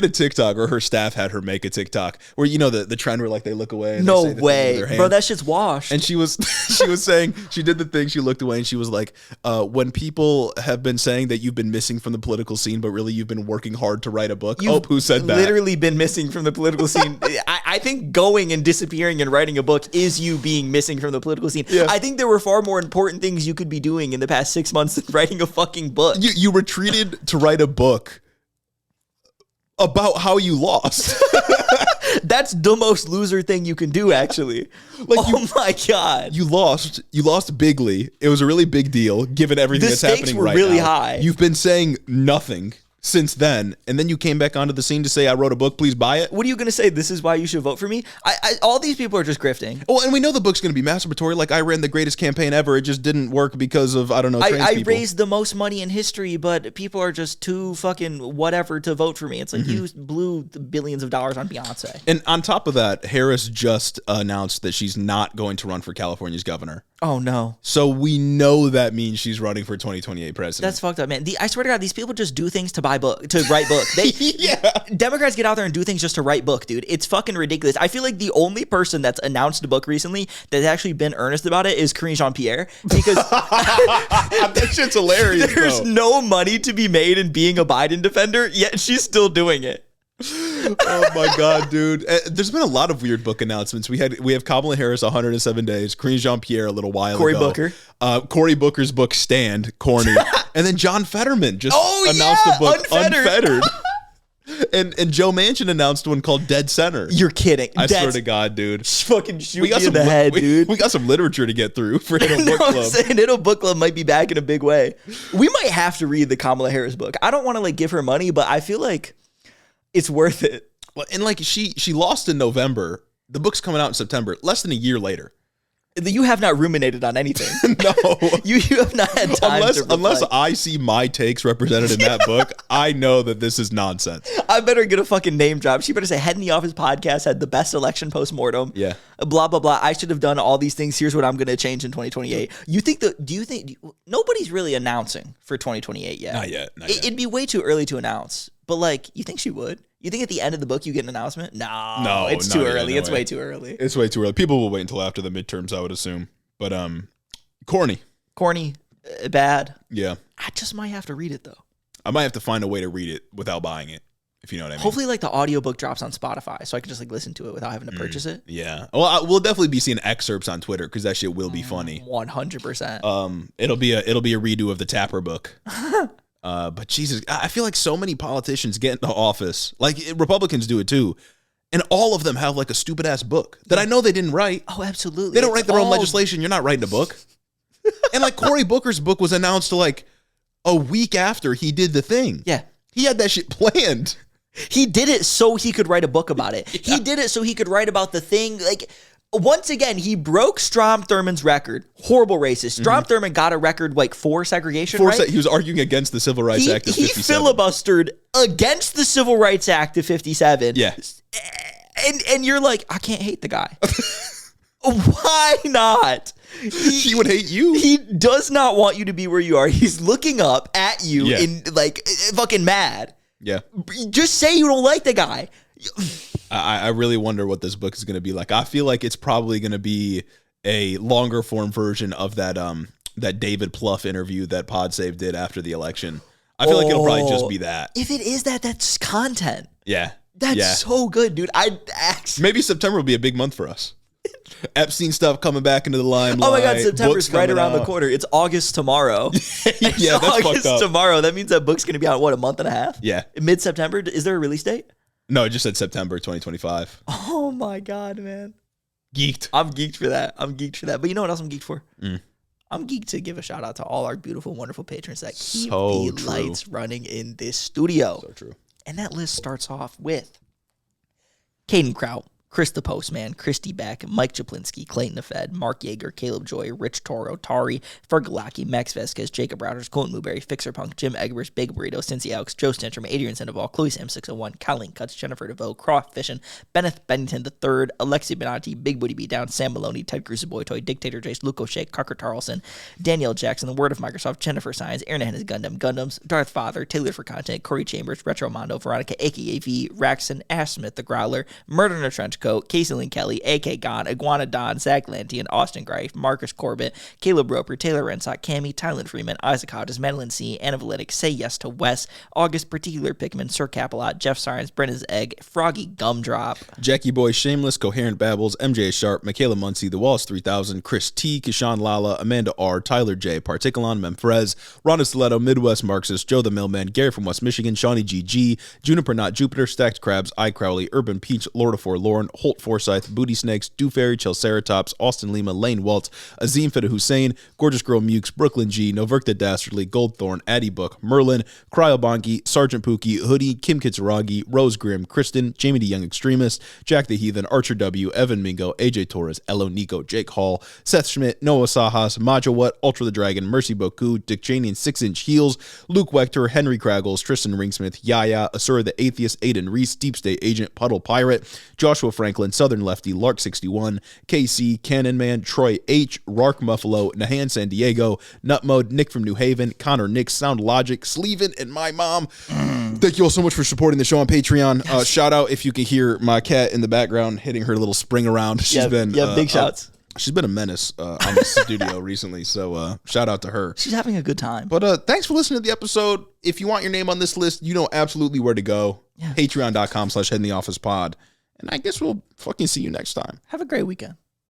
a TikTok, or her staff had her make a TikTok where the trend where like they look away. And no they say way, bro. That shit's washed. And she was saying she did the thing. She looked away and she was like, when people have been saying that you've been missing from the political scene, but really you've been working hard to write a book. Who said that? Literally been missing from the political scene. I think going and disappearing and writing a book is you being missing from the political scene. Yeah. I think there were far more important things you could be doing in the past 6 months than writing a fucking book. You retreated to write a book about how you lost. That's the most loser thing you can do, actually. My God. You lost bigly. It was a really big deal given everything that's happening right now. The stakes were really high. You've been saying nothing since then, and then you came back onto the scene to say, I wrote a book, please buy it. What are you going to say? This is why you should vote for me? All these people are just grifting. Oh, and we know the book's going to be masturbatory. Like, I ran the greatest campaign ever. It just didn't work because of, I don't know, trans people. I raised the most money in history, but people are just too fucking whatever to vote for me. It's like you blew billions of dollars on Beyonce. And on top of that, Harris just announced that she's not going to run for California's governor. Oh, no. So we know that means she's running for 2028 president. That's fucked up, man. I swear to God, these people just do things to write book. Democrats get out there and do things just to write book, dude. It's fucking ridiculous. I feel like the only person that's announced a book recently that's actually been earnest about it is Karine Jean-Pierre, because that shit's hilarious. There's no money to be made in being a Biden defender, yet she's still doing it. Oh my God, dude. There's been a lot of weird book announcements. We have Kamala Harris 107 Days, Karine Jean-Pierre a little while Cory ago. Booker. Cory Booker's book Stand, corny. And then John Fetterman just announced a book Unfettered. And Joe Manchin announced one called Dead Center. You're kidding. I swear to God, dude. Fucking shoot me in the head, dude. We got some literature to get through for Hitto Book Club. I'm saying Hitto Book Club might be back in a big way. We might have to read the Kamala Harris book. I don't want to give her money, but I feel like it's worth it. Well, and she lost in November. The book's coming out in September, less than a year later. You have not ruminated on anything. No. You have not had time unless I see my takes represented in that book, I know that this is nonsense. I better get a fucking name drop. She better say, Head in the Office podcast had the best election postmortem. Yeah. Blah, blah, blah. I should have done all these things. Here's what I'm going to change in 2028. Nobody's really announcing for 2028 yet? Not yet. It'd be way too early to announce. But you think she would? You think at the end of the book you get an announcement? No, it's too early. It's way too early. It's way too early. People will wait until after the midterms, I would assume. But corny. bad. Yeah. I just might have to read it, though. I might have to find a way to read it without buying it, if you know what I mean. Hopefully, like, the audiobook drops on Spotify, so I can just, like, listen to it without having to purchase it. Yeah. Well, we'll definitely be seeing excerpts on Twitter because that shit will be funny. 100%. It'll be a redo of the Tapper book. But Jesus, I feel like so many politicians get into office, like Republicans do it too, and all of them have like a stupid ass book that I know they didn't write. Oh, absolutely. They don't write their own legislation. You're not writing a book. And like Cory Booker's book was announced like a week after he did the thing. Yeah. He had that shit planned. He did it so he could write a book about it. Yeah. He did it so he could write about the thing. Like, once again, he broke Strom Thurmond's record. Horrible racist. Strom Thurmond got a record like for segregation, right? He was arguing against the Civil Rights Act of 57. He filibustered against the Civil Rights Act of 57. Yeah. And you're like, I can't hate the guy. Why not? He would hate you. He does not want you to be where you are. He's looking up at you in like fucking mad. Yeah. Just say you don't like the guy. I really wonder what this book is going to be like. I feel like it's probably going to be a longer form version of that that David Plouffe interview that PodSave did after the election. I feel like it'll probably just be that. If it is that, that's content. Yeah. That's so good, dude. Maybe September will be a big month for us. Epstein stuff coming back into the limelight. Oh my God, September's right around the corner. It's August tomorrow. Yeah, that's fucked up. Tomorrow. That means that book's going to be out, what, a month and a half? Yeah. Mid-September? Is there a release date? No, it just said September 2025. Oh my God, man. Geeked. I'm geeked for that. But you know what else I'm geeked for? I'm geeked to give a shout out to all our beautiful, wonderful patrons that keep the lights running in this studio. So true. And that list starts off with Caden Kraut, Chris the Postman, Christy Beck, Mike Chaplinsky, Clayton the Fed, Mark Yeager, Caleb Joy, Rich Toro, Tari, Fergalaki, Max Vesquez, Jacob Routers, Colton Blueberry, Fixer Punk, Jim Egbers, Big Burrito, Cincy Alex, Joe Stentrum, Adrian Sandoval, Chloe Sam 601, Colleen Cuts, Jennifer DeVoe, Croft Fishin, Benneth Bennington III, Alexi Benanti, Big Booty Beatdown, Sam Maloney, Ted Cruz, Boy Toy, Dictator Jace, Luke O'Shea, Carker Tarleson, Danielle Jackson, The Word of Microsoft, Jennifer Science, Aaron Hennis Gundams, Darth Father, Taylor for Content, Corey Chambers, Retro Mondo, Veronica, aka V, Raxon, Ash Smith, The Growler, Murder in a Trench Coat, Casey Lynn Kelly, AK Gon, Iguana Don, Zach Lantian, Austin Greif, Marcus Corbett, Caleb Roper, Taylor Rensock, Cammy, Tylen Freeman, Isaac Hodges, Madeline C., Anna Valetics, Say Yes to Wes, August Particular Pickman, Sir Capelot, Jeff Sirens, Brenna's Egg, Froggy Gumdrop, Jackie Boy, Shameless, Coherent Babbles, MJ Sharp, Michaela Muncie, The Wallace 3000, Chris T, Kishan Lala, Amanda R, Tyler J, Particulon, Memfrez, Rhonda Stiletto, Midwest Marxist, Joe the Mailman, Gary from West Michigan, Shawnee GG, Juniper Not Jupiter, Stacked Crabs, I Crowley, Urban Peach, Lord of Forlorn, Holt Forsyth, Booty Snakes, Do Fairy, Chelceratops, Austin Lima, Lane Waltz, Azim Fida Hussein, Gorgeous Girl Mukes, Brooklyn G, Noverkta Dastardly, Goldthorn, Addie Book, Merlin, Cryobongi, Sergeant Pookie, Hoodie, Kim Kitsuragi, Rose Grimm, Kristen, Jamie the Young Extremist, Jack the Heathen, Archer W, Evan Mingo, AJ Torres, Elo Nico, Jake Hall, Seth Schmidt, Noah Sajas, Majo What, Ultra the Dragon, Mercy Boku, Dick Cheney and 6-Inch Heels, Luke Wechter, Henry Kraggles, Tristan Ringsmith, Yaya, Asura the Atheist, Aiden Reese, Deep State Agent, Puddle Pirate, Joshua Franklin, Southern Lefty, Lark 61, KC, Cannon Man, Troy H, Rark Muffalo, Nahan San Diego, Nutmode, Nick from New Haven, Connor Nick, Sound Logic, Sleeven, and my mom. Thank you all so much for supporting the show on Patreon. Yes. Shout out if you can hear my cat in the background hitting her little spring around. She's been big shouts. She's been a menace on the studio recently, so shout out to her. She's having a good time. But thanks for listening to the episode. If you want your name on this list, you know absolutely where to go. Yeah. Patreon.com/headintheofficepod. And I guess we'll fucking see you next time. Have a great weekend.